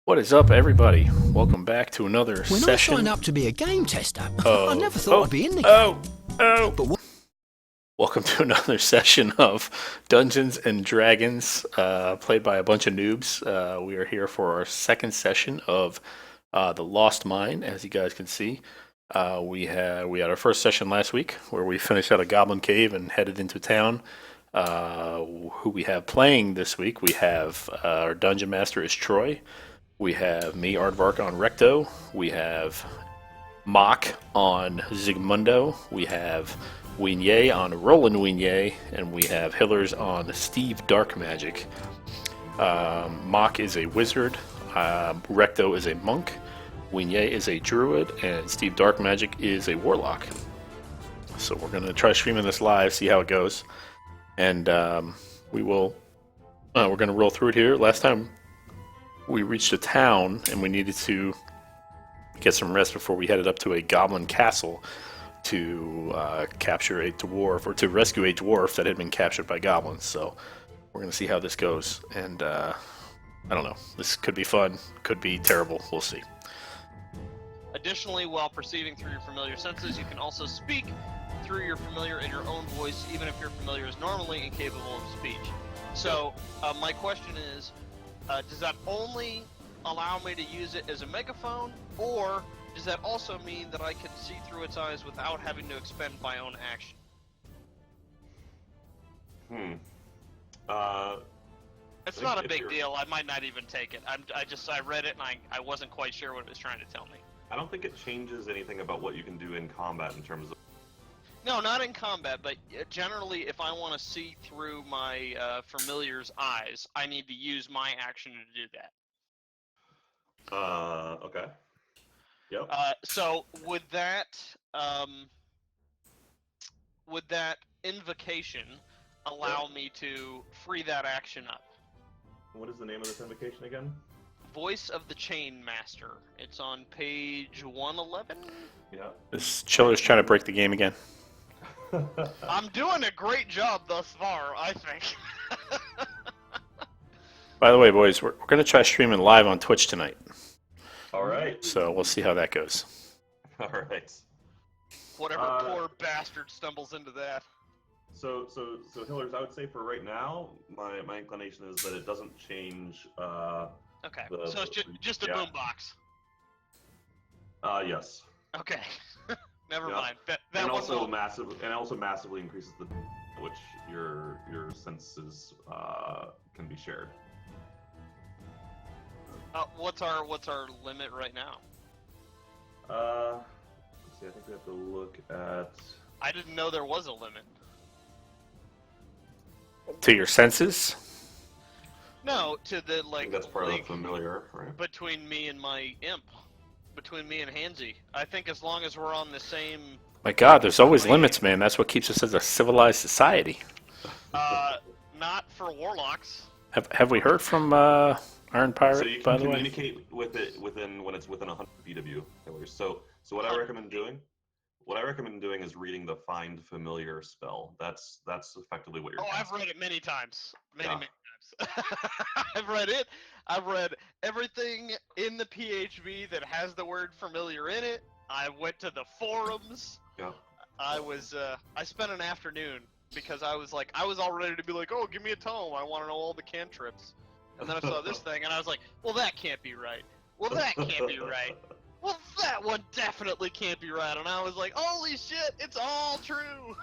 What is up, everybody? Welcome back to another When session. I signed up to be a game tester, Oh, I never thought I'd be in the oh, game. oh. But Welcome to another session of Dungeons and Dragons, played by a bunch of noobs. We are here for our second session of the Lost Mine. As you guys can see, we had our first session last week where we finished out a goblin cave and headed into town. Who we have playing this week? We have our dungeon master is Troy. We have me, Aardvark, on Recto. We have Mock on Zigmundo. We have Winye on Rolen Winye. And we have Hillers on Steve Dark Magic. Mock is a wizard. Recto is a monk. Winye is a druid. And Steve Dark Magic is a warlock. So we're going to try streaming this live, see how it goes. And we're going to roll through it here. Last time we reached a town and we needed to get some rest before we headed up to a goblin castle to capture a dwarf, or to rescue a dwarf that had been captured by goblins. So we're going to see how this goes. And I don't know. This could be fun. Could be terrible. We'll see. Additionally, while perceiving through your familiar senses, you can also speak through your familiar in your own voice, even if your familiar is normally incapable of speech. So, my question is, does that only allow me to use it as a megaphone, or does that also mean that I can see through its eyes without having to expend my own action? It's not a big deal. I might not even take it. I read it and I wasn't quite sure what it was trying to tell me. I don't think it changes anything about what you can do in combat in terms of... No, not in combat, but generally if I want to see through my familiar's eyes, I need to use my action to do that. Okay. Yep. So would that invocation allow me to free that action up? What is the name of this invocation again? Voice of the Chain Master. It's on page 111. Yeah. This chiller's trying to break the game again. I'm doing a great job thus far, I think. By the way, boys, we're going to try streaming live on Twitch tonight. All right. So we'll see how that goes. All right. Whatever poor bastard stumbles into that. So Hillers, I would say for right now, my inclination is that it doesn't change. Okay. So it's just a boombox. Yes. Okay. Never mind. That and one also will... massively increases the which your senses can be shared. What's our limit right now? Let's see. I think we have to look at. I didn't know there was a limit. To your senses? No, to the I think that's part of the familiar, right? Between me and my imp, between me and Hansy. I think as long as we're on the same. My God, there's always limits, man. That's what keeps us as a civilized society. Not for warlocks. Have we heard from Iron Pirate? So you by can the way? communicate with it when it's within 100 feet of you. Hillers. So what I recommend doing. What I recommend doing is reading the Find Familiar spell. That's effectively what you're. Oh, I've read it many times. Many times. I've read it. I've read everything in the PHB that has the word familiar in it. I went to the forums. Yeah. I spent an afternoon because I was all ready to be like, oh, give me a tome. I want to know all the cantrips. And then I saw this thing and I was like, well, that can't be right. Well, that can't be right. Well, that one definitely can't be right. And I was like, holy shit, it's all true.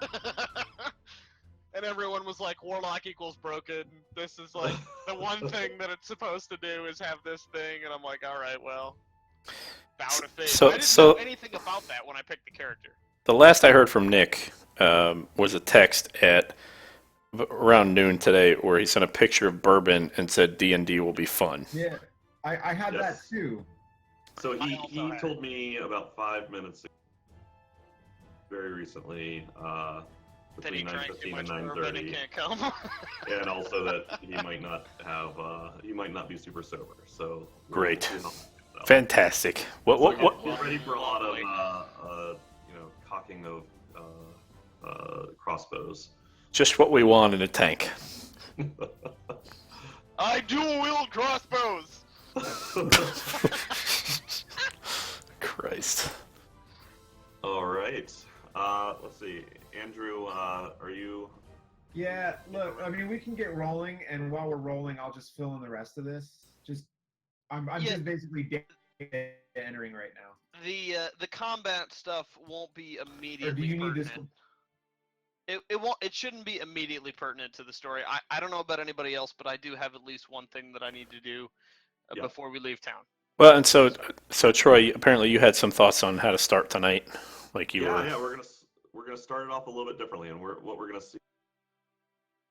And everyone was like, warlock equals broken. This is like, the one thing that it's supposed to do is have this thing. And I'm like, all right, well, bow to fate. I didn't know anything about that when I picked the character. The last I heard from Nick was a text at around noon today where he sent a picture of bourbon and said D&D will be fun. Yeah, I had that too. So he told me about 5 minutes ago, very recently, between 9:15 and 9:30, can't come. and also that he might not be super sober. So great, fantastic. What? We're ready for a lot of cocking of crossbows. Just what we want in a tank. I dual wield crossbows. Christ. All right. Let's see. Andrew, are you? Yeah, look, I mean, we can get rolling, and while we're rolling, I'll just fill in the rest of this. I'm Yeah. just basically entering right now. The combat stuff won't be immediately Or do you need this? pertinent. It won't. It shouldn't be immediately pertinent to the story. I don't know about anybody else, but I do have at least one thing that I need to do before we leave town. Well, and so Troy, apparently you had some thoughts on how to start tonight, like you were. Yeah. We're gonna start it off a little bit differently, and we're gonna see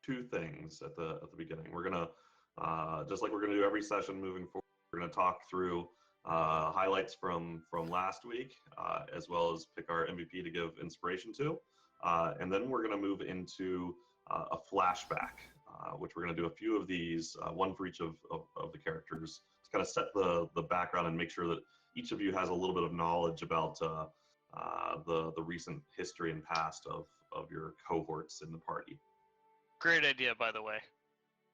two things at the beginning. We're gonna just like we're gonna do every session moving forward. We're gonna talk through highlights from last week, as well as pick our MVP to give inspiration to, and then we're gonna move into a flashback, which we're gonna do a few of these, one for each of the characters, to kind of set the background and make sure that each of you has a little bit of knowledge about the recent history and past of your cohorts in the party. Great idea, by the way.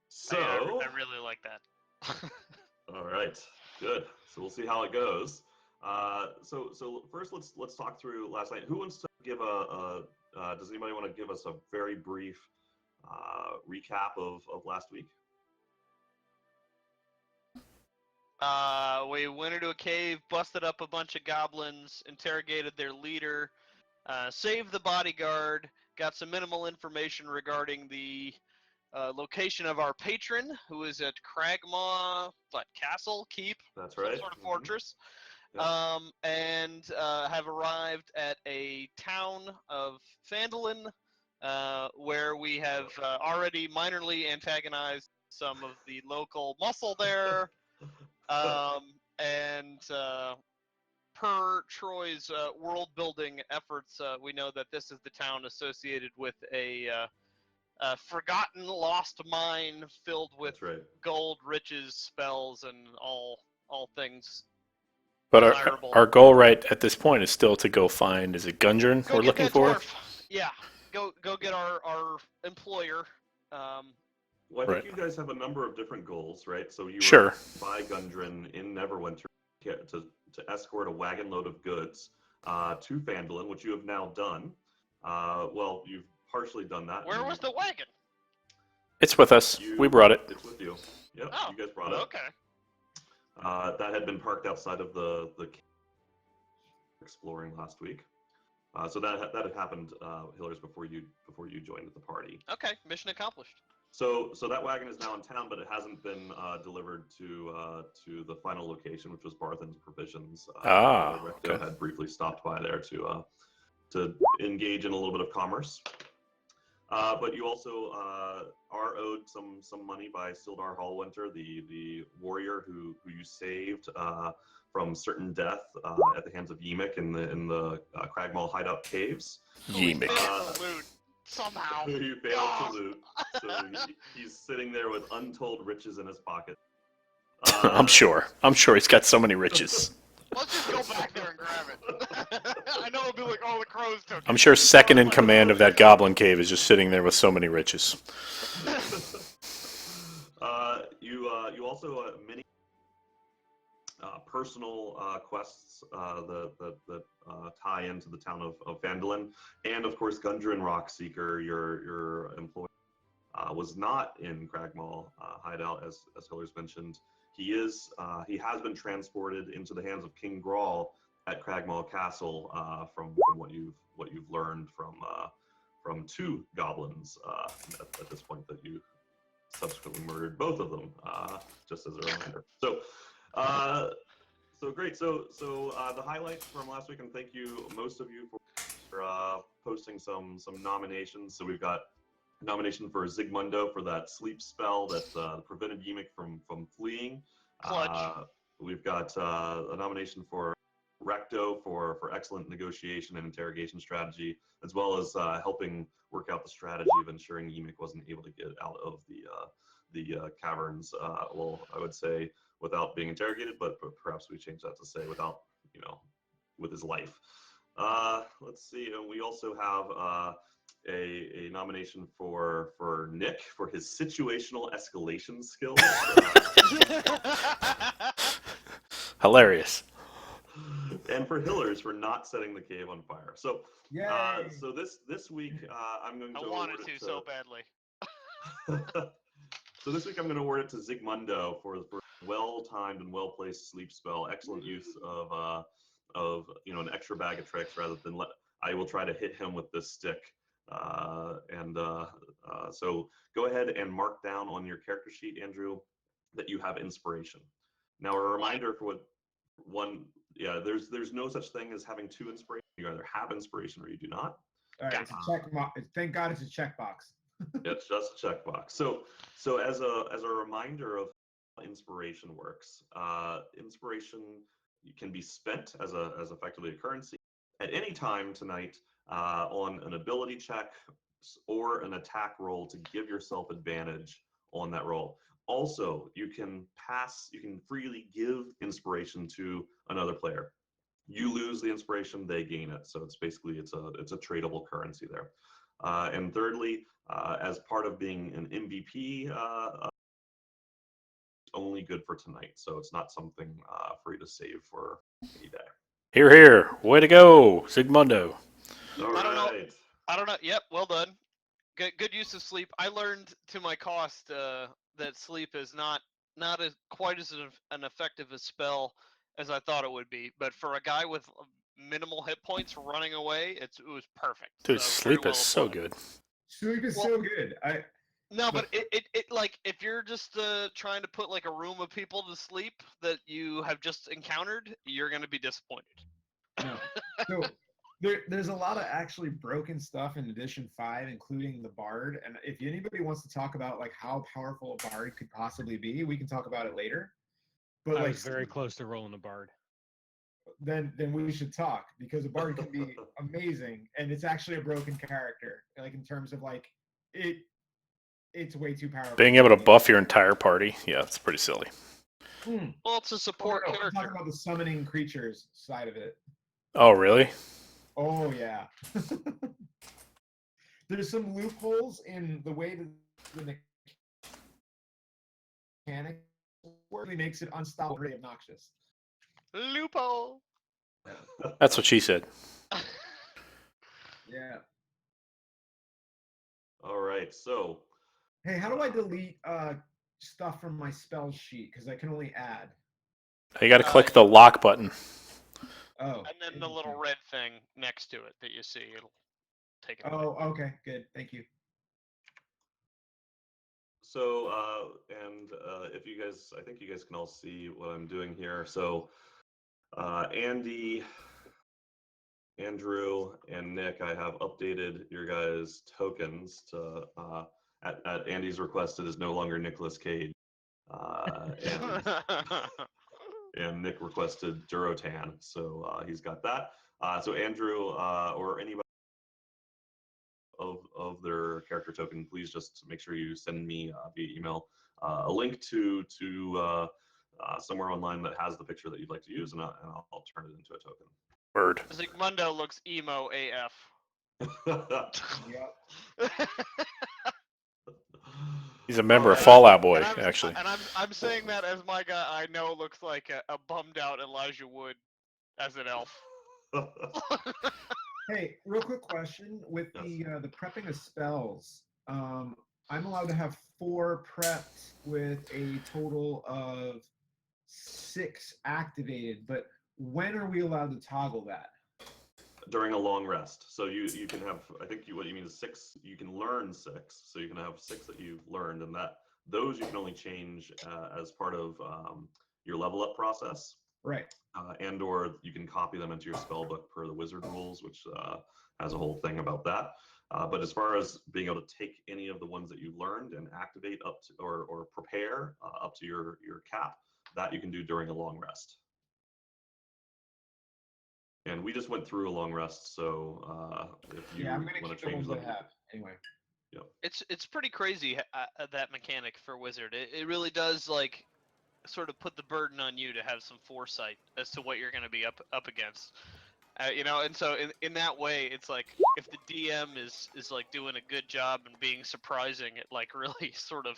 So I really like that. all right, good. So we'll see how it goes. So first, let's talk through last night. Who wants to give does anybody want to give us a very brief recap of last week? We went into a cave, busted up a bunch of goblins, interrogated their leader, saved the bodyguard, got some minimal information regarding the location of our patron, who is at Cragmaw, Castle, Keep? That's right. Some sort of fortress. Yeah. And have arrived at a town of Phandalin, where we have already minorly antagonized some of the local muscle there. And per Troy's world-building efforts, we know that this is the town associated with a forgotten, lost mine filled with gold, riches, spells, and all things. But our goal right at this point is still to go find, is it Gundren we're looking for? Dwarf. Yeah, go get our employer. Well, I think you guys have a number of different goals, right? So you were by Gundren in Neverwinter to escort a wagon load of goods to Phandalin, which you have now done. Well, you've partially done that. Where was the wagon? It's with us. We brought it. It's with you. Yep, oh, you guys brought it. Okay. That had been parked outside of the exploring last week. So that had happened, Hillers, before you joined the party. Okay, mission accomplished. So that wagon is now in town, but it hasn't been delivered to the final location, which was Barthen's Provisions. Recto had briefly stopped by there to engage in a little bit of commerce. But you also are owed some money by Sildar Hallwinter, the warrior who you saved from certain death at the hands of Ymik in the Cragmaw hideout caves. Ymik. Somehow. He failed to loot, so he's sitting there with untold riches in his pocket. I'm sure he's got so many riches. Let's just go back there and grab it. I know it'll be like, oh, the crows took it. I'm sure second in command of that goblin cave is just sitting there with so many riches. You also many personal quests that tie into the town of Phandalin, and of course Gundren Rockseeker, your employee, was not in Cragmaw hideout as Hillers mentioned. He has been transported into the hands of King Grawl at Cragmaw Castle from what you've learned from two goblins at this point that you subsequently murdered both of them, just as a reminder. So great. So the highlights from last week, and thank you most of you for posting some nominations. So we've got a nomination for Zigmundo for that sleep spell that prevented Ymik from fleeing. We've got a nomination for Recto for excellent negotiation and interrogation strategy, as well as helping work out the strategy of ensuring Ymik wasn't able to get out of the caverns. Well, I would say without being interrogated, but perhaps we change that to say without, with his life. Let's see, and we also have a nomination for Nick for his situational escalation skills. Hilarious. And for Hillers for not setting the cave on fire. So, Yay! so this week I'm going to I award wanted it to so badly. So this week I'm going to award it to Zigmundo for well-timed and well-placed sleep spell. Excellent use of an extra bag of tricks rather than I will try to hit him with this stick. So go ahead and mark down on your character sheet, Andrew, that you have inspiration. Now a reminder for there's no such thing as having 2 inspiration. You either have inspiration or you do not. All right, it's a check. Thank God it's a checkbox. It's just a checkbox. So as a reminder of how inspiration works, inspiration can be spent as effectively a currency at any time tonight on an ability check or an attack roll to give yourself advantage on that roll. Also, you can freely give inspiration to another player. You lose the inspiration, they gain it. So it's a tradable currency there. And thirdly, as part of being an MVP, it's only good for tonight. So it's not something for you to save for any day. Here, here. Way to go, Zigmundo. All I don't know. right. I don't know. Yep, well done. Good use of sleep. I learned to my cost that sleep is not quite as an effective a spell as I thought it would be. But for a guy with minimal hit points running away, it was perfect. Dude, So, sleep very is well so applied. good. Sleep is so good. No, but it like if you're just trying to put like a room of people to sleep that you have just encountered, you're gonna be disappointed. No. So there's a lot of actually broken stuff in Edition 5, including the Bard. And if anybody wants to talk about like how powerful a Bard could possibly be, we can talk about it later. But I like was very close to rolling a bard. then we should talk, because a Bard can be amazing, and it's actually a broken character. Like in terms of like it's way too powerful. Being able to buff your entire party, yeah, it's pretty silly. Well, it's a support I'm character. talking about the summoning creatures side of it. Oh, really? Oh yeah. There's some loopholes in the way that the mechanic really makes it unstoppable, really obnoxious. Loophole. That's what she said. Yeah. All right. So Hey, how do I delete stuff from my spell sheet? Because I can only add. You got to click the lock button. Oh. And then the little red thing next to it that you see, it'll take it. Oh, okay, good. Thank you. So, if you guys, I think you guys can all see what I'm doing here. So, Andy, Andrew, and Nick, I have updated your guys' tokens to, at Andy's request, it is no longer Nicolas Cage. And Nick requested Durotan, so he's got that. So Andrew or anybody of their character token, please just make sure you send me via email a link to somewhere online that has the picture that you'd like to use, and I'll turn it into a token. Word. Zigmundo looks emo AF. Yep. He's a member of Fallout Boy, And actually. And I'm saying that as my guy I know looks like a bummed out Elijah Wood as an elf. Hey, real quick question. With the prepping of spells, I'm allowed to have 4 prepped with a total of 6 activated, but when are we allowed to toggle that? During a long rest. So you can have, I think what you mean is 6, you can learn 6. So you can have 6 that you've learned, and those you can only change as part of your level up process. Right. And or you can copy them into your spell book per the wizard rules, which has a whole thing about that. But as far as being able to take any of the ones that you learned and activate up to or prepare up to your cap, that you can do during a long rest. And we just went through a long rest, so if you I'm gonna want keep to the change ones them, I have anyway. Yep. It's pretty crazy that mechanic for wizard. It really does like sort of put the burden on you to have some foresight as to what you're going to be up against. And so in that way, it's like if the DM is like doing a good job and being surprising, it like really sort of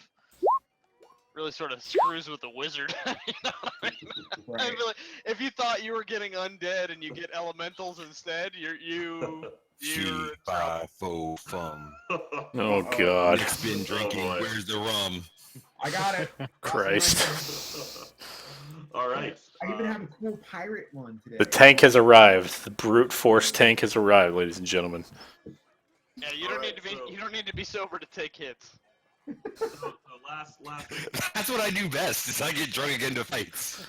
really sort of screws with the wizard. You know what I mean? Right. I feel like if you thought you were getting undead and you get elementals instead, you're in trouble. 5, 4, fum. Oh God, Nick's been drinking. boy. Where's the rum? I got it. Christ! All right. I even have a cool pirate one today. The tank has arrived. The brute force tank has arrived, ladies and gentlemen. Yeah, you don't Alright, need to be so- you don't need to be sober to take hits. So last week. That's what I do best. Is I get drunk and get into fights.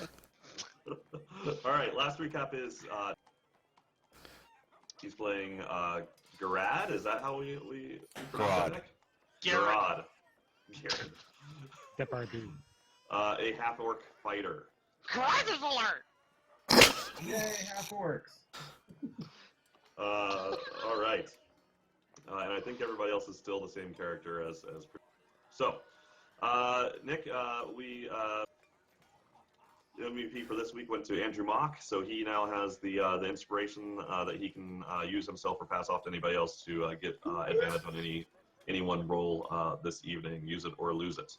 All right. Last recap is he's playing Garad. Is that how we pronounce it? Garad. Garad. Garad. A half orc fighter. Crisis alert! Yay, half orcs. All right. And I think everybody else is still the same character as. So, Nick, we MVP for this week went to Andrew Mock. So he now has the inspiration that he can use himself or pass off to anybody else to get advantage on any one roll this evening. Use it or lose it.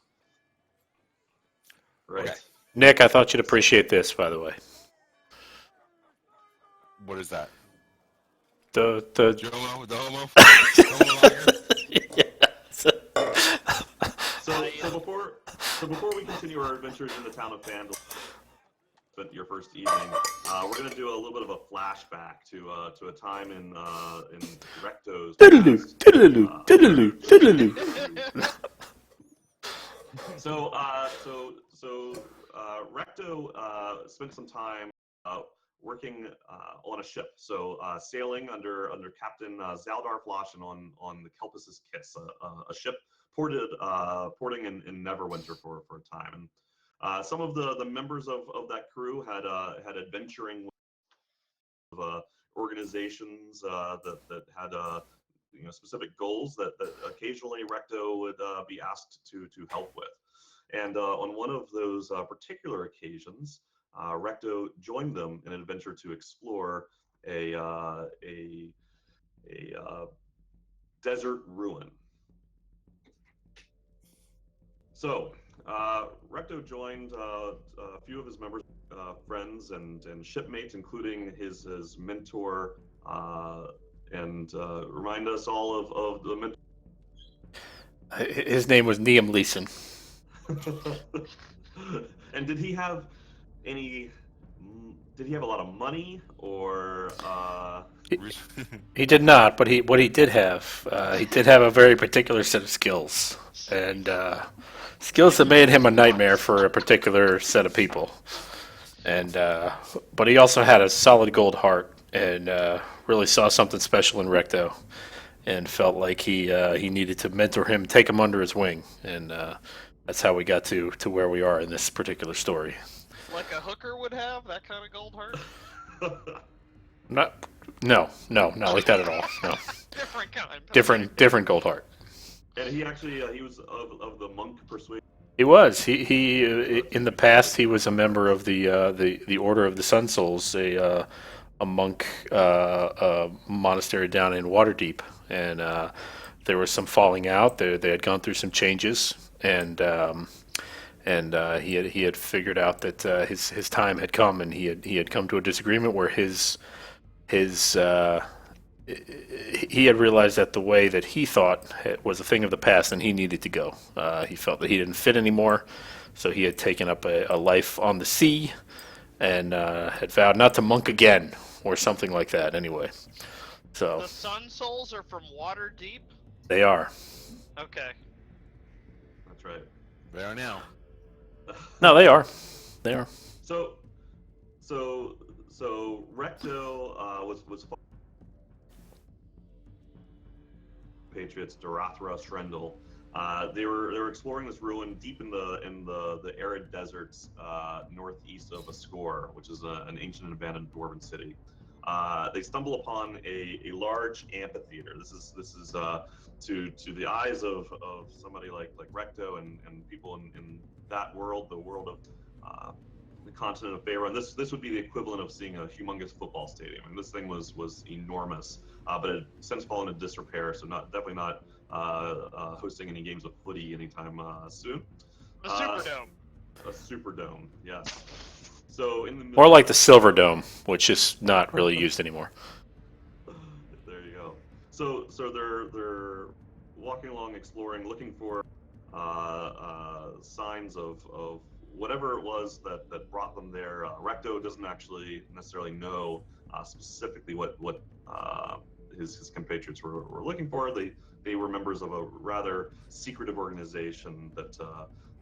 Right. Okay. Nick, I thought you'd appreciate this, by the way. What is that? The Jomo, the homo? Homo lager? So before we continue our adventures in the town of Phandalin, but your first evening, we're going to do a little bit of a flashback to a time in Recto's Diddle-oo, past. diddle-oo, diddle-oo, diddle-oo. So Recto spent some time working on a ship. So sailing under Captain Zaldar Floshin on the Kelpus's Kiss, a ship porting in Neverwinter for a time. And some of the members of that crew had adventuring with organizations that had specific goals that occasionally Recto would be asked to help with. And on one of those particular occasions, Recto joined them in an adventure to explore a desert ruin. So, Recto joined a few of his members, friends, and shipmates, including his mentor, and remind us all of the mentor. His name was Liam Leeson. And did he have a lot of money, or He did not, but what he did have a very particular set of skills, and skills that made him a nightmare for a particular set of people. And but he also had a solid gold heart, and really saw something special in Recto, and felt like he needed to mentor him, take him under his wing, and that's how we got to where we are in this particular story. Like a hooker would have that kind of gold heart. No, not like that at all. No, Different kind. different gold heart. And he actually he was of the monk persuasion. He was. He in the past he was a member of the Order of the Sun Souls, a monk monastery down in Waterdeep, and there was some falling out. They had gone through some changes, and he had figured out that his time had come, and he had come to a disagreement where he had realized that the way that he thought was a thing of the past, and he needed to go. He felt that he didn't fit anymore, so he had taken up a life on the sea, and had vowed not to monk again, or something like that. Anyway, so The Sun Souls are from Waterdeep. they are. Okay. That's right. They are now. No, they are. They are. So Recto was Patriots Darathra Shrendel. They were exploring this ruin deep in the arid deserts northeast of Ascor, which is an ancient and abandoned dwarven city. They stumble upon a large amphitheater. This is to the eyes of somebody like Recto and people in that world, the world of the continent of Faerun. This would be the equivalent of seeing a humongous football stadium. And this thing was enormous, but it had since fallen into disrepair. So definitely not hosting any games of footy anytime soon. A Superdome. A Superdome, yes. So in the middle More like the Silver Dome, which is not really used anymore. There you go. So they're walking along, exploring, looking for signs of whatever it was that brought them there. Recto doesn't actually necessarily know specifically what his compatriots were looking for. They were members of a rather secretive organization that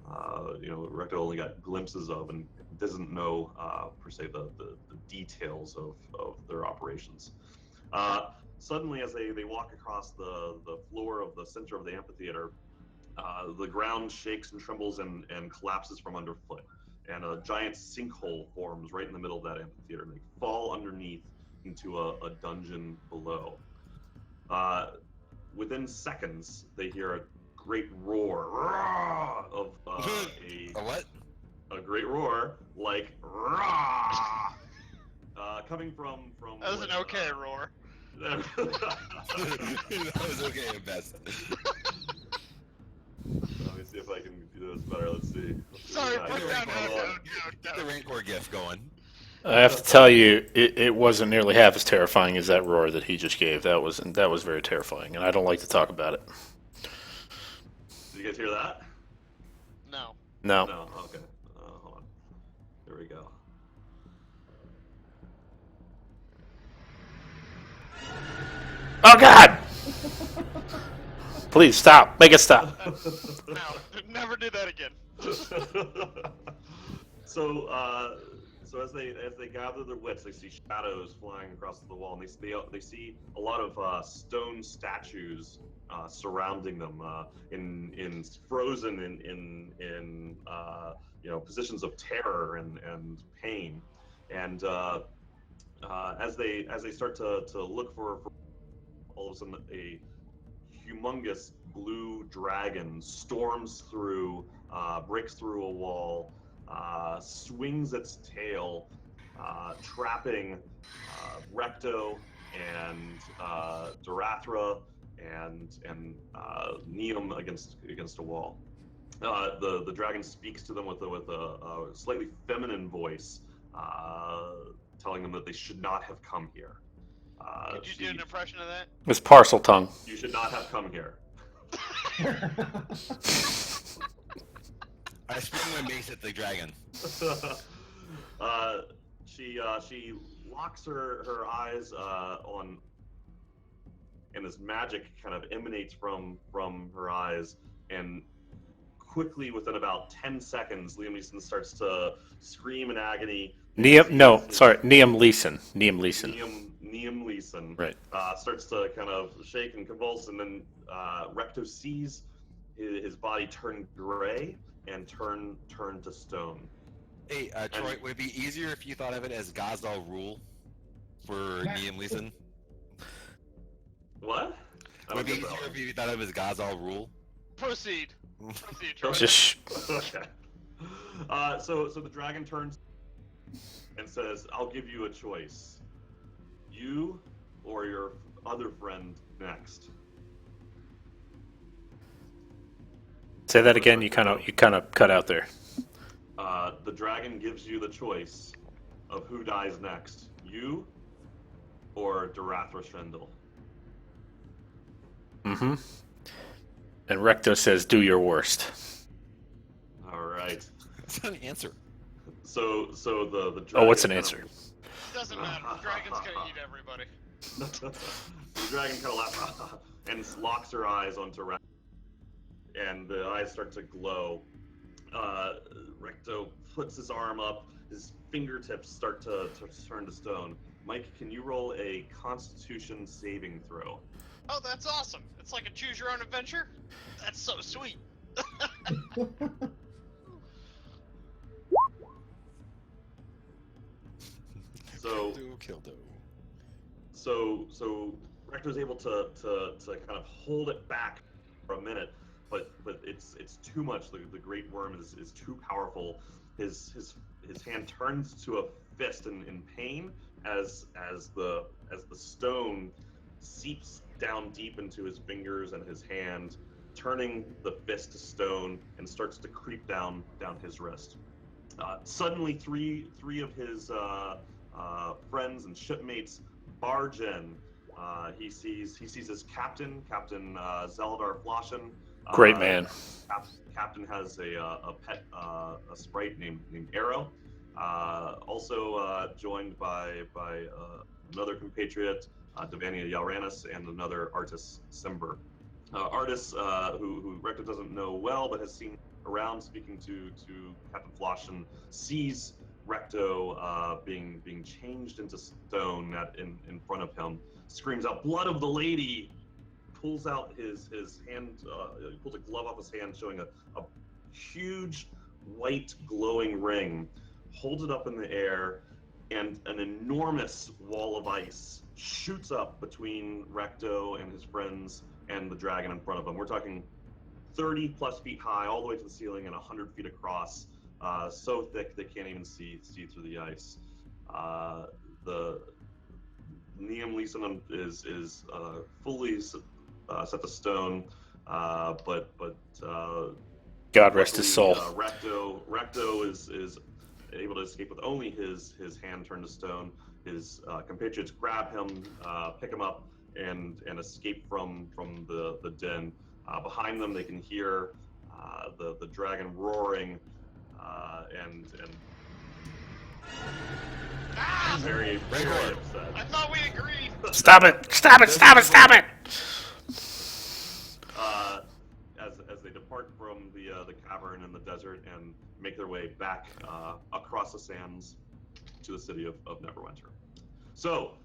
Recto only got glimpses of and doesn't know per se the details of their operations. Suddenly, as they walk across the floor of the center of the amphitheater, the ground shakes and trembles and collapses from underfoot, and a giant sinkhole forms right in the middle of that amphitheater, and they fall underneath into a dungeon below. Within seconds, they hear a great roar of A what? a great roar like coming from That was an okay roar. That was okay at best. Let me see if I can do this better. Let's see. Sorry, Yeah, put here down, we go. Get the Rancor gif going. I have to tell you, it wasn't nearly half as terrifying as that roar that he just gave. That was very terrifying, and I don't like to talk about it. Did you guys hear that? No. No. No. Okay. Hold on. There we go. Oh God! Please stop. Make it stop. No. Never do that again. So as they gather their wits, they see shadows flying across the wall, and they see a lot of stone statues surrounding them, in frozen in positions of terror and pain, and as they start to look for all of a sudden a humongous blue dragon storms through, breaks through a wall, swings its tail, trapping Recto and Durathra and Neum against a wall. The dragon speaks to them with a slightly feminine voice, telling them that they should not have come here. Could you do an impression of that? It's parcel tongue. You should not have come here. I swing my mace at the dragon. She locks her eyes on, and this magic kind of emanates from her eyes, and quickly within about 10 seconds, Liam Neeson starts to scream in agony. Neum Leeson. Liam Neeson. Right. Starts to kind of shake and convulse, and then Recto sees his body turn gray and turn to stone. Hey, Troy, would it be easier if you thought of it as Gazal Rule for Liam Neeson? What? Would it be easier if you thought of it as Gazal Rule? Proceed, Troy. Just Okay. So the dragon turns and says, "I'll give you a choice. You or your other friend next." say that again. You kind of cut out there. The dragon gives you the choice of who dies next, you or Durathra Shrendel. Mm-hmm. And Recto says, "Do your worst." All right. That's not an answer. So the dragon. Oh, what's an answer? Doesn't matter. The dragon's gonna eat everybody. The dragon kind of laughs and locks her eyes onto Recto, and the eyes start to glow. Recto puts his arm up, his fingertips start to turn to stone. Mike, can you roll a Constitution saving throw? Oh, that's awesome. It's like a choose your own adventure. That's so sweet. So Recto's able to kind of hold it back for a minute, but it's too much. The great worm is too powerful. His hand turns to a fist in pain as the stone seeps down deep into his fingers and his hand, turning the fist to stone and starts to creep down his wrist. Suddenly, three of his friends and shipmates barge in. He sees his captain, Zeldar Floshin. Great man. Captain has a pet, a sprite named Arrow. Also joined by another compatriot, Devania Yalranis, and another artist, Simber. Artist who Recto doesn't know well, but has seen around speaking to Captain Floshin, sees Recto being changed into stone in front of him, screams out, "Blood of the lady!" Pulls out his hand, pulls a glove off his hand, showing a huge white glowing ring, holds it up in the air, and an enormous wall of ice shoots up between Recto and his friends and the dragon in front of him. We're talking 30 plus feet high, all the way to the ceiling, and 100 feet across. So thick they can't even see through the ice. The Neum Leeson is fully set to stone, but God rest his soul. Recto is able to escape with only his hand turned to stone. His compatriots grab him, pick him up, and escape from the den. Behind them, they can hear the dragon roaring, and very upset. I thought we agreed. Stop it! Stop it! Stop it! Stop it! As they depart from the cavern in the desert and make their way back across the sands to the city of Neverwinter. So,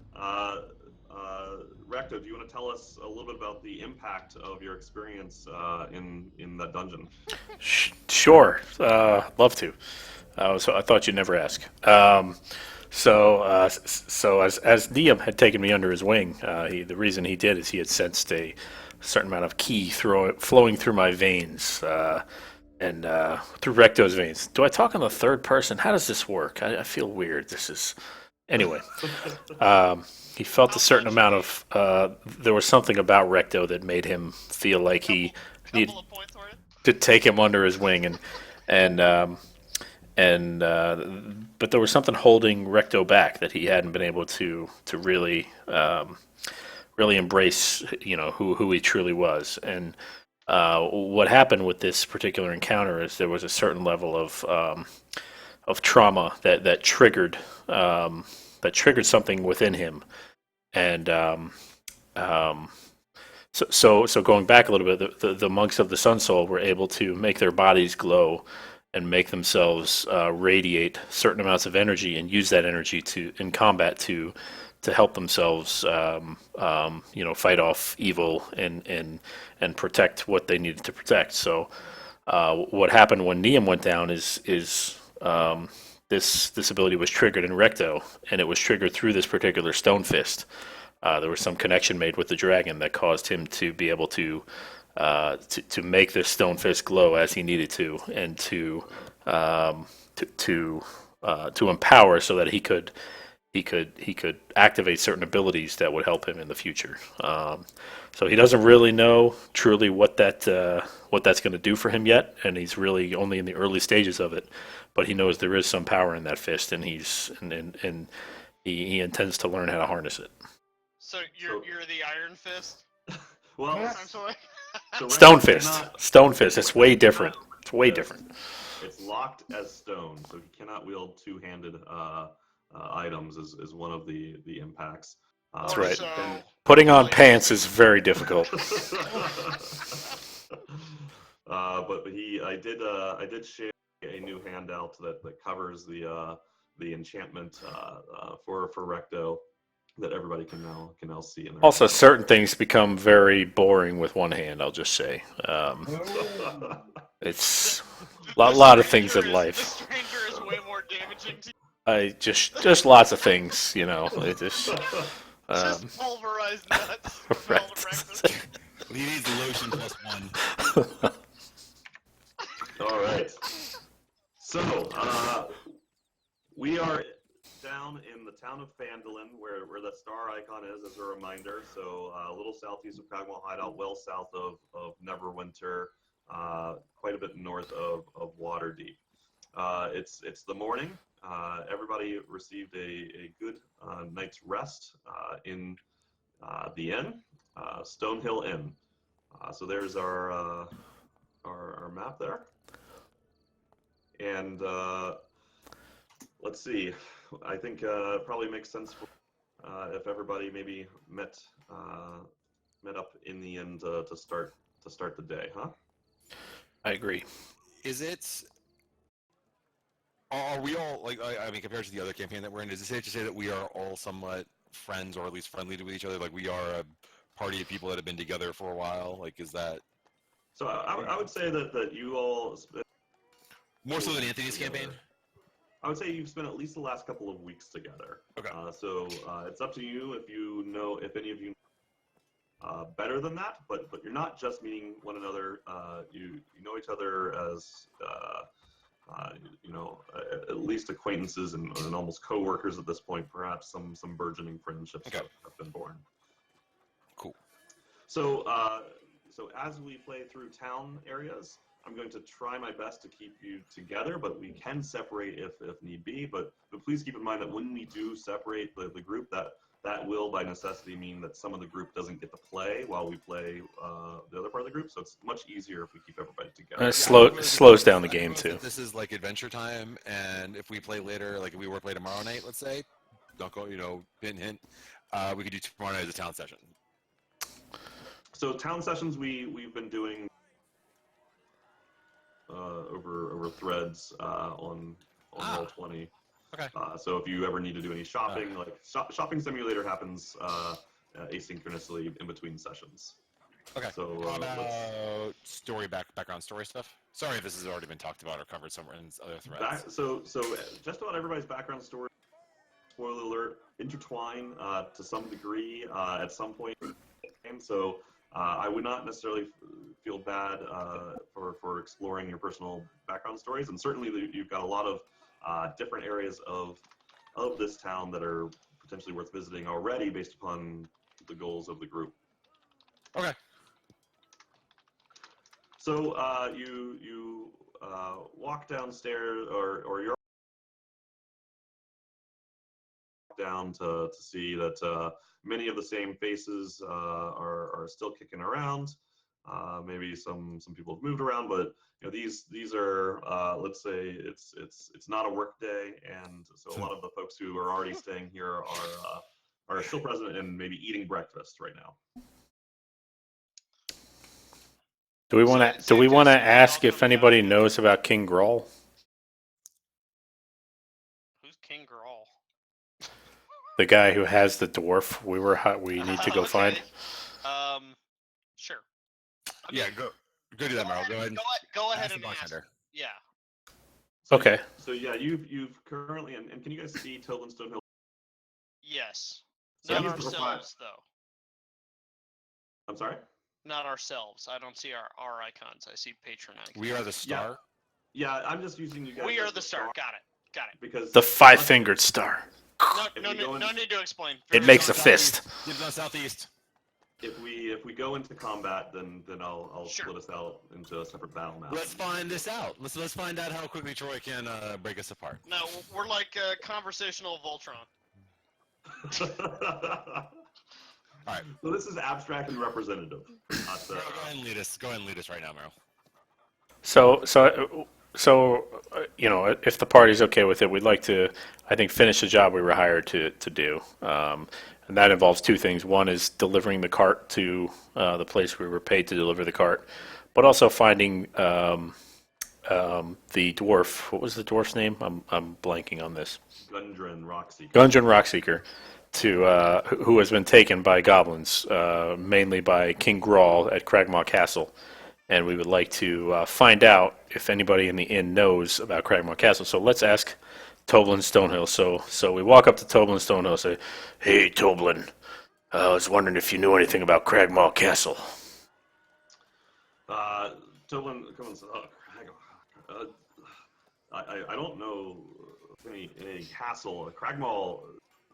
Recto, do you want to tell us a little bit about the impact of your experience in that dungeon? Sure, love to. So I thought you'd never ask. So as Neum had taken me under his wing, the reason he did is he had sensed a certain amount of ki flowing through my veins, and through Recto's veins. Do I talk in the third person? How does this work? I feel weird. Anyway. He felt a certain amount of. There was something about Recto that made him feel like he needed to take him under his wing, but there was something holding Recto back that he hadn't been able to really embrace, who he truly was. And what happened with this particular encounter is there was a certain level of trauma that triggered something within him. And so going back a little bit, the monks of the Sun Soul were able to make their bodies glow and make themselves radiate certain amounts of energy and use that energy in combat to help themselves, fight off evil and protect what they needed to protect. So what happened when Neum went down is this ability was triggered in Recto, and it was triggered through this particular stone fist. There was some connection made with the dragon that caused him to be able to make this stone fist glow as he needed to, and to empower so that he could activate certain abilities that would help him in the future. So he doesn't really know truly what that's going to do for him yet, and he's really only in the early stages of it. But he knows there is some power in that fist, and he intends to learn how to harness it. So you're the Iron Fist? Well, I'm sorry. Stone fist. It's way different. It's way different. It's locked as stone, so he cannot wield two-handed items is one of the impacts. That's right. So, Putting on pants is very difficult. But I did share a new handout that covers the enchantment for Recto that everybody can now see. In Also, certain things become very boring with one hand. I'll just say, it's a lot of things in life. The stranger is way more damaging to you. I just lots of things, It just Just pulverized nuts. right. He needs lotion +1. All right. So we are down in the town of Phandalin, where that star icon is, as a reminder. So a little southeast of Cragmaw Hideout, well south of Neverwinter, quite a bit north of Waterdeep. It's the morning. Everybody received a good night's rest in the inn, Stonehill Inn. So there's our map there. And let's see. I think it probably makes sense for, if everybody maybe met up in the end to start the day, huh? I agree. Is it? Are we all like? I mean, compared to the other campaign that we're in, is it safe to say that we are all somewhat friends, or at least friendly with each other? Like we are a party of people that have been together for a while. Like, is that? So I would say that you all More so than Anthony's together. campaign? I would say you've spent at least the last couple of weeks together. Okay. So it's up to you if any of you better than that, but you're not just meeting one another. You know each other as at least acquaintances and almost co-workers at this point. Perhaps some burgeoning friendships have been born. Cool. So as we play through town areas, I'm going to try my best to keep you together, but we can separate if need be. But please keep in mind that when we do separate the group, that will by necessity mean that some of the group doesn't get to play while we play the other part of the group. So it's much easier if we keep everybody together. It slows down the game too. This is like adventure time, and if we play later, like if we were to play tomorrow night, let's say, don't go, hint. We could do tomorrow night as a town session. So town sessions we've been doing over threads on Roll20. Okay. So if you ever need to do any shopping, like shopping simulator happens asynchronously in between sessions. Okay. So how about background story stuff? Sorry if this has already been talked about or covered somewhere in other threads. So just about everybody's background story, spoiler alert, intertwine to some degree at some point. And so I would not necessarily feel bad for exploring your personal background stories, and certainly you've got a lot of different areas of this town that are potentially worth visiting already based upon the goals of the group. Okay. So you walk downstairs, or you're down to see that many of the same faces are still kicking around. Maybe some people have moved around, but these are let's say it's not a work day, and so a lot of the folks who are already staying here are still present and maybe eating breakfast right now. Do we want to ask if anybody knows about King Grawl? Who's King Grawl? The guy who has the dwarf we need to go find. Sure. Yeah, go do that, Meryl. Go ahead. Go ahead ask and the ask. bartender. Yeah. Okay. So yeah, you've currently, and can you guys see Toblin Stonehill? Yes. So Not he's the ourselves, though. I'm sorry? Not ourselves. I don't see our icons. I see patron icons. We are the star. Yeah, I'm just using you guys. We are as the star. Got it. Because The five-fingered star. No need to explain. It makes a fist. Lives on southeast. If we go into combat, then I'll Sure. split us out into a separate battle map. Let's find this out. Let's find out how quickly Troy can break us apart. No, we're like conversational Voltron. All right. So this is abstract and representative. Not, Go ahead and lead us. Go ahead and lead us right now, Meryl. So if the party's okay with it, we'd like to, I think, finish the job we were hired to do. And that involves two things. One is delivering the cart to the place we were paid to deliver the cart, but also finding the dwarf. What was the dwarf's name? I'm blanking on this. Gundren Rockseeker. Gundren Rockseeker, who has been taken by goblins, mainly by King Grawl at Cragmaw Castle. And we would like to find out if anybody in the inn knows about Cragmaw Castle. So let's ask Toblin Stonehill. So we walk up to Toblin Stonehill and say, "Hey, Toblin, I was wondering if you knew anything about Cragmaw Castle." Toblin comes. I don't know any castle. Cragmaw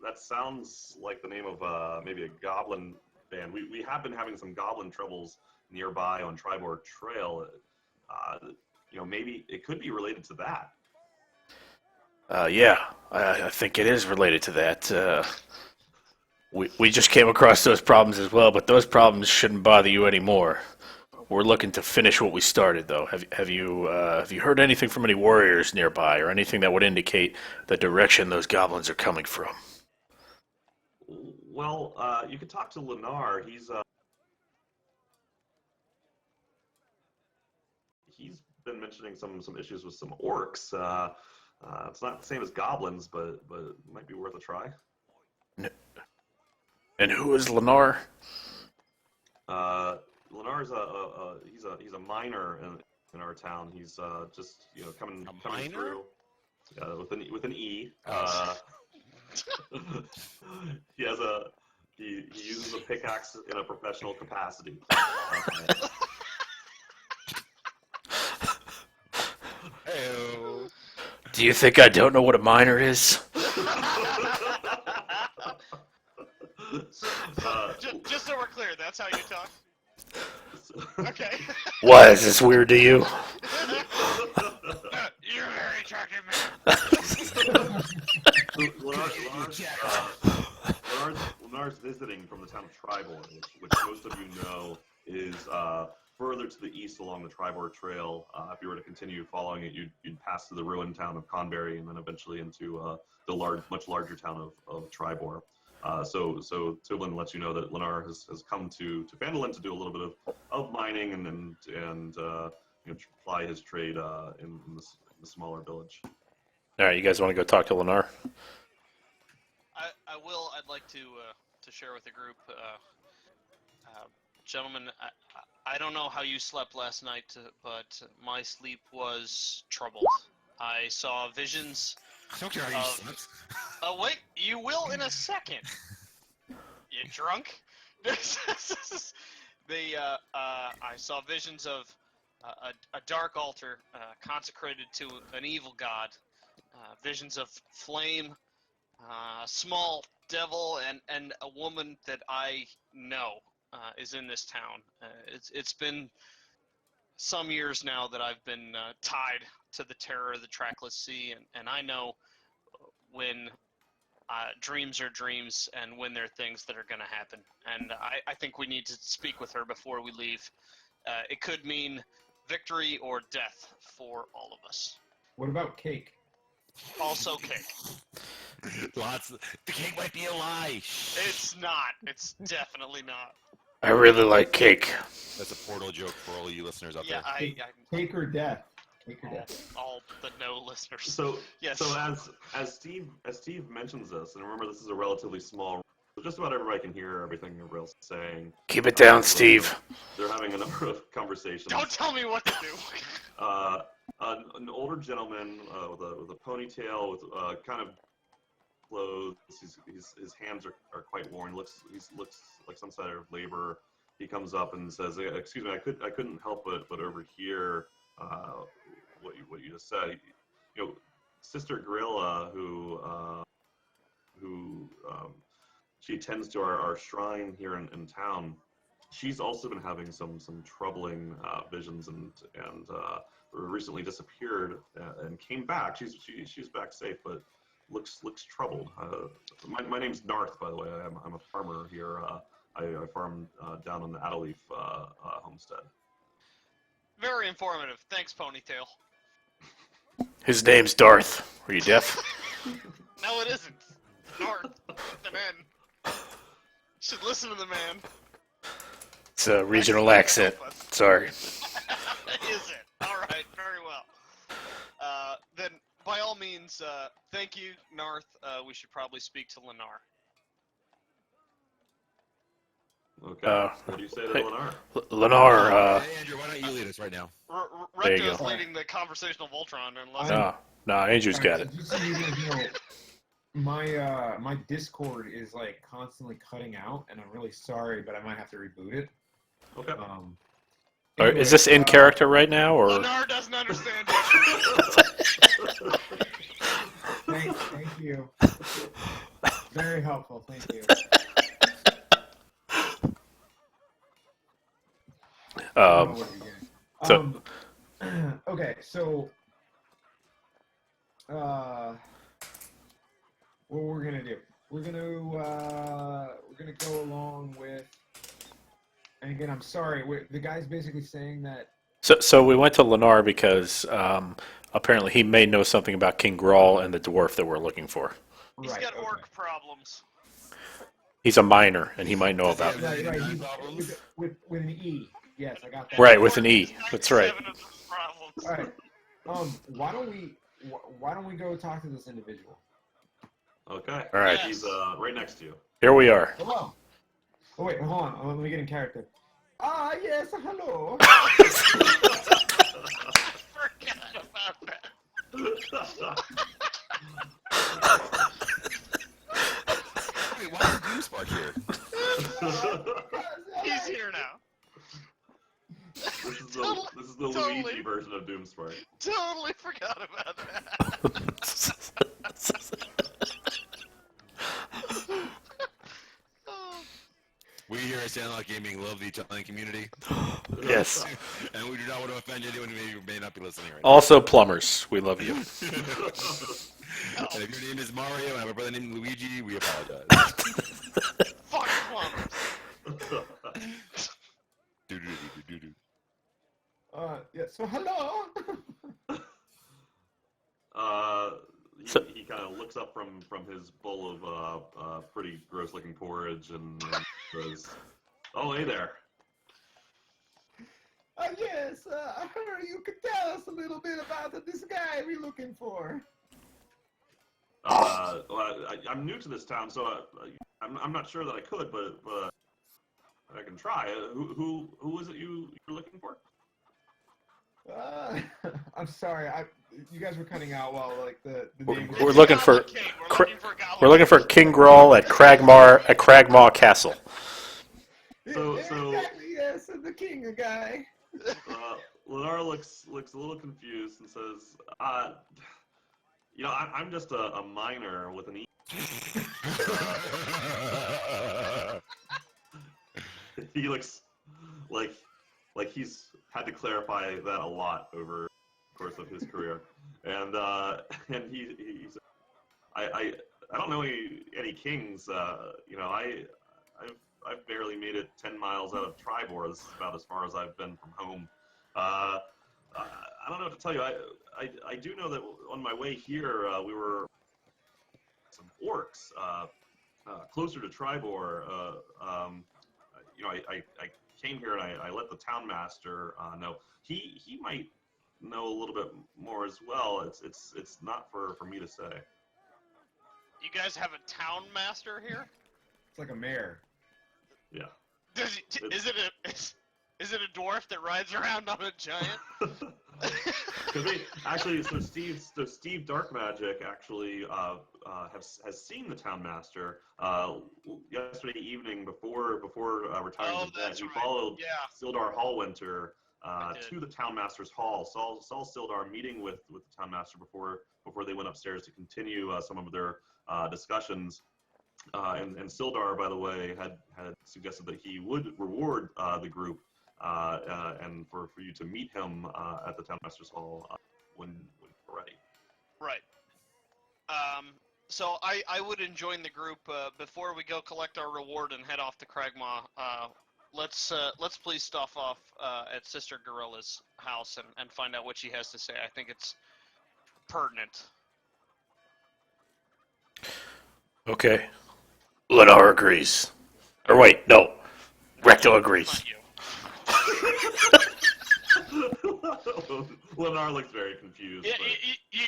that sounds like the name of maybe a goblin band. We have been having some goblin troubles nearby on Tribord Trail. Maybe it could be related to that. Yeah, I think it is related to that. We just came across those problems as well, but those problems shouldn't bother you anymore. We're looking to finish what we started, though. Have you heard anything from any warriors nearby, or anything that would indicate the direction those goblins are coming from? Well, you could talk to Lenar. He's been mentioning some issues with some orcs. It's not the same as goblins, but it might be worth a try. And who is Lenar? Lenar's he's a miner in our town. He's just coming through. With an E. He uses a pickaxe in a professional capacity. Hey-o. Do you think I don't know what a miner is? Just so we're clear, that's how you talk. Okay. Why is this weird to you? You're a very attractive man. Lenar's visiting from the town of Tribord, which most of you know is further to the east along the Tribord Trail. If you were to continue following it, you'd pass through the ruined town of Conberry and then eventually into the much larger town of Tribord. So Tublin lets you know that Lenar has come to Phandalin to do a little bit of mining and ply his trade in the smaller village. All right, you guys want to go talk to Lenar? I will. I'd like to share with the group, gentlemen. I don't know how you slept last night, but my sleep was troubled. I saw visions. I don't care how you slept. Oh wait, you will in a second. You drunk? I saw visions of a dark altar consecrated to an evil god. Visions of flame, small devil, and a woman that I know is in this town. It's been some years now that I've been tied to the terror of the trackless sea, and I know when dreams are dreams and when they're things that are going to happen. And I think we need to speak with her before we leave. It could mean victory or death for all of us. What about cake? Also cake. The cake might be a lie. It's not. It's definitely not. I really like cake. That's a Portal joke for all you listeners out Yeah, there. Cake or death? Cake or death? all the no listeners. So Yes. So as Steve mentions this, and remember this is a relatively small, so just about everybody can hear everything everyone's saying. Keep it down, Steve. They're having a number of conversations. Don't tell me what to do. An older gentleman with a ponytail, with kind of clothes. His hands are quite worn. He looks like some sort of labor. He comes up and says, "Excuse me, I couldn't help but overhear what you just said. Sister Gorilla, who she attends to our shrine here in town. She's also been having some troubling visions and recently disappeared and came back. She's back safe, but looks troubled. My name's Narth, by the way. I'm a farmer here. I farm down on the Adderleaf homestead." Very informative. Thanks, Ponytail. His name's Darth. Were you deaf? No, it isn't. North. The man. Should listen to the man. It's a regional accent. Sorry. Is it? All right. Very well. Then, by all means, thank you, Narth. We should probably speak to Lenar. Okay. What do you say to Lenar? Lenar, Hey, Andrew, why don't you lead us right now? There you Recto's go. leading the conversational Voltron. Unless no, Andrew's got it. Just so you guys know, my Discord is like constantly cutting out, and I'm really sorry, but I might have to reboot it. Okay. Or is this in character right now, or? Lenar doesn't understand Thank you. Very helpful. Thank you. I don't know what you're getting. Okay, so what we're gonna do? We're gonna go along with. And again, I'm sorry. The guy's basically saying that. So we went to Lennar because apparently he may know something about King Grawl and the dwarf that we're looking for. He's Right, got okay. orc problems. He's a miner, and he might know about. Right. He's with an E. Yes, I got that. Right, with an E. That's right. 97 of those problems. All right. Why don't we go talk to this individual? Okay. All right. He's right next to you. Here we are. Hello. Oh wait, hold on. Let me get in character. Ah, yes. Hello. Forgot about that. Wait, why is Doomspark here? He's here now. This is the Totally. Luigi version of Doomspark. Totally forgot about that. Oh. We here at Sandlot Gaming love the Italian community, Yes. and we do not want to offend anyone who may not be listening right now. Also, plumbers, we love you. And if your name is Mario and I have a brother named Luigi, we apologize. Fuck plumbers. Do-do-do-do-do-do. Yeah. So hello. He kind of looks up from his bowl of pretty gross-looking porridge and says, "Oh, hey there." Yes. I heard you could tell us a little bit about this guy we're looking for. I'm new to this town, so I'm not sure that I could, but I can try. Who is it you're looking for? I'm sorry. You guys were cutting out while like the name. We're looking for Goblin we're looking for King Grawl at Cragmaw Castle. So- exactly, yes, and the king guy. Lennar looks a little confused and says, I'm just a miner with an E." He looks like he's had to clarify that a lot over the course of his career, and he said, I don't know any kings. I've barely made it 10 miles out of Tribor. This is about as far as I've been from home. I don't know what to tell you. I do know that on my way here, we were some orcs closer to Tribor. I came here and I let the town master know. He might know a little bit more as well. It's not for me to say. You guys have a town master here? It's like a mayor. Yeah. Is it a dwarf that rides around on a giant? Actually, so Steve Dark Magic actually has seen the town master yesterday evening before retiring to bed. He followed Sildar Hallwinter to the town master's hall. Saw Sildar meeting with the town master before they went upstairs to continue some of their discussions. And Sildar, by the way, had suggested that he would reward the group and for you to meet him at the town master's hall when you're ready. Right. So I would join the group before we go collect our reward and head off to Cragmaw. Let's please stop off at Sister Gorilla's house and find out what she has to say. I think it's pertinent. Okay. Lennar agrees. Or wait, no. Recto agrees. Not you. Lennar looks very confused. Yeah, but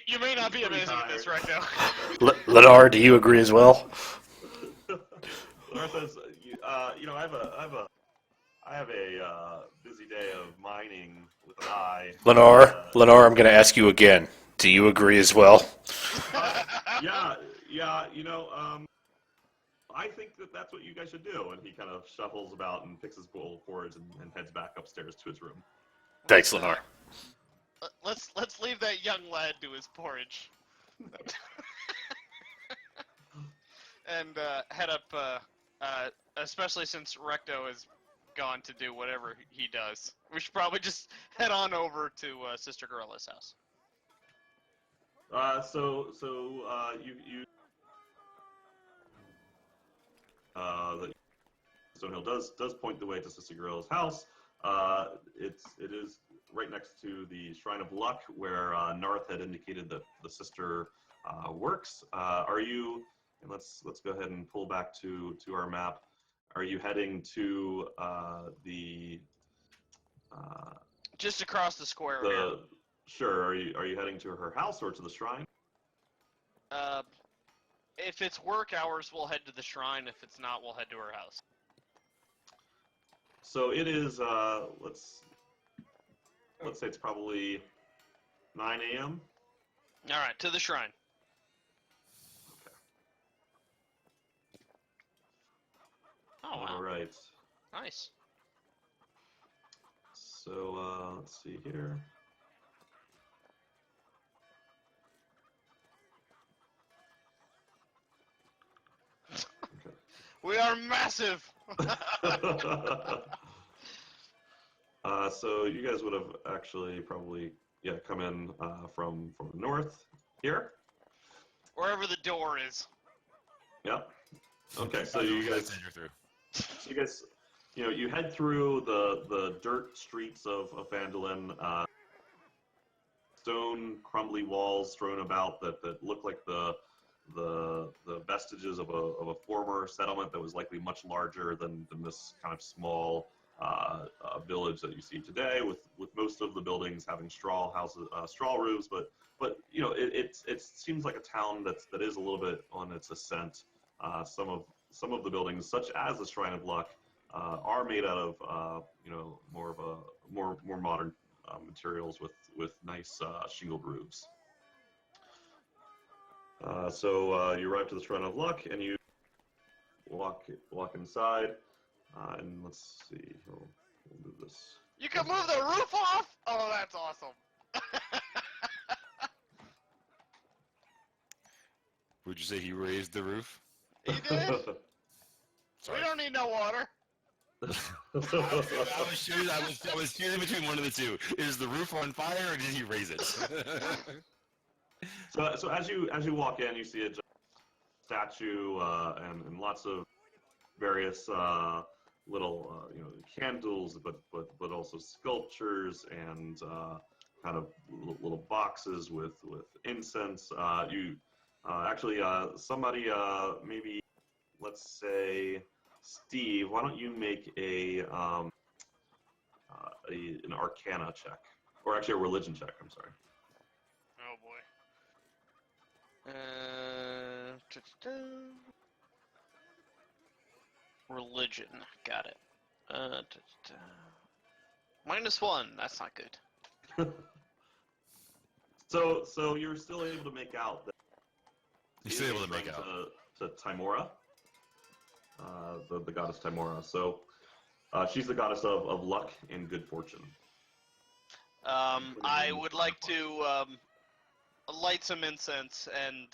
you may not be pretty amazing at this right now. Lennar, do you agree as well? Lennar says, I have a busy day of mining with an eye. Lennar, I'm going to ask you again. Do you agree as well? Yeah. I think that's what you guys should do. And he kind of shuffles about and picks his bowl of porridge and heads back upstairs to his room. Thanks, Lennar. Let's leave that young lad to his porridge. and head up. Especially since Recto has gone to do whatever he does, we should probably just head on over to Sister Gorilla's house. You that Stonehill does point the way to Sister Gorilla's house. It is right next to the Shrine of Luck, where Narth had indicated that the sister works. Are you? And let's go ahead and pull back to our map. Are you heading to the? Just across the square here. Sure. Are you heading to her house or to the shrine? If it's work hours, we'll head to the shrine. If it's not, we'll head to her house. So it is. Let's say it's probably 9 a.m. All right, to the shrine. Okay. Oh wow. All right. Nice. So let's see here. We are massive. So you guys would have actually probably come in from the north here. Wherever the door is. Yep. Okay, so you guys you head through the dirt streets of Phandalin, stone crumbly walls thrown about that look like the vestiges of a former settlement that was likely much larger than this kind of small village that you see today, with most of the buildings having straw houses, straw roofs. But it seems like a town that is a little bit on its ascent. Some of the buildings, such as the Shrine of Luck, are made out of more modern materials with nice shingled roofs. So you arrive to the Shrine of Luck and you walk inside, and let's see. We'll move this. You can move the roof off. Oh, that's awesome. Would you say he raised the roof? He did. We don't need no water. I was choosing between one of the two. Is the roof on fire or did he raise it? So as you walk in, you see a statue and lots of various little candles, but also sculptures and kind of little boxes with incense. Somebody maybe, let's say Steve, why don't you make an Arcana check, or actually a religion check? I'm sorry. Oh boy. Religion, got it. -1. That's not good. So you're still able to make out that You're still able to make out to Timora, the goddess Timora. So she's the goddess of luck and good fortune. I would like to light some incense and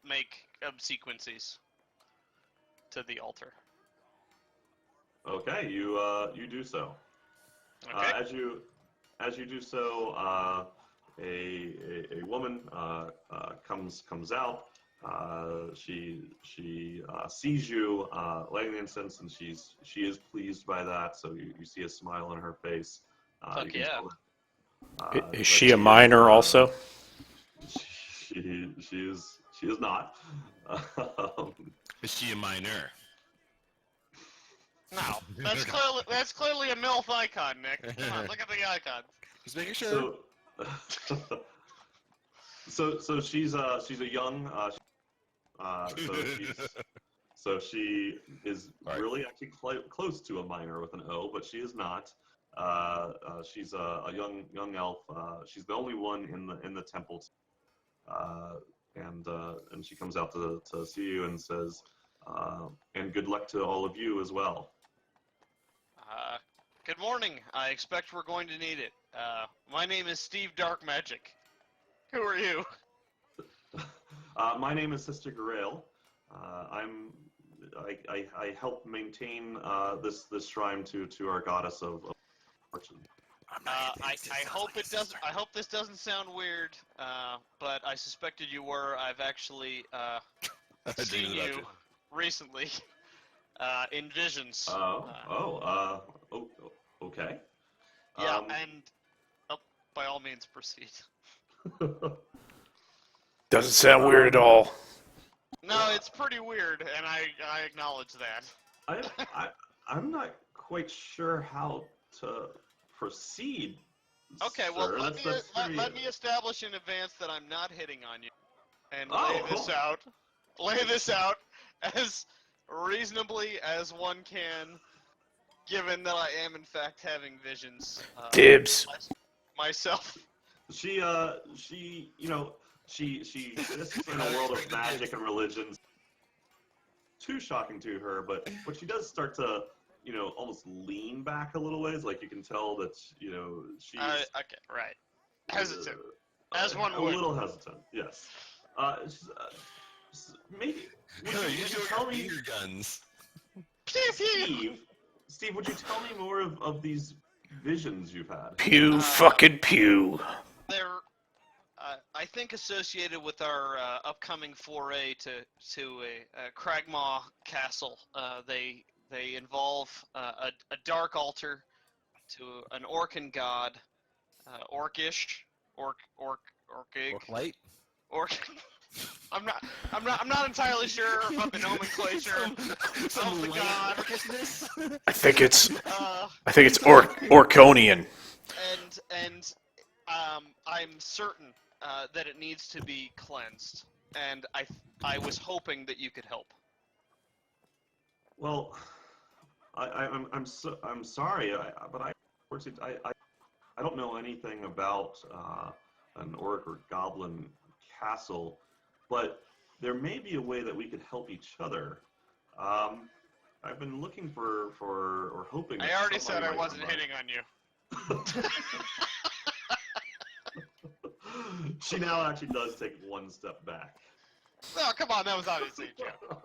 make obsequies to the altar. Okay, you do so. Okay. As you do so, a woman comes out. She sees you lighting the incense, and she is pleased by that. So you see a smile on her face. Fuck yeah. Is she a minor also? She is not. Is she a minor? No, that's clearly a MILF icon, Nick. Come on, look at the icons. Just making sure. So she's a young. So she is really actually close to a minor with an O, but she is not. She's a young elf. She's the only one in the temple, and she comes out to see you and says, "And good luck to all of you as well." Good morning. I expect we're going to need it. My name is Steve Dark Magic. Who are you? My name is Sister Garail. I help maintain this shrine to our goddess of fortune. I hope it doesn't. I hope this doesn't sound weird, but I suspected you were. I've actually seen you recently in visions. Okay. Yeah, and by all means proceed. Doesn't sound weird at all. No, it's pretty weird, and I acknowledge that. I'm not quite sure how to proceed. Okay, sir. well, That's let me establish in advance that I'm not hitting on you, and Oh. lay this out as reasonably as one can, given that I am in fact having visions. Dibs. Myself. She exists in a world of magic and religions. Too shocking to her, but she does start to, almost lean back a little ways. Like you can tell that, she's Okay, right. Hesitant, as one a would. little hesitant. Yes. Maybe. Would you tell me, your guns. Steve? Would you tell me more of these visions you've had? Pew fucking pew. They're, I think, associated with our upcoming foray to a Cragmaw castle. They involve a dark altar to an Orcan god, orcish, orcic, Orc light. orc. I'm not entirely sure about the nomenclature of the god. I think it's Orconian. And I'm certain that it needs to be cleansed, and I was hoping that you could help. Well, I'm sorry, but I don't know anything about an orc or goblin castle, but there may be a way that we could help each other. I've been looking for or hoping. I already said I wasn't hitting on you. She now actually does take one step back. Oh, come on, that was obviously a joke.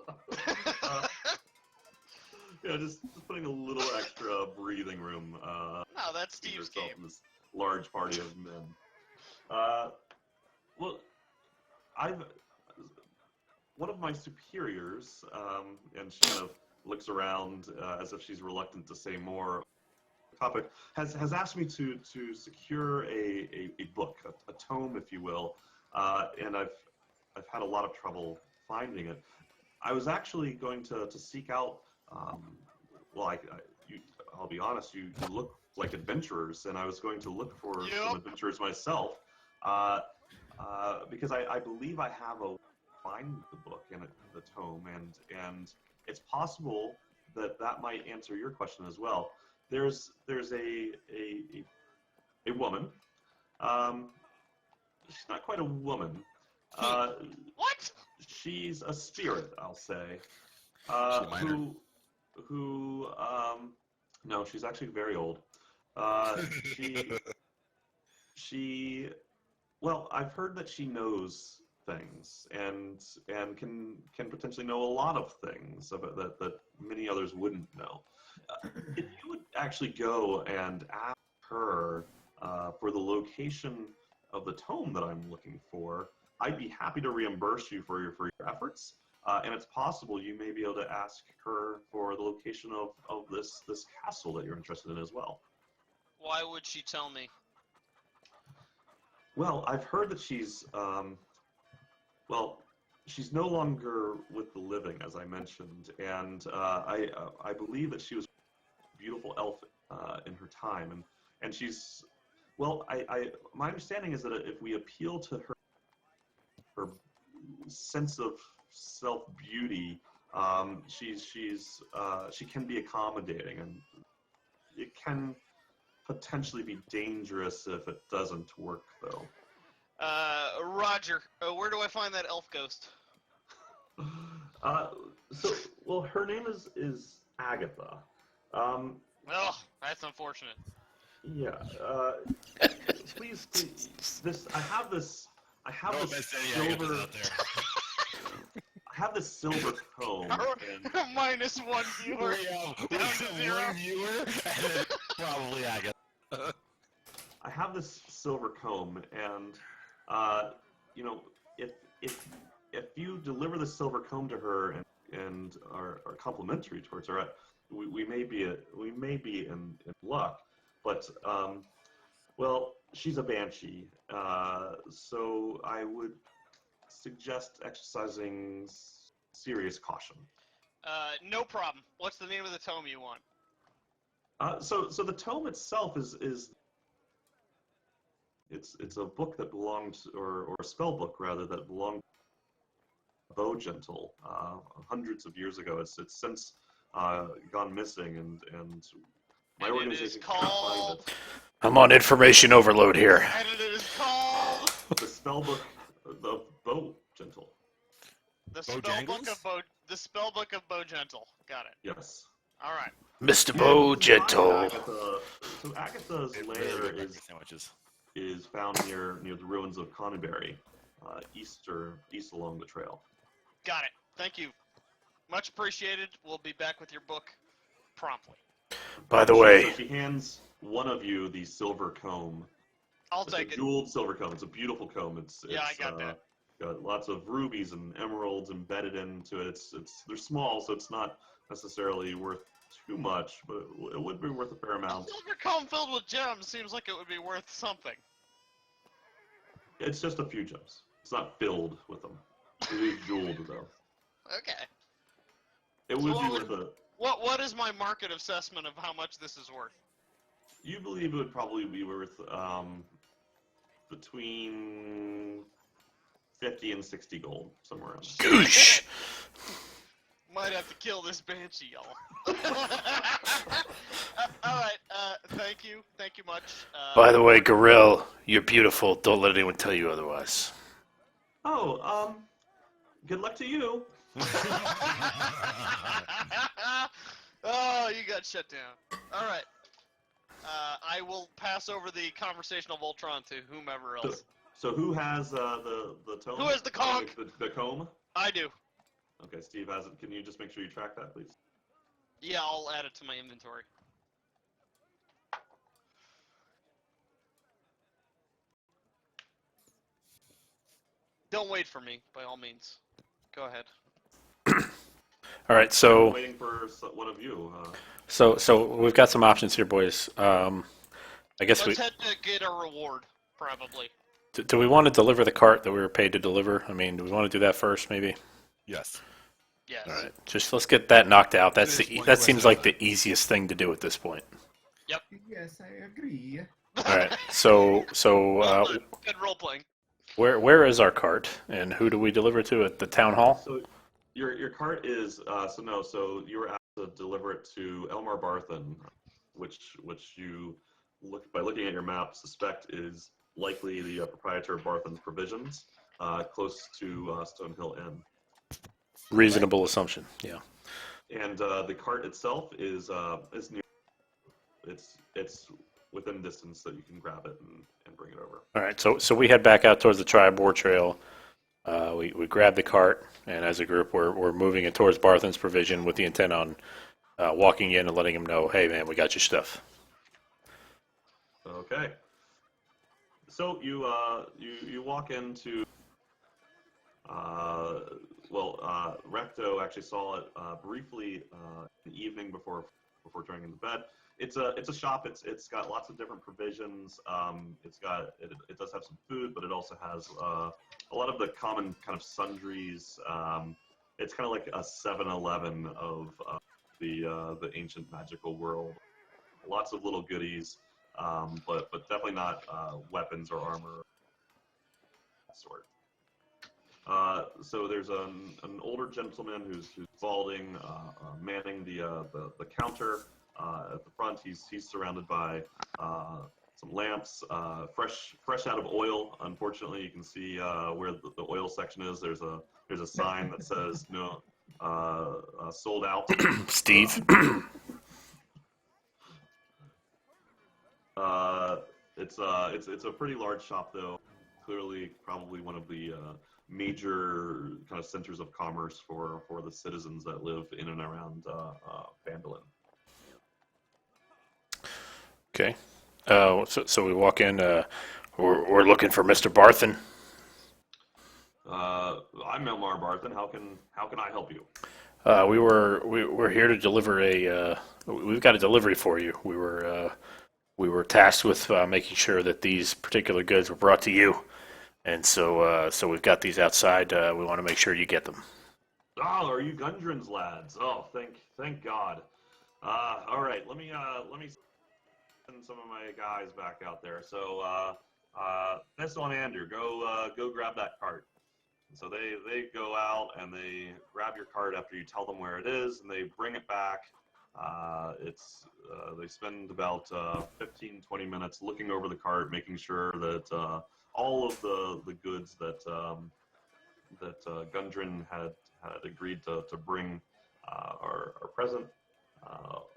Just putting a little extra breathing room. No, that's Steve's game. In this large party of men. Well, one of my superiors, and she kind of looks around as if she's reluctant to say more. Topic has asked me to secure a book, a tome, if you will, and I've had a lot of trouble finding it. I was actually going to seek out. I'll be honest. You look like adventurers, and I was going to look for some adventurers myself, because I believe I have find the book and the tome, and it's possible that might answer your question as well. There's a woman. She's not quite a woman. What? She's a spirit, I'll say. No, she's actually very old. Well, I've heard that she knows things and can potentially know a lot of things that many others wouldn't know. If you would actually go and ask her for the location of the tome that I'm looking for, I'd be happy to reimburse you for your efforts. And it's possible you may be able to ask her for the location of this castle that you're interested in as well. Why would she tell me? Well, I've heard that she's she's no longer with the living, as I mentioned, and I believe that she was a beautiful elf in her time, and she's my understanding is that if we appeal to her sense of self-beauty, she can be accommodating, and it can potentially be dangerous if it doesn't work, though. Roger, where do I find that elf ghost? Her name is Agatha. Oh, that's unfortunate. Yeah. Please, I have this silver. have this silver comb, and -1 viewer. We have one viewer, and then probably Agatha. I have this silver comb, and you know, if you deliver the silver comb to her and are complimentary towards her, we may be in luck. But well, she's a banshee, so I would suggest exercising serious caution. No problem. What's the name of the tome you want? So the tome itself is it's a book that belonged, or a spell book rather, that belonged to Bow Gentle hundreds of years ago. It's since gone missing, and my And it organization is can't find called... it. I'm on information overload here. And it is called... The spell book of Bow Gentle. The spellbook Bojangles? of The spellbook of Bow Gentle. Got it. Yes. All right. Mr. Bo And Gentle. So Agatha's They lair really like is breakfast sandwiches. found near the ruins of Conneberry, east along the trail. Got it. Thank you. Much appreciated. We'll be back with your book promptly. By the So way, she hands one of you the silver comb. I'll It's a take it. jeweled silver comb. It's a beautiful comb. Yeah, I got that. Got lots of rubies and emeralds embedded into it. They're small, so it's not necessarily worth too much, but it would be worth a fair A amount. silver comb filled with gems seems like it would be worth something. It's just a few gems. It's not filled with them. It is jeweled though. Okay. It So would what be would- worth a. What is my market assessment of how much this is worth? You believe it would probably be worth between 50 and 60 gold, somewhere around there. goosh. Might have to kill this banshee, y'all. All right. Thank you. Thank you much. By the way, Gorilla, you're beautiful. Don't let anyone tell you otherwise. Oh, good luck to you. Oh, you got shut down. All right. I will pass over the conversational Voltron to whomever else. So who has the tome? Who has the conch? The comb? I do. Okay, Steve has it. Can you just make sure you track that, please? Yeah, I'll add it to my inventory. Don't wait for me, by all means. Go ahead. All right, so I'm waiting for one of you. so we've got some options here, boys. I guess Let's head to get a reward, probably. do we want to deliver the cart that we were paid to deliver? I mean, do we want to do that first, maybe? Yes. Yes. All right, just let's get that knocked out. That seems question like on the easiest thing to do at this point. Yes, I agree. All right, so Well done. Good role playing. where is our cart, and who do we deliver to at the town hall? So your cart is so you were asked to deliver it to Elmar Barthen, which you by looking at your map suspect is likely the proprietor of Barthen's Provisions, close to Stonehill Inn. Reasonable assumption. Yeah. And the cart itself is near. It's within distance that you can grab it and bring it over. All right, so we head back out towards the Tri-Boar Trail. We grab the cart, and as a group, we're moving it towards Barthen's Provision with the intent on walking in and letting him know, hey man, we got your stuff. Okay. So you walk into Recto actually saw it briefly in the evening before turning into bed. It's a shop. It's got lots of different provisions. It does have some food, but it also has a lot of the common kind of sundries. It's kind of like a 7-Eleven of the ancient magical world. Lots of little goodies, but definitely not weapons or armor. That sort. So there's an older gentleman who's balding, manning the counter at the front. He's surrounded by some lamps, fresh out of oil. Unfortunately, you can see where the oil section is. There's a sign that says no, sold out. Steve. It's a pretty large shop though. clearly probably one of the major kind of centers of commerce for the citizens that live in and around Phandalin. Okay. So we walk in. We're looking for Mr. Barthen. I'm Elmar Barthen. How can I help you? We're here to deliver a. We've got a delivery for you. We were tasked with making sure that these particular goods were brought to you, and so we've got these outside. We want to make sure you get them. Oh, are you Gundren's lads? Oh, thank God. All right, let me send some of my guys back out there. So, Nessa and Andrew, go grab that cart. And so they go out and they grab your cart after you tell them where it is, and they bring it back. They spend about 15-20 minutes looking over the cart, making sure that all of the goods that Gundren had agreed to bring are present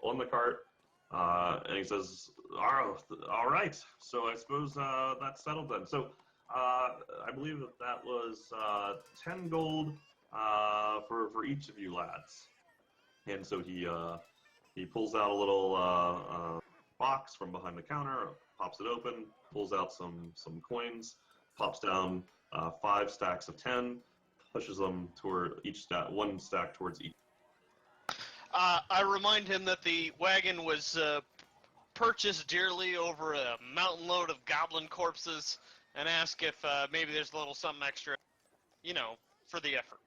on the cart. And he says, all right, so I suppose that's settled then. So I believe that was 10 gold for each of you lads. And so he pulls out a little box from behind the counter, pops it open, pulls out some coins, pops down 5 stacks of 10, pushes them toward each stack, 1 stack towards each. I remind him that the wagon was purchased dearly over a mountain load of goblin corpses, and ask if maybe there's a little something extra, for the effort.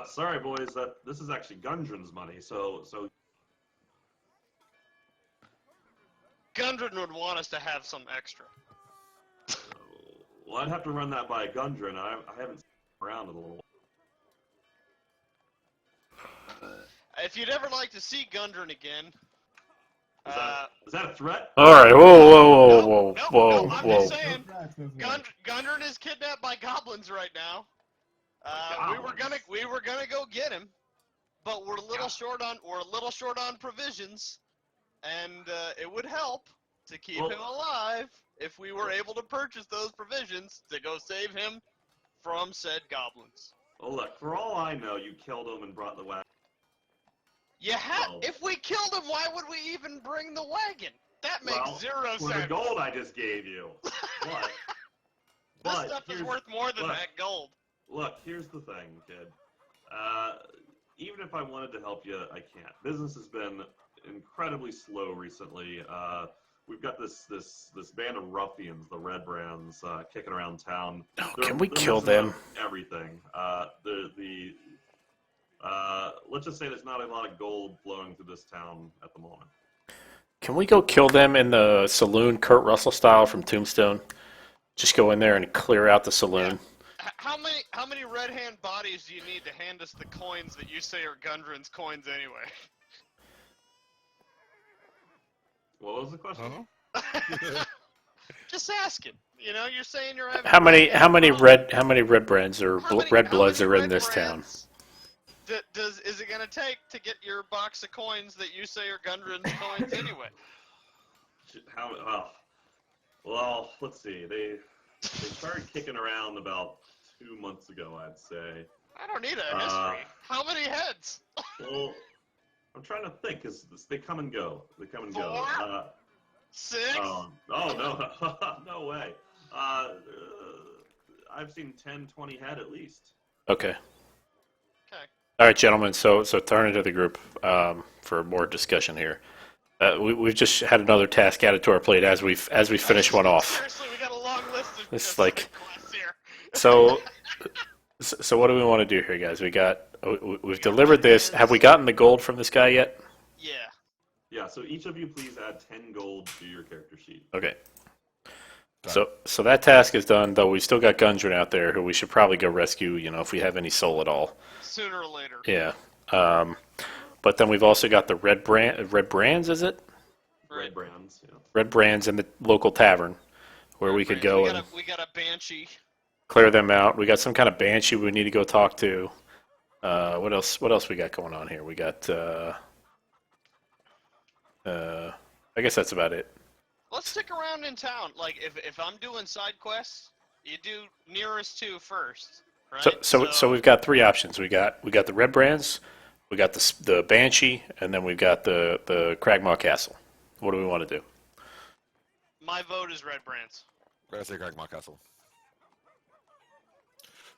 Sorry, boys, that this is actually Gundren's money, so Gundren would want us to have some extra. well, I'd have to run that by Gundren. I haven't seen him around in a little while. If you'd ever like to see Gundren again, Is that a threat? All right. Whoa. I'm just saying, No threats. Gundren is kidnapped by goblins right now. We were gonna go get him, but we're a little short on provisions, and it would help to keep him alive if we were able to purchase those provisions to go save him from said goblins. Well, look, for all I know, you killed him and brought the wagon. If we killed him, why would we even bring the wagon? That makes zero for sense. the gold I just gave you. This stuff is worth more than that gold. Look, here's the thing, kid. Even if I wanted to help you, I can't. Business has been incredibly slow recently. We've got this band of ruffians, the Red Brands, kicking around town. Can we kill them? Everything. Let's just say there's not a lot of gold flowing through this town at the moment. Can we go kill them in the saloon, Kurt Russell style from Tombstone? Just go in there and clear out the saloon. Yeah. How many red hand bodies do you need to hand us the coins that you say are Gundren's coins anyway? What was the question? Just asking. You're saying you're having. How many red brands or red bloods are in this town? Is it gonna take to get your box of coins that you say are Gundren's coins anyway? Well, let's see. They started kicking around about 2 months ago, I'd say. I don't need a history. How many heads? Well, I'm trying to think, because they come and go. They come and 4? go. 6? Oh, no. No way. I've seen 10, 20 head at least. Okay. All right, gentlemen. So turn into the group for more discussion here. We've just had another task added to our plate as we finish one off. Seriously, we got a long list of It's like quests here. So what do we want to do here, guys? We've delivered this. Have we gotten the gold from this guy yet? Yeah. Yeah. So each of you, please add 10 gold to your character sheet. Okay. So that task is done, though we still got Gundren out there who we should probably go rescue, if we have any soul at all. Sooner or later. Yeah. But then we've also got the red brands, is it? Red Brands, yeah. Red brands in the local tavern where we could go and we got a banshee. clear them out. We got some kind of banshee we need to go talk to. What else we got going on here? We got I guess that's about it. stick around in town. Like, if I'm doing side quests, you do nearest to first, right? So we've got three options. We got the Red Brands, we got the Banshee, and then we've got the Cragmaw Castle. What do we want to do? My vote is Red Brands. I say Cragmaw Castle.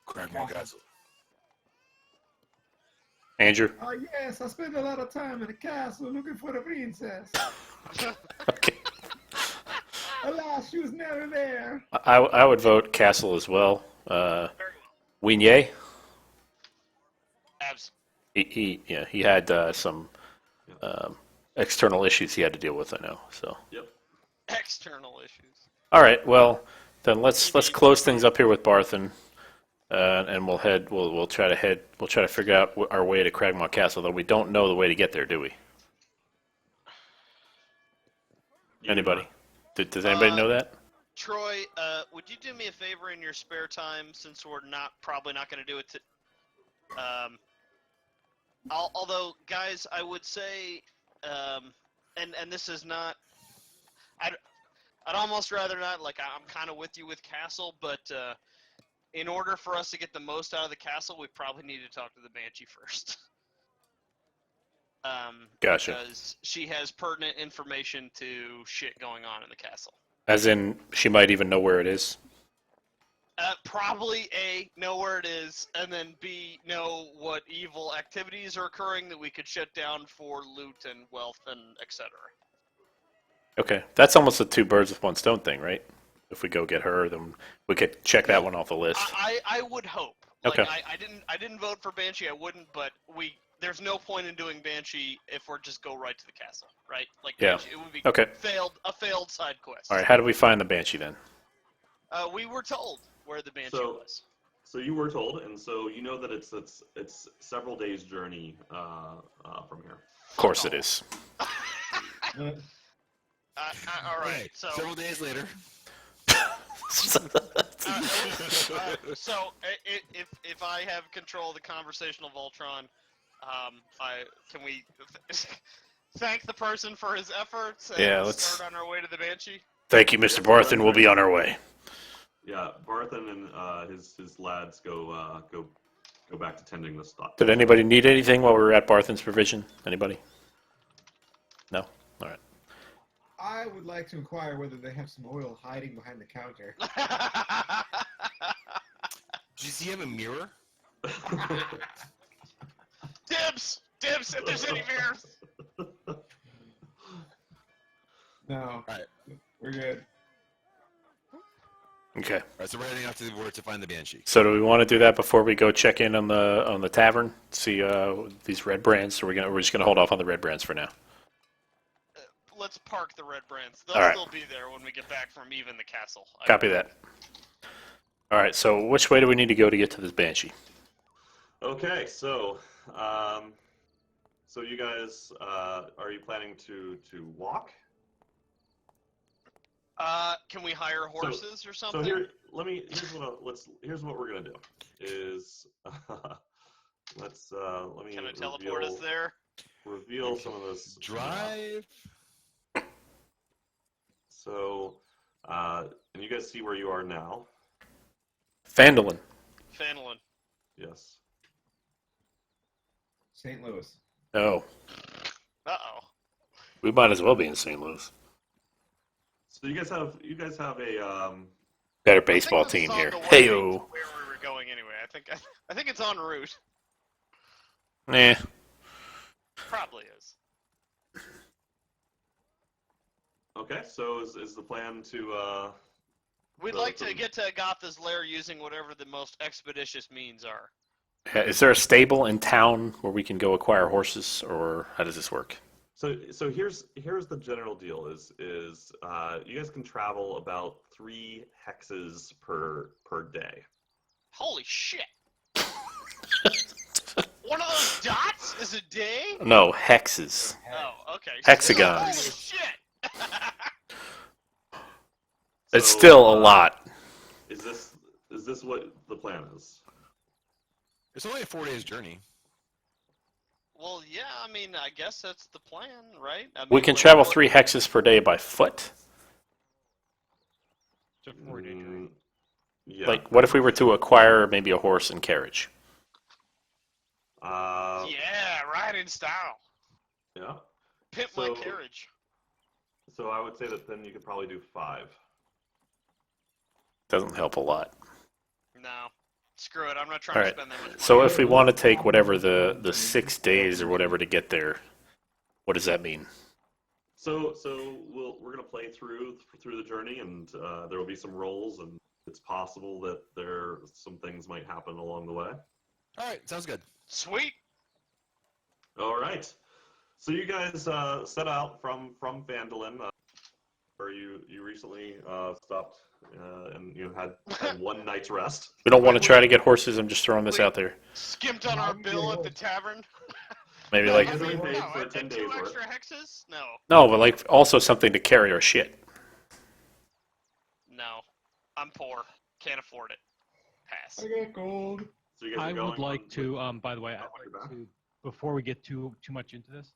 Cragmaw Castle. Andrew? Oh yes, I spent a lot of time in the castle looking for the princess. Okay. Alas, she was never there. I would vote Castle as well. Winier? Abs. He had some external issues he had to deal with, I know. So. Yep. External issues. All right, well, then let's close things up here with Barthen. And we'll try to figure out our way to Cragmaw Castle, though we don't know the way to get there, do we? Anybody? Does anybody know that? Troy, would you do me a favor in your spare time, since we're probably not going to do it although, guys, I would say, and this is not, I'd almost rather not, like, I'm kind of with you with Castle, but, in order for us to get the most out of the castle, we probably need to talk to the Banshee first. Gotcha. Because she has pertinent information to shit going on in the castle. As in, she might even know where it is? Probably A, know where it is, and then B, know what evil activities are occurring that we could shut down for loot and wealth and etc. Okay, that's almost a two birds with one stone thing, right? If we go get her, then we could check that one off the list. I would hope. Like, Okay. I didn't vote for Banshee. I wouldn't, but there's no point in doing Banshee if we're just go right to the castle, right? Like, Yeah. Banshee, it would be Okay. a failed side quest. All right, how do we find the Banshee then? We were told where the Banshee was. So you were told, and so you know that it's several days journey from here. Of course it is. All right. So Several days later. so if I have control of the conversational Voltron, can we thank the person for his efforts and let's start on our way to the Banshee? Thank you, Mr. Barthen. We'll be on our way. Yeah, Barthen and his lads go back to tending the stock. Did anybody need anything while we were at Barthen's provision? Anybody? No? All right. I would like to inquire whether they have some oil hiding behind the counter. Does he have a mirror? Dibs! If there's any mirrors! No. Alright. We're good. Okay. Alright, so we're heading off to the board to find the Banshee. So do we want to do that before we go check in on the tavern? See these red brands? Or we're just gonna hold off on the red brands for now? Let's park the red brands. They'll All right. still be there when we get back from even the castle. Copy that. All right. So which way do we need to go to get to this Banshee? Okay, so you guys, are you planning to walk? Can we hire horses or something? So here's what we're gonna do is let me Can I teleport us there? reveal some of this. Drive. So, and you guys see where you are now? Phandalin. Phandalin. Yes. St. Louis. Oh, Uh-oh. we might as well be in St. Louis. So you guys have a Better I think baseball this is team on here. the way Hey to yo. Where we were going anyway. I think it's en route. Nah. Probably is. Okay, so is the plan to We'd So like it's to a- get to Agatha's lair using whatever the most expeditious means are. Is there a stable in town where we can go acquire horses, or how does this work? so here's the general deal is you guys can travel about 3 hexes per day. Holy shit! One of those dots is a day? No, hexes. Oh, okay. Hexagons. Holy shit! It's So, still a lot. Is this what the plan is? It's only a 4 days journey. Well, yeah, I mean, I guess that's the plan, right? I We mean, can what- travel what- 3 hexes per day by foot. It's a 4-day journey. Yeah. Like, what if we were to acquire maybe a horse and carriage? Yeah, ride in style. Yeah. Pimp my carriage. So I would say that then you could probably do 5. Doesn't help a lot. No. Screw it. I'm not trying All to right. spend that much money. So if we want to take whatever the 6 days or whatever to get there, what does that mean? So we're gonna play through the journey, and there will be some rolls, and it's possible that some things might happen along the way. All right, sounds good. Sweet. All right. So you guys set out from Phandalin, where you recently stopped and had one night's rest. We don't want to try to get horses. I'm just throwing this out there. Skimped on our bill at the tavern. Maybe Yeah, like you guys already paid for and 10 days 2 worth. extra hexes? No. no, but like also something to carry our shit. No. I'm poor. Can't afford it. Pass. I got gold. So you guys I are going would like on- to, by the way, I'd Oh, you're like back. to, before we get too much into this,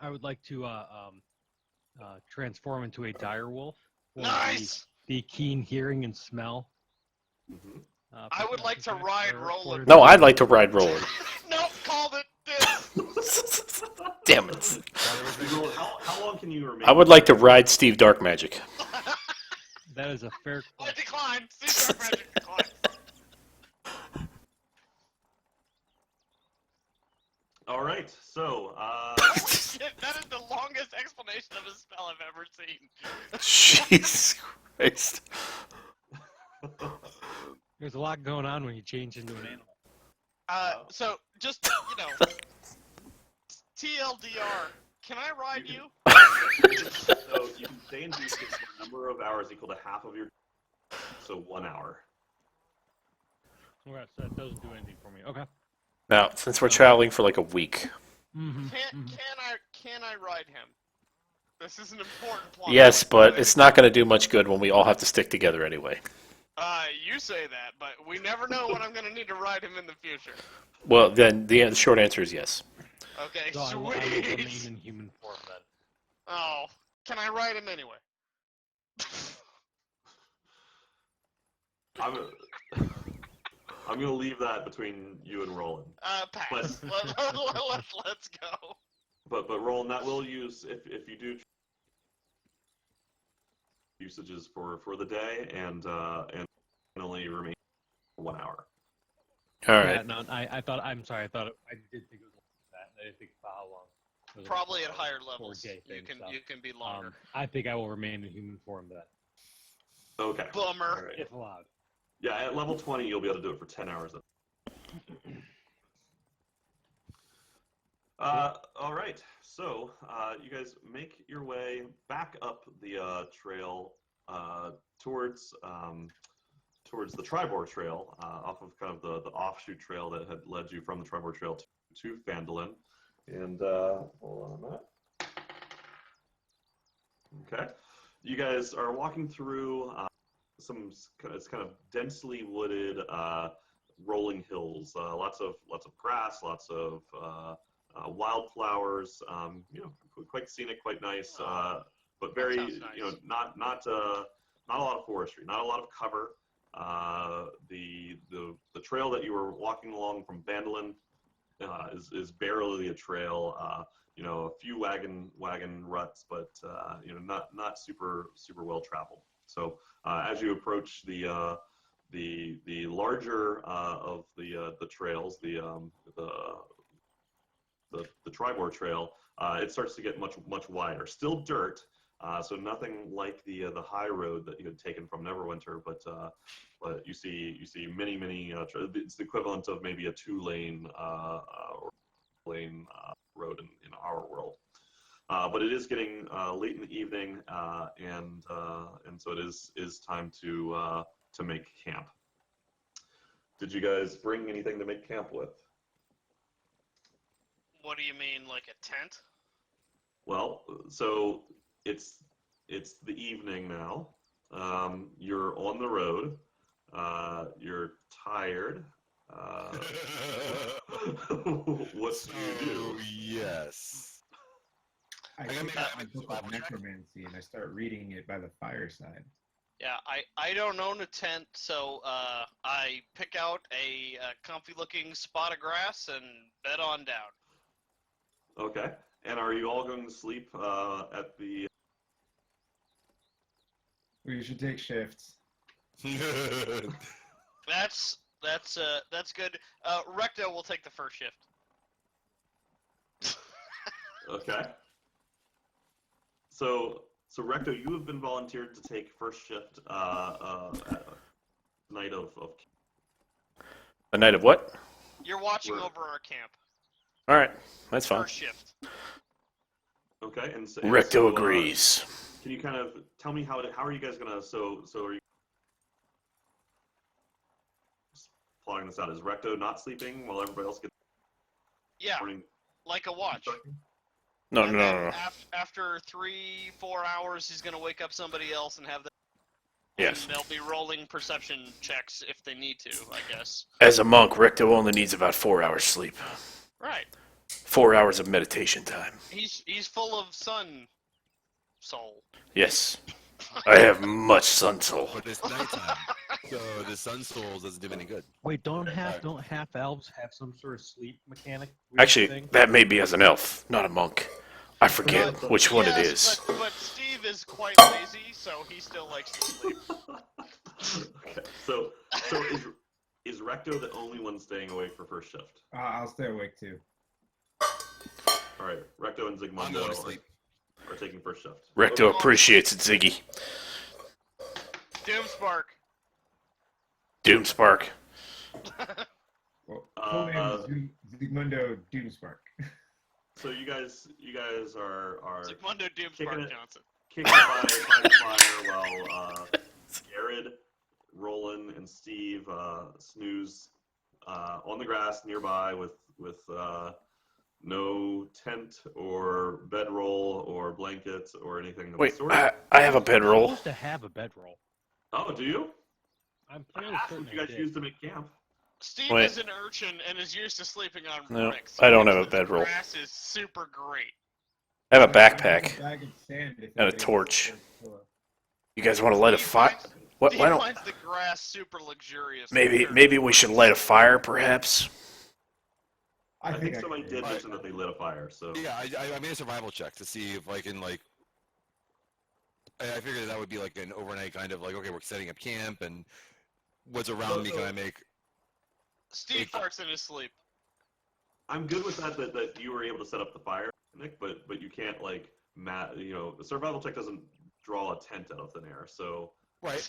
I would like to transform into a dire wolf. for Nice! The keen hearing and smell. Mhm. I would like to ride Rolen. No, I'd like to ride Rolen. Nope, called it. Damn it. Roland, how long can you remain? I would like to ride Steve Dark Magic. That is a fair I question. decline. See, Dark Magic decline. All right. So Shit, that is the longest explanation of a spell I've ever seen. Jesus Christ. There's a lot going on when you change into an animal. So, just, TLDR, can I ride you? so you can stay in Beast for a number of hours equal to half of your. So 1 hour. Okay, so that doesn't do anything for me. Okay. Now, since we're traveling for like a week, Mm-hmm. Can I ride him? This is an important plot. yes, point. but it's not going to do much good when we all have to stick together anyway. You say that, but we never know when I'm going to need to ride him in the future. Well, then the short answer is yes. Okay, So I will remain sweet. in human form then. Oh, can I ride him anyway? I'm gonna leave that between you and Roland. Pass. Let's go. But Roland, that will use if you do usages for the day and only remain for 1 hour. All Yeah, right. no, I thought. I'm sorry. I did think it was that. I didn't think about how long. It was Probably at a higher 4-day levels. thing, so, You can be longer. I think I will remain in human form then, Okay. Bummer. All right. if allowed. Yeah, at level 20, you'll be able to do it for 10 hours. All right, so you guys make your way back up the trail towards the Tribor Trail, off of kind of the offshoot trail that had led you from the Tribor Trail to Phandalin. And hold on a minute. Okay, you guys are walking through it's kind of densely wooded rolling hills, lots of grass, lots of wildflowers, quite scenic, quite nice, but very, sounds nice. not a lot of forestry, not a lot of cover. The trail that you were walking along from Phandalin is barely a trail. A few wagon ruts, but not super well traveled. So as you approach the larger of the trails, the Tribor Trail, it starts to get much wider. Still dirt, so nothing like the high road that you had taken from Neverwinter, but you see many it's the equivalent of maybe a 2-lane or lane road in our world. But it is getting late in the evening, and so it is time to make camp. Did you guys bring anything to make camp with? What do you mean, like a tent? Well, so it's the evening now. You're on the road. You're tired. What do you do? Yes. I I'm gonna pick make up a my book of necromancy and I start reading it by the fireside. Yeah, I don't own a tent, so I pick out a comfy-looking spot of grass and bed on down. Okay. And are you all going to sleep at the? We should take shifts. That's good. Recto will take the first shift. Okay. So Recto, you have been volunteered to take first shift night of. A night of what? You're watching We're- over our camp. All right, that's fine. First shift. Okay, and Recto agrees. Can you kind of tell me how are you guys gonna so are you plotting this out? Is Recto not sleeping while everybody else gets Yeah, morning? like a watch. No, And no, then no, no. After 3-4 hours, he's gonna wake up somebody else and have them. Yes. And they'll be rolling perception checks if they need to, I guess. As a monk, Recto only needs about 4 hours sleep. Right. 4 hours of meditation time. He's full of sun soul. Yes. I have much sun soul. But it's nighttime, so the sun soul doesn't do any good. Wait, don't Alright. half elves have some sort of sleep mechanic? weird Actually, thing? that may be as an elf, not a monk. I forget But- which one it Yes, is. But Steve is quite lazy, so he still likes to sleep. Okay, so is Recto the only one staying awake for first shift? I'll stay awake too. All right, Recto and I'm Zigmundo going to sleep. are taking first shift. Recto appreciates it, Ziggy. Doomspark. Doomspark. Well, full name is Zigmundo Doomspark. So you guys are Sigmundo Kicking Doomspark it. Johnson. kicking by the fire while Garad, Rolen, and Steve snooze on the grass nearby with no tent or bedroll or blankets or anything of Wait, the sort. I have a I'm bedroll. supposed to have a bedroll. Oh, do you? I'm fairly That's certain what you I guys did. use to make camp. Steve Wait. is an urchin and is used to sleeping on No, bricks. I don't have His a bedroll. Grass is super great. I have a I have backpack. a bag of sand if And a anybody wants torch. to pillow. You guys want to light a Steve fire? finds- What? Steve Why don't? finds the grass super luxurious. Maybe compared to we should bricks. light a fire, perhaps. I think I somebody could did do it. mention that they lit a fire, so Yeah, I made a survival check to see if I can like. I figured that would be like an overnight kind of like, okay, we're setting up camp and what's around me can I make? Steve farts in his sleep. I'm good with that you were able to set up the fire, Nick, but you can't like the survival check doesn't draw a tent out of thin air, so Right.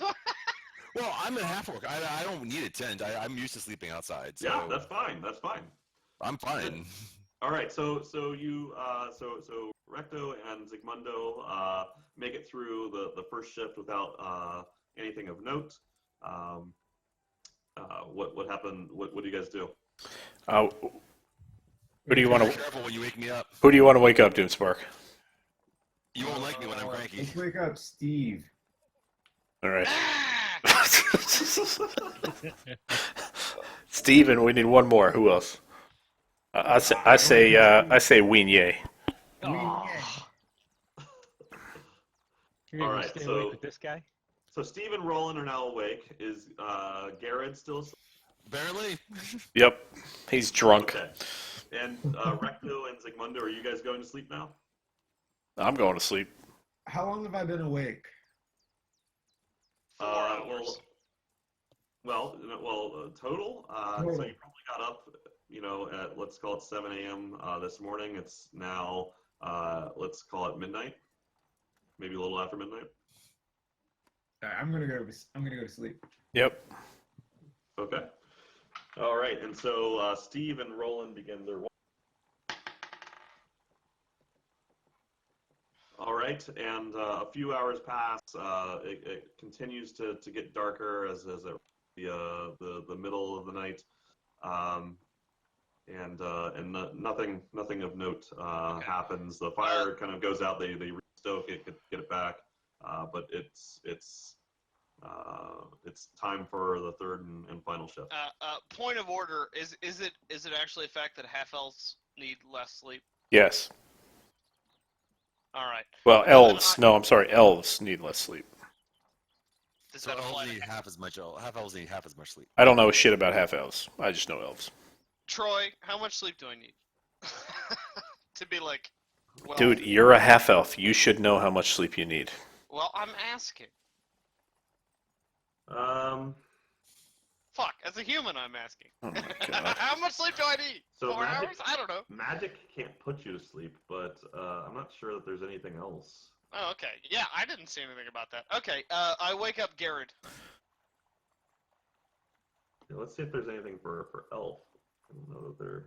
Well, I'm a half orc. I don't need a tent. I'm used to sleeping outside. So yeah, that's fine. That's fine. I'm fine. All right, so Recto and Zigmundo make it through the first shift without anything of note. What happened? What do you guys do? Who do you want Be to? careful when you wake me up. Who do you want to wake up, Doomspark? You won't like me when I'm cranky. Let's wake up Steve. All right. Ah! Steven, we need one more. Who else? I say Winye. Oh. You're gonna Alright, stay so- awake with this guy? So Steve and Roland are now awake. Is Garad still asleep? Apparently. Yep, he's drunk. Okay. And Recto and Zigmundo, are you guys going to sleep now? I'm going to sleep. How long have I been awake? 4 hours. Total. So Total. you probably got up, at let's call it 7 a.m. This morning. It's now let's call it midnight, maybe a little after midnight. All right, I'm gonna go to sleep. Yep. Okay. All right, and so Steve and Roland begin their. All right, and a few hours pass. It continues to get darker as the middle of the night, and nothing of note happens. The fire kind of goes out. They restoke it, get it back, but it's time for the third and final shift. Point of order: is it actually a fact that half elves need less sleep? Yes. All right. Well, elves. No, I'm sorry. Elves need less sleep. Does So that elves apply need to half as much. Half elves need half as much sleep. I don't know shit about half elves. I just know elves. Troy? How much sleep do I need to be like? Well, Dude, you're a half elf. You should know how much sleep you need. well, I'm asking. Fuck, as a human, I'm asking. Oh my god. How much sleep do I need? So 4 magic- hours? I don't know. Magic can't put you to sleep, but I'm not sure that there's anything else. Oh, okay. Yeah, I didn't see anything about that. Okay, I wake up Garad. Yeah, let's see if there's anything for elf. I don't know that there.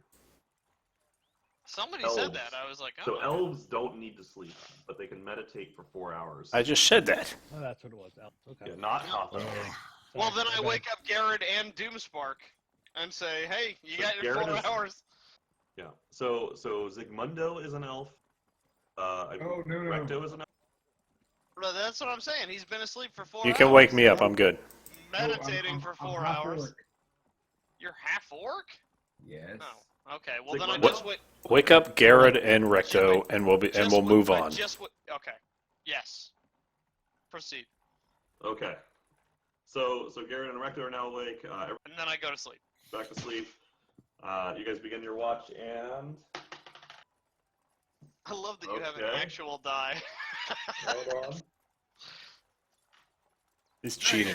Somebody Elves. said that. I was like, oh. So elves don't need to sleep, but they can meditate for 4 hours. I just said that. Oh, that's what it was. Okay. Yeah, not half elves. Well, then I Okay. wake up Garad and Doomspark and say, hey, you So got your Garad 4 is- hours. Yeah. So Zigmundo is an elf. I Oh, believe no. Recto is an elf. Well, that's what I'm saying. He's been asleep for 4 hours. You can wake me up. I'm good. Meditating for I'm 4 half hours. orc. You're half orc? Yes. Oh, okay. Well, Like, then I what- just wait. Wake up Garad and Recto, and we'll move on. Okay. Yes. Proceed. Okay. So Garrett and Recto are now awake. And then I go to sleep. Back to sleep. You guys begin your watch, and I love that you have an Okay. actual die. hold on. He's cheating.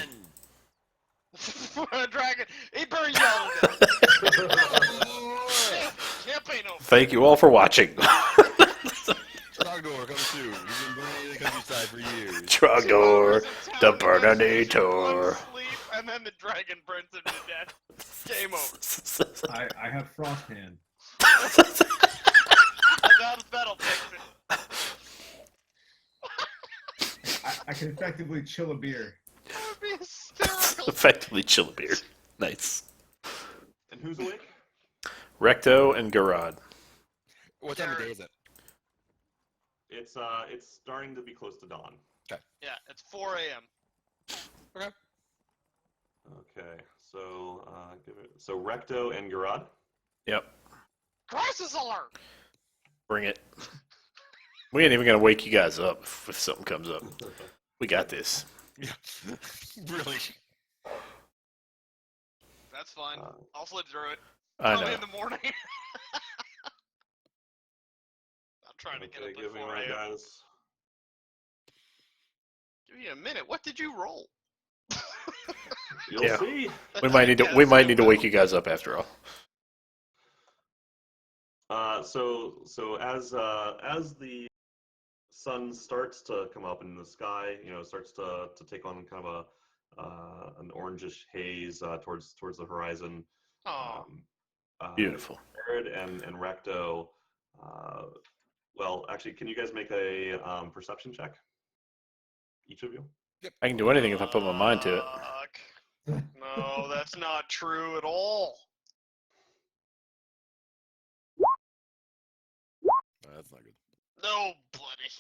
Dragon. He burned yellow. Campaign over. Thank you all for watching. Trogdor comes too. He's been burning the countryside for years. Trogdor, the Burninator. Burninator. Sleep, and then the dragon burns him to death. Game over. I have frost hand. That'll fix it. I can effectively chill a beer. That would be hysterical. Effectively chill a beer. Nice. And who's awake? Recto and Garad. What time of day is it? It's starting to be close to dawn. Yeah, it's 4 a.m. Okay. So so Recto and Garad. Yep. Crisis alert! Bring it. We ain't even gonna wake you guys up if something comes up. We got this. Yeah. Really? That's fine. I'll slip through it. I Probably know. in the morning. I'm trying to get Okay, up give at me 4 my a.m. guys. Give me a minute. What did you roll? You'll Yeah. see. We might need to wake you guys up after all. So as the sun starts to come up in the sky, starts to take on kind of an orangish haze towards the horizon. Oh, Beautiful. Garrett and Recto. Well, actually, can you guys make a perception check? Each of you. I can do anything if I put my mind to it. fuck. No, that's not true at all. That's not good. No, buddy.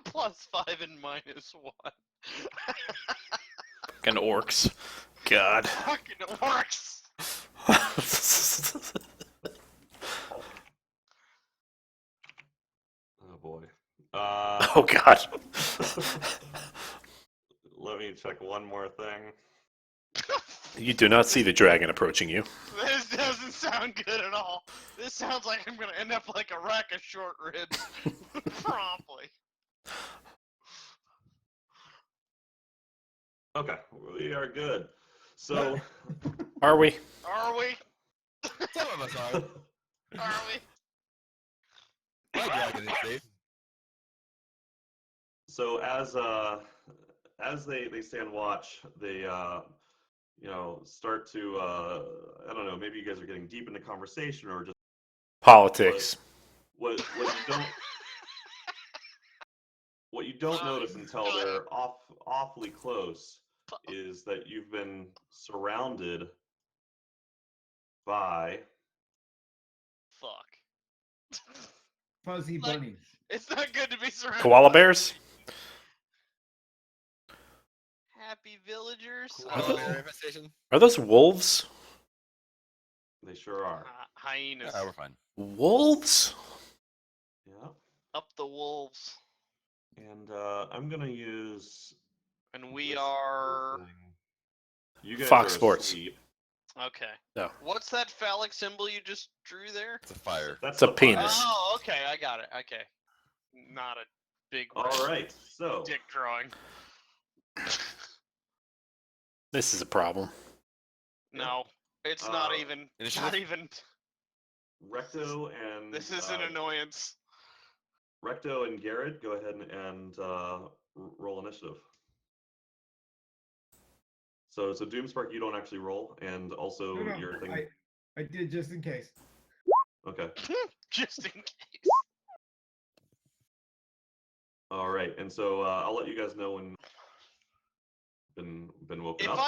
+5 and -1. Fucking orcs. God. Fucking orcs. Oh boy. Oh God. Let me check one more thing. You do not see the dragon approaching you. This doesn't sound good at all. This sounds like I'm gonna end up like a rack of short ribs. Promptly. Okay, we are good. So, Are we? Are we? Some of us are. Are we? My dragon is safe. so as they stand watch, they start to I don't know, maybe you guys are getting deep into conversation or just Politics. what you don't notice until they're awfully close is that you've been surrounded by Fuck. Fuzzy Like- bunnies. It's not good to be surrounded. Koala by bears? Happy villagers. Koala bear infestation? Are those wolves? they sure are. Hyenas. We're fine. Wolves? Yeah. Up the wolves. And I'm gonna use. And we this are thing. You guys Fox are Sports. asleep. okay. No. What's that phallic symbol you just drew there? It's a fire. That's It's a the fire. penis. Oh, okay, I got it. Okay, not a big All red right. So dick drawing. This is a problem. No, it's not Uh, even. initiative? Not even. Recto and This is an annoyance. Recto and Garad, go ahead and roll initiative. So Doomspark, you don't actually roll, and also No, your thing. I did just in case. Okay. Just in case. All right, and so I'll let you guys know when been woken up.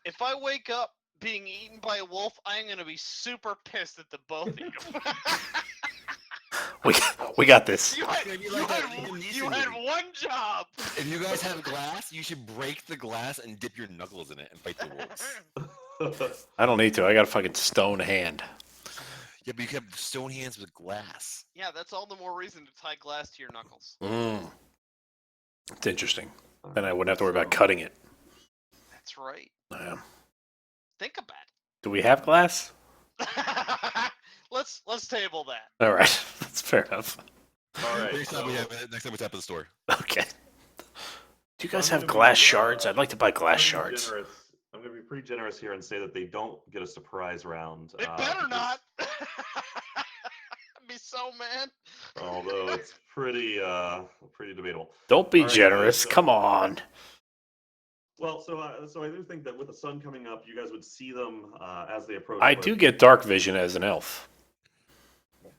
If I wake up being eaten by a wolf, I'm gonna be super pissed at the both of you. We got this. You had movie. one job. If you guys have glass, you should break the glass and dip your knuckles in it and fight the wolves. I don't need to. I got a fucking stone hand. Yeah, but you can have stone hands with glass. Yeah, that's all the more reason to tie glass to your knuckles. It's interesting. Then I wouldn't have to worry about cutting it. That's right. Think about Do we have glass? it. Let's table that. All right. That's fair enough. All right. Next time we tap at the store. Okay. Do you guys I'm have gonna glass be, shards? I'd like to buy glass I'm gonna be shards. generous. I'm going to be pretty generous here and say that they don't get a surprise round. It better because- not. I'd be so mad. Although it's pretty debatable. Don't be All right, generous. so- Come on. Well, so I do think that with the sun coming up, you guys would see them as they approach. I but do get dark vision as an elf.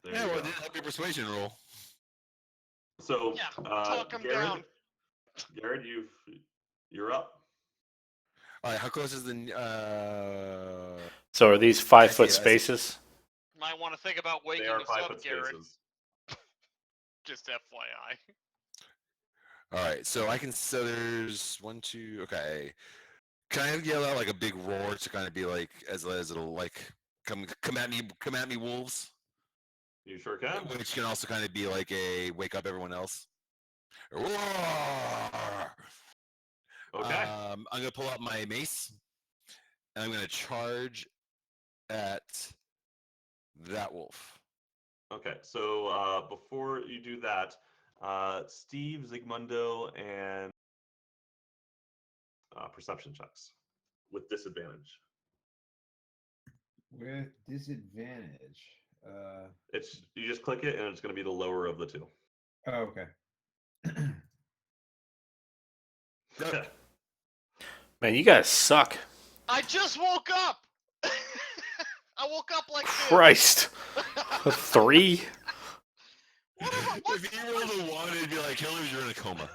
there Yeah, you well, go. help your persuasion roll. So Yeah, talk 'em down. Garad, you're up. All right, how close is the? So are these I see 5-foot it, I see. spaces? Might want to think about They waking are us 5 up, foot Garrett. spaces. Just FYI. All right, so I can. So there's 1, 2. Okay, can I yell out like a big roar to kind of be like as it'll like come at me, wolves? You sure can. Which can also kind of be like a wake up everyone else. Roar! Okay. I'm gonna pull out my mace, and I'm gonna charge at that wolf. Okay. So before you do that, Steve, Zigmundo, and perception checks with disadvantage. With disadvantage. It's you just click it and it's going to be the lower of the two. Oh, okay. Man, you guys suck. I just woke up. I woke up like Christ. 3? If you rolled a 1, it'd be like, Hillary, you're in a coma.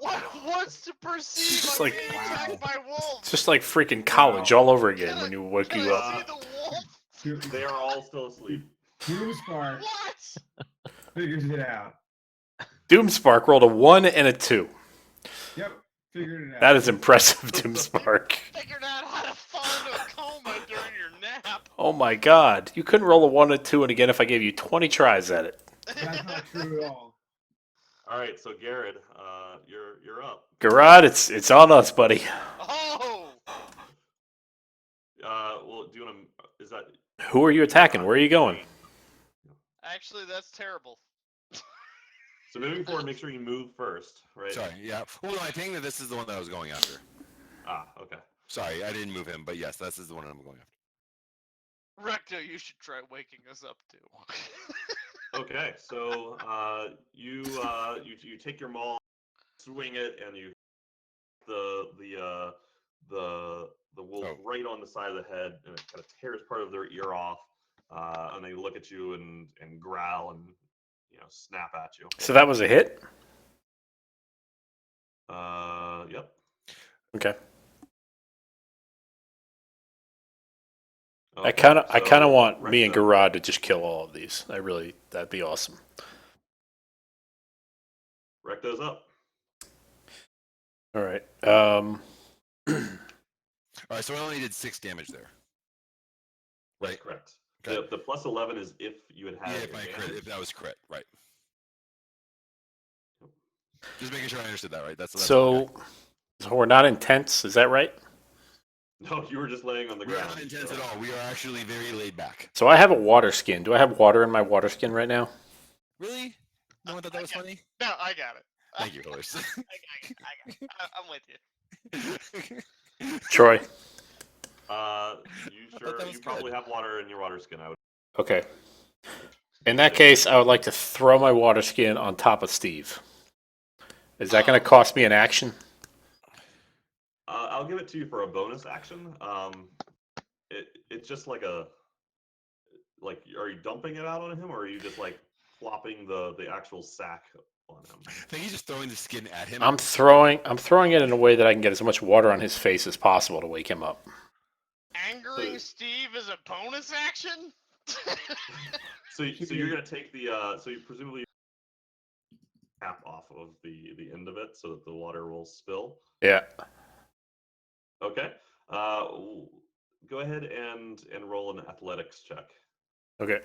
What's to perceive? Just I'm like- being attacked by wolves. It's just like freaking college all over again when you wake Can you I up. see the wolf? They are all still asleep. Doomspark What? figures it out. Doomspark rolled a 1 and a 2. Yep, figured it out. That is impressive, Doomspark. Figured out how to fall into a coma during your nap. Oh my god. You couldn't roll a 1 and a 2 and again if I gave you 20 tries at it. That's not true at all. All right. So Garad, you're up. Garad, it's on us, buddy. Oh! Well, do you want to? Is that? Who are you attacking? Where are you going? Actually, that's terrible. So moving forward, make sure you move first, right? Sorry, yeah. Well, no, I think that this is the one that I was going after. Ah, okay. Sorry, I didn't move him, but yes, this is the one I'm going after. Recto, you should try waking us up too. Okay. So you take your maul, swing it, and you the wolf right on the side of the head, and it kind of tears part of their ear off, and they look at you and growl and snap at you. So that was a hit? Yep. Okay. I Okay, kind of so want me and Recto. Garad to just kill all of these. That'd be awesome. Recto's up. All right. All right, so I only did 6 damage there. That's Right. correct. Okay. The plus 11 is if you had Yeah, had if I crit, if that was crit, right? Just making sure I understood that right. That's So, so we're not intense. Is that right? No, you were just laying on the we're ground. not intense so- at all. We are actually very laid back. So I have a water skin. Do I have water in my water skin right now? Really? No one thought that was funny? No, I got it. Thank you, Horse. I got it. I'm with you. Troy. You thought sure? that was You probably good. have water in your water skin. I would. Okay. In that case, I would like to throw my water skin on top of Steve. Is that going to cost me an action? I'll give it to you for a bonus action. It's just like are you dumping it out on him, or are you just like flopping the actual sack on him? I think he's just throwing the skin at him. I'm throwing it in a way that I can get as much water on his face as possible to wake him up. Angering Steve is a bonus action? So you're gonna take the so you presumably cap off of the end of it so that the water will spill. Yeah. Okay. Go ahead and roll an athletics check. Okay.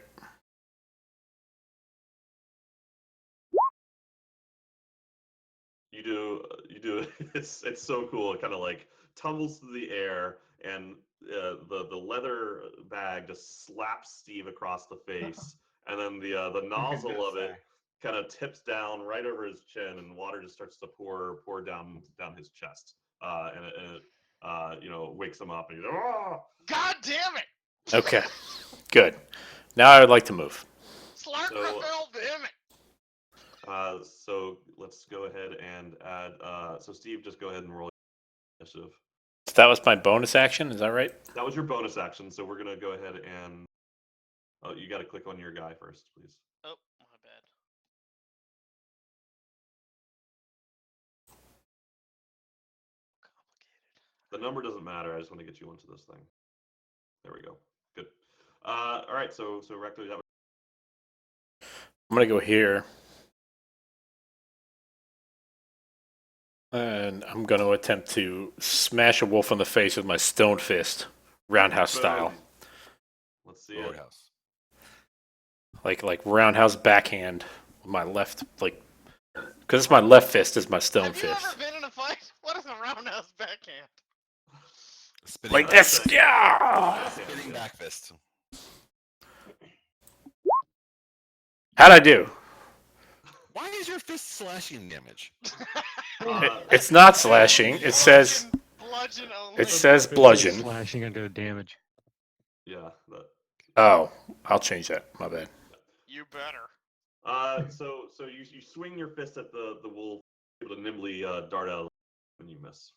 You do. It's so cool. It kind of like tumbles through the air, and the leather bag just slaps Steve across the face, and then the nozzle of it kind of tips down right over his chin, and water just starts to pour down his chest, and it wakes him up, and he's ah! God damn it! Okay. Good. Now I would like to move. Slarkrafel, damn it! So let's go ahead and add. So Steve, just go ahead and roll initiative. So that was my bonus action. Is that right? That was your bonus action. So we're gonna go ahead and. Oh, you got to click on your guy first, please. Oh, my bad. Complicated. The number doesn't matter. I just want to get you onto this thing. There we go. Good. All right. So Recto, you have. I'm going to go here. And I'm going to attempt to smash a wolf in the face with my stone fist, roundhouse style. Let's see it. Roadhouse. Like roundhouse backhand with my left, because it's my left fist is my stone Have you fist. ever been in a fight? What is a roundhouse backhand? Spinning Like back this. fist. Yeah. Spinning back fist. How'd I do? Why is your fist slashing damage? It's not slashing. It says Bludgeon only. it says bludgeon. Slashing under the damage. Yeah. Oh, I'll change that. My bad. You better. So you swing your fist at the wolf, able to nimbly dart out when you miss.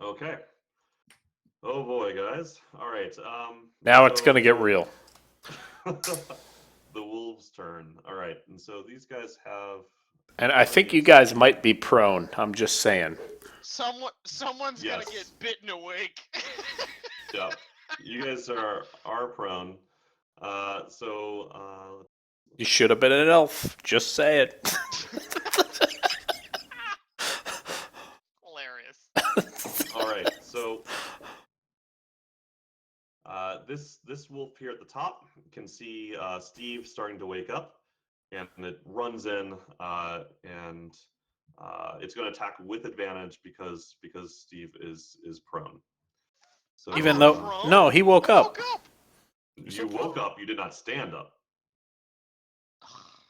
Okay. Oh boy, guys. All right. Now it's gonna get real. The wolves' turn. All right, and so these guys have. And I think you guys might be prone. I'm just saying. Someone's Yes. gonna get bitten awake. Yeah, you guys are prone. So You should have been an elf. Just say it. Hilarious. all right, so this wolf here at the top can see Steve starting to wake up, and it runs in and it's going to attack with advantage because Steve is prone. So Even though no, he woke up. you woke up, you did not stand up.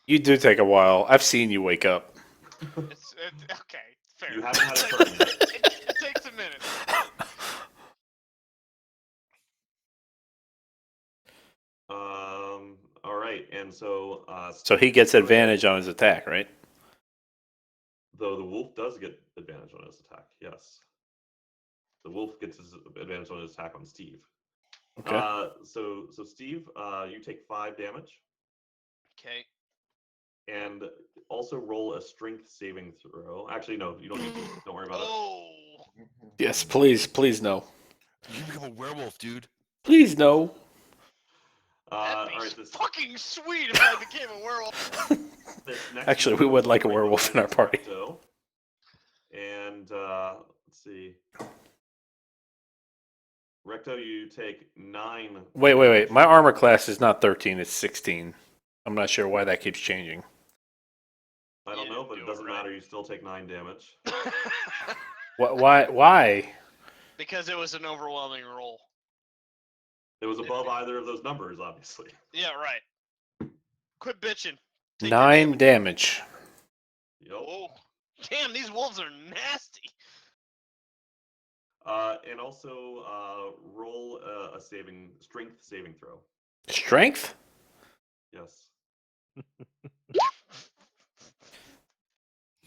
You do take a while. I've seen you wake up. Okay, fair. You haven't had a turn yet. It takes a minute. All right, and so So he gets advantage on his attack, right? though the wolf does get advantage on his attack, yes. The wolf gets his advantage on his attack on Steve. Okay. So Steve, you take 5 damage, Okay. and also roll a strength saving throw. Actually, no, you don't need to. Don't worry about it. Oh. Yes, please no. You become a werewolf, dude. Please no. That'd be All right, this sweet if I became a werewolf. next Actually, move we would is like a right werewolf in our behind party. Recto. And let's see. Recto, you take 9. Wait. My armor class is not 13, it's 16. I'm not sure why that keeps changing. I don't You know, didn't but do it it doesn't right. matter. You still take 9 damage. Why? Why? Because it was an overwhelming roll. It was above either of those numbers, obviously. Yeah, right. Quit bitching. Take your 9 damage. Yep. Oh, damn! These wolves are nasty. And also roll a strength saving throw. Strength? Yes.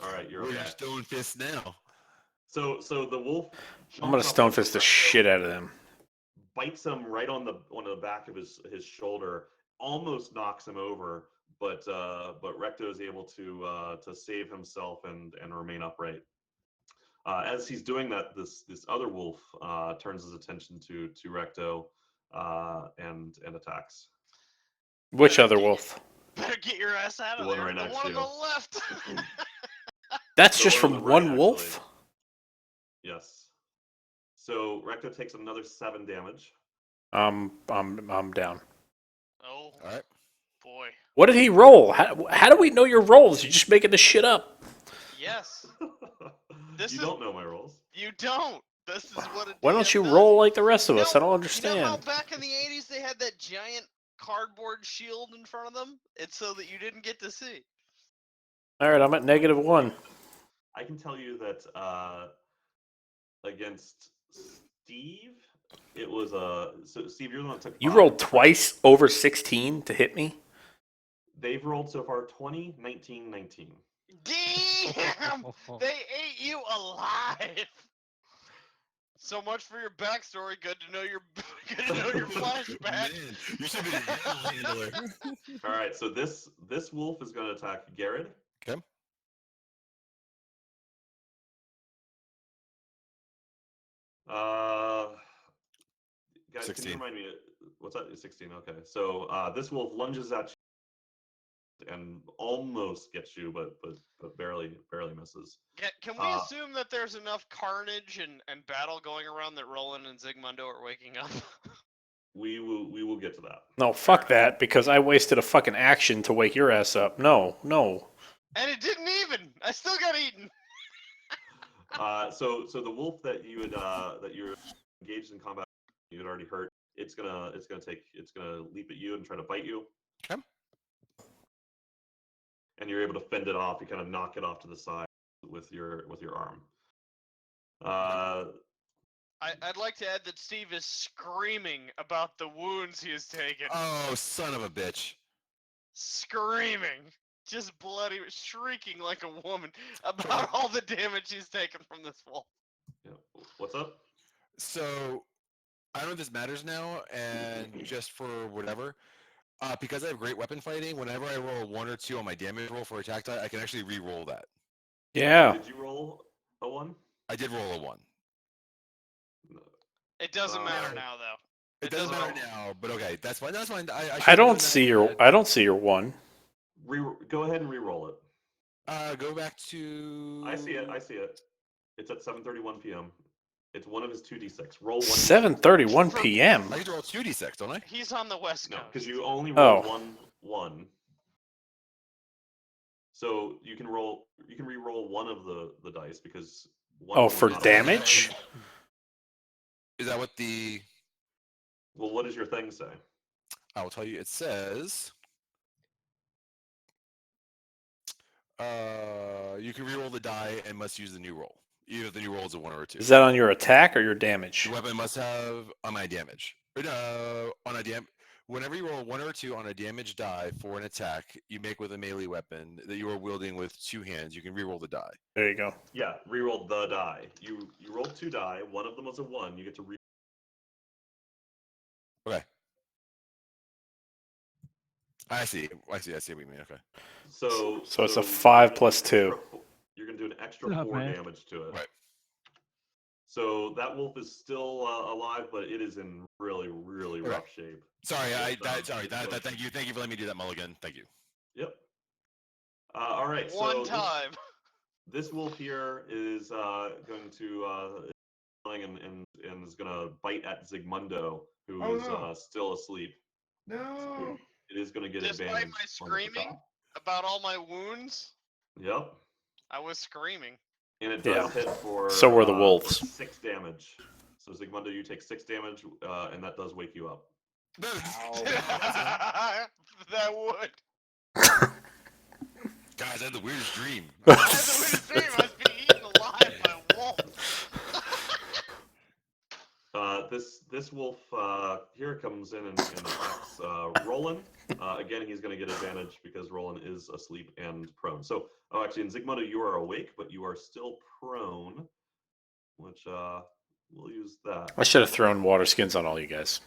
All right, you're Where's okay. your stone fist now? So the wolf. I'm gonna jumps up stone onto fist the Recto, shit out of them. bites him right on the back of his shoulder, almost knocks him over, but Recto is able to save himself and remain upright. As he's doing that, this other wolf turns his attention to Recto and attacks. Which other wolf? Better get your ass out of The one there. right The next one to on the left. That's The just one on from the right, one wolf? actually. Yes. So Recto takes another 7 damage. I'm down. Oh, All right. boy. What did he roll? How do we know your rolls? You're just making this shit up. Yes. This You is- don't know my rolls. You don't. This is what a Why DM don't you does. roll like the rest of You us? know- I don't You understand. know how back in the 80s they had that giant cardboard shield in front of them? It's so that you didn't get to see. All right, I'm at -1. I can tell you that against Steve, it was so Steve, you're the one that took. You 5. rolled twice over 16 to hit me? They've rolled so far 20, 19, 19. Damn! They ate you alive. So much for your backstory. Good to know your flashback. Man, you should be the animal handler. All right, so this wolf is going to attack Garad. Okay. Guys, 16. can you remind me what's that? 16. Okay, so this wolf lunges at you and almost gets you, but barely misses. Can we assume that there's enough carnage and battle going around that Rolen and Zigmundo are waking up? We will get to that. No, fuck that, because I wasted a fucking action to wake your ass up. No. And it didn't even. I still got eaten. So the wolf that you were engaged in combat, you had already hurt. It's gonna leap at you and try to bite you. Okay. And you're able to fend it off. You kind of knock it off to the side with your arm. I'd like to add that Steve is screaming about the wounds he has taken. Oh, son of a bitch. Screaming. Just bloody, shrieking like a woman about all the damage he's taken from this wolf. Yeah. What's up? So, I don't know if this matters now, and just for whatever, because I have great weapon fighting, whenever I roll a 1 or 2 on my damage roll for attack die, I can actually re-roll that. Yeah. Did you roll a 1? I did roll a 1. No. It doesn't matter now, though. It doesn't matter now, but okay, that's fine. That's fine. I don't see your 1. Go ahead and re-roll it. Go back to. I see it. It's at 7:31 p.m. It's one of his 2d6. Roll 1. 7:31 p.m. I get to roll 2d6, don't I? He's on the West No, Coast. because you only roll Oh. 1. So you can re-roll one of the dice because one. Oh, was for not a- damage? Is that what the? Well, what does your thing say? I will tell you. It says. You can re-roll the die and must use the new roll, even if the new roll is a 1 or a 2. Is that on your attack or your damage? The weapon must have on my damage. On a Whenever you roll a 1 or a 2 on a damage die for an attack you make with a melee weapon that you are wielding with 2 hands, you can re-roll the die. There you go. Yeah, re-roll the die. You rolled 2 die. One of them was a 1. You get to re. Okay. I see what you mean. Okay. So it's a you're 5 gonna plus do an 2. You're gonna do an extra Not 4 bad. damage to it. Right. So that wolf is still alive, but it is in really Okay. rough shape. Sorry, It's, thank you for letting me do that, Mulligan. Thank you. Yep. All right. One so time. This wolf here is going to and is going to bite at Zigmundo, who Oh, is no. still asleep. No. It is going to get Despite advantage. my on the screaming top. about all my wounds. Yep. I was screaming. And it does hit for So were the for wolves. 6 damage. So Zigmundo, you take 6 damage, and that does wake you up. That would. Guys, I had the weirdest dream. I had the weirdest dream. I was being eaten alive by a wolf. This wolf here comes in and attacks Rolen. Again, he's going to get advantage because Rolen is asleep and prone. So, actually, in Zigmundo, you are awake, but you are still prone, which we'll use that. I should have thrown water skins on all you guys.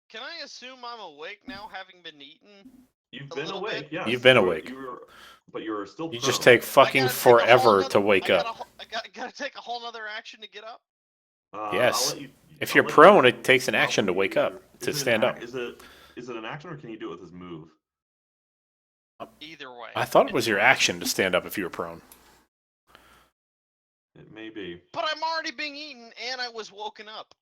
Can I assume I'm awake now, having been eaten? You've A been little awake, bit? yes. You've been awake. But you're still You prone. just take I fucking gotta take a whole forever nother- to wake I up. gotta take a whole nother action to get up. Yes. I'll let you, If I'll you're let prone, you it takes an action to wake up, to stand up. Is it an action, or can you do it with his move? Either way. I thought it was it's your fine. action to stand up if you were prone. It may be. But I'm already being eaten, and I was woken up.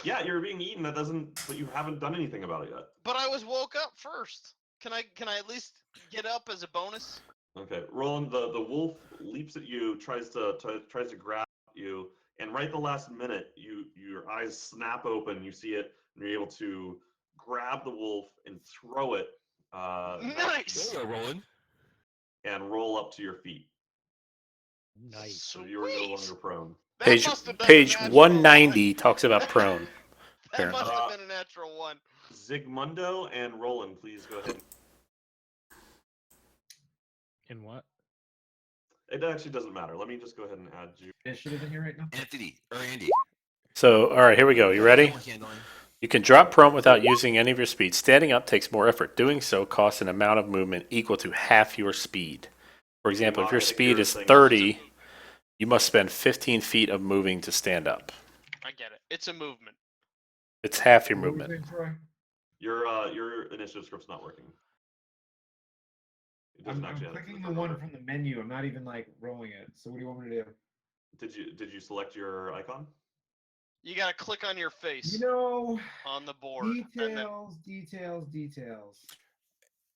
Yeah, you're being eaten. That doesn't. But you haven't done anything about it yet. But I was woke up first. Can I at least get up as a bonus? Okay, Roland. The wolf leaps at you, tries to grab you, and right at the last minute, your eyes snap open. You see it, and you're able to grab the wolf and throw it. Nice. There you go, Roland. And roll up to your feet. Nice. So you're no Sweet. longer prone. That Page must have been a page natural 190 talks about prone. one. That apparently. must have been a natural one. Zigmundo and Roland, please go ahead. In what? It actually doesn't matter. Let me just go ahead and add you. Initiative in here right now. Andy. So, all right, here we go. You ready? You can drop prone without using any of your speed. Standing up takes more effort. Doing so costs an amount of movement equal to half your speed. For example, if your speed is 30, you must spend 15 feet of moving to stand up. I get it. It's a movement. It's half your What were you movement. saying, Troy? Your initiative script's not working. It doesn't I'm actually have clicking the the one number. from the menu. I'm not even like rolling it. So what do you want me to do? Did you select your icon? You gotta click on your face You know, on the board. And then, details.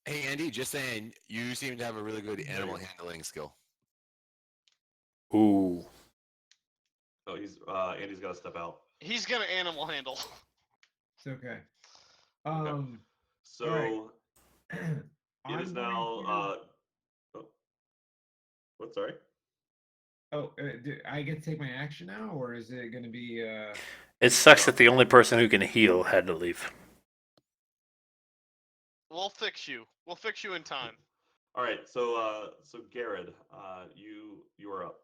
Hey, Andy, just saying, you seem to have a really good animal handling skill. Ooh. Oh, Andy's got to step out. he's gonna animal handle. It's okay. So Alright. it I'm is going now. to- What? Sorry. do I get to take my action now, or is it going to be? It sucks that the only person who can heal had to leave. We'll fix you. We'll fix you in time. All right. So Garad, you are up.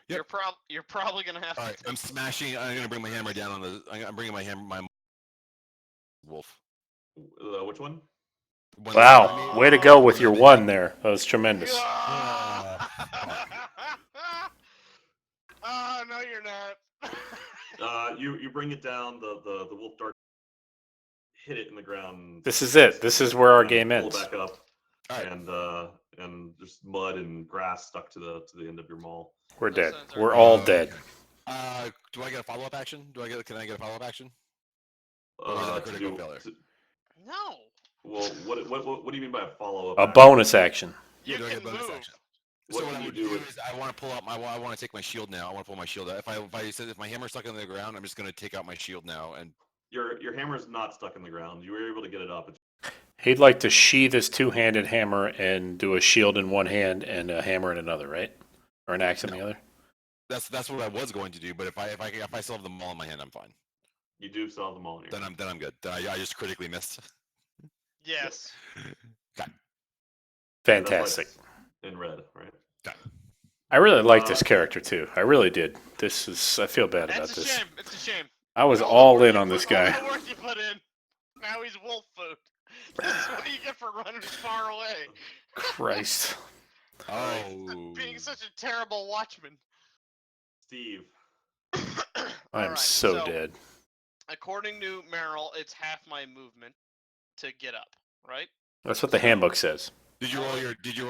Yep. You're probably gonna have All to. right, I'm smashing. I'm gonna bring my hammer down on the. I'm bringing my wolf. Which one? One Wow. Way to go with your one there. That was tremendous. Oh no, you're not. You bring it down. The wolf dart hit it in the ground. This is it. This is where our and game pull ends. back up, All right. and just mud and grass stuck to the end of your maul. We're Those dead. sounds are We're good. all dead. Do I get a follow-up action? Can I get a follow-up action? Or is that a To critical do- failure? to- No. well, what do you mean by a follow-up? A action? bonus action. You do I get can a bonus move. action? What So what can I you would do do with- is I want to pull out I want to take my shield now. I want to pull my shield out. If my hammer's stuck on the ground, I'm just gonna take out my shield now and. Your hammer's not stuck in the ground. You were able to get it up. He'd like to sheath his two-handed hammer and do a shield in one hand and a hammer in another, right? Or an axe in the other. That's what I was going to do, but if I still have the maul in my hand, I'm fine. You do still have them all in your Then I'm good. Then I just critically missed. Yes. Fantastic. That's why it's in red, right? I really like this character too. I really did. I feel bad about It's a this. shame. It's a shame. I was All the all work in you on this put- all guy. the work you put in. Now he's wolf food. This is what you get for running far away. Christ. Oh. Being such a terrible watchman. Steve. I'm Alright, so dead. According to Merrill, it's half my movement to get up, right? That's what the handbook says. Did you roll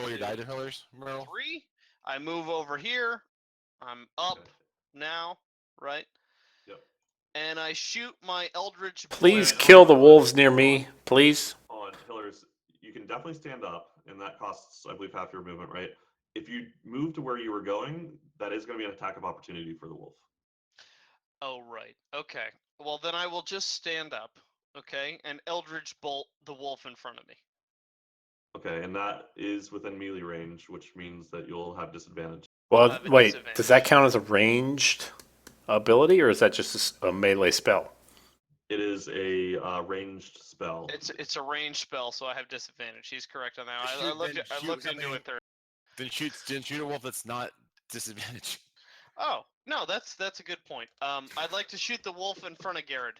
your die pillars, Merle? 3. I move over here. I'm up Okay. now, right? Yep. And I shoot my Eldritch Please Blade. kill the wolves near me, please. On pillars, you can definitely stand up, and that costs, I believe, half your movement, right? if you move to where you were going, that is going to be an attack of opportunity for the wolf. Oh, right. Okay. Well, then I will just stand up, okay, and Eldritch Bolt the wolf in front of me. Okay, and that is within melee range, which means that you'll have disadvantage. Well, have a wait, does disadvantage. that count as a ranged ability, or is that just a melee spell? It is a ranged spell. It's a ranged spell, so I have disadvantage. He's correct on that. I Shoot, looked then I shoot looked into something- it there. Then shoot a wolf that's not disadvantage. Oh no, that's a good point. I'd like to shoot the wolf in front of Garad.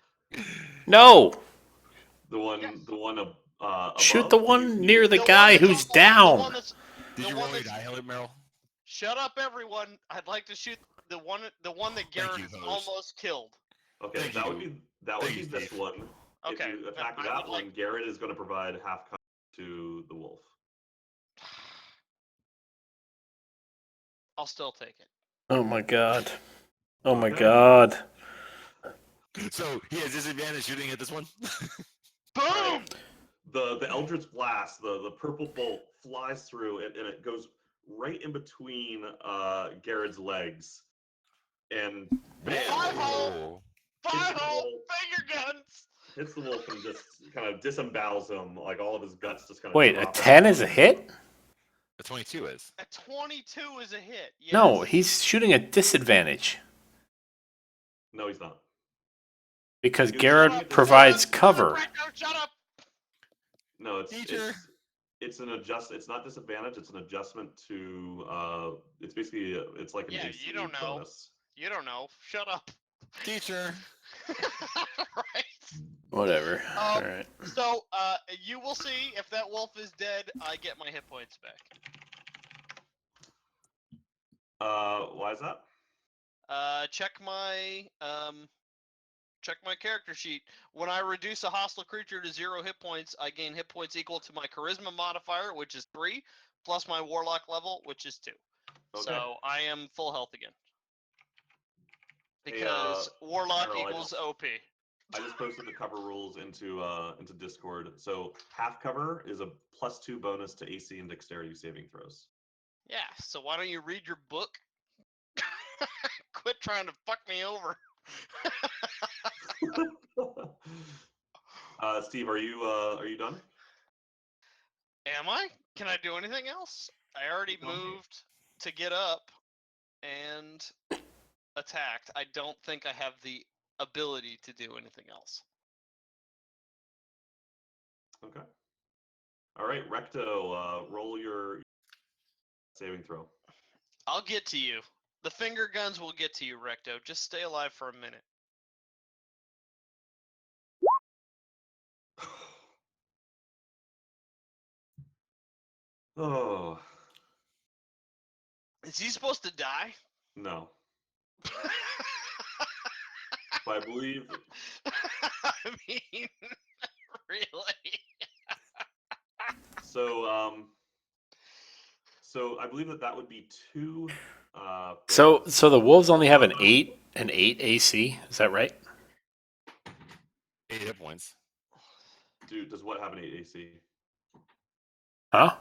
No! The one, Yes. the one Shoot above? the Can one you- near the one guy that's who's almost- down. The one that's, Did the you one roll your that's- die, Meryl? Shut up, everyone! I'd like to shoot the one that Thank Garad you, has host. almost killed. Okay, Thank that you. would be Thank you, this Steve. one. Okay, If you then attack I that would one, like- Garrett is going to provide half cover to the wolf. I'll still take it. Oh my god. Oh my Okay. god. So he has disadvantage shooting at this one. Boom! The Eldritch Blast, the purple bolt flies through and it goes right in between Garrett's legs. And bam! Oh. Final Wolf. finger guns! Hits the wolf and just kind of disembowels him, like all of his guts just kind of Wait, a drop 10 out. is a hit? A 22 is. A 22 is a hit. Yes. No, he's shooting at disadvantage No, he's not. because Shut Garrett up, provides Shut up, cover. Recto, shut up! No, Teacher. it's an adjust. It's not disadvantage. It's an adjustment to. It's basically it's like an Yeah, AC you don't know. bonus. You don't know. Shut up. Teacher. Right. Whatever. Um, Alright. So, you will see if that wolf is dead. I get my hit points back. Why is that? Check my character sheet. When I reduce a hostile creature to 0 hit points, I gain hit points equal to my charisma modifier, which is 3, plus my warlock level, which is 2. Okay. So I am full health again. Hey, Because warlock Meryl, I equals just- OP. I just posted the cover rules into Discord. So half cover is a +2 bonus to AC and dexterity saving throws. Yeah, so why don't you read your book? Quit trying to fuck me over. Steve, are you done? Am I? Can I do anything else? I already Okay. moved to get up and attacked. I don't think I have the ability to do anything else. Okay. All right, Recto, roll your saving throw. I'll get to you. The finger guns will get to you, Recto. Just stay alive for a minute. Oh Is he supposed to die? no, but I believe I mean, really? so. So I believe that would be 2. So the wolves only have an 8 AC, is that right? 8 hit points. Dude, does what have an 8 AC? Huh?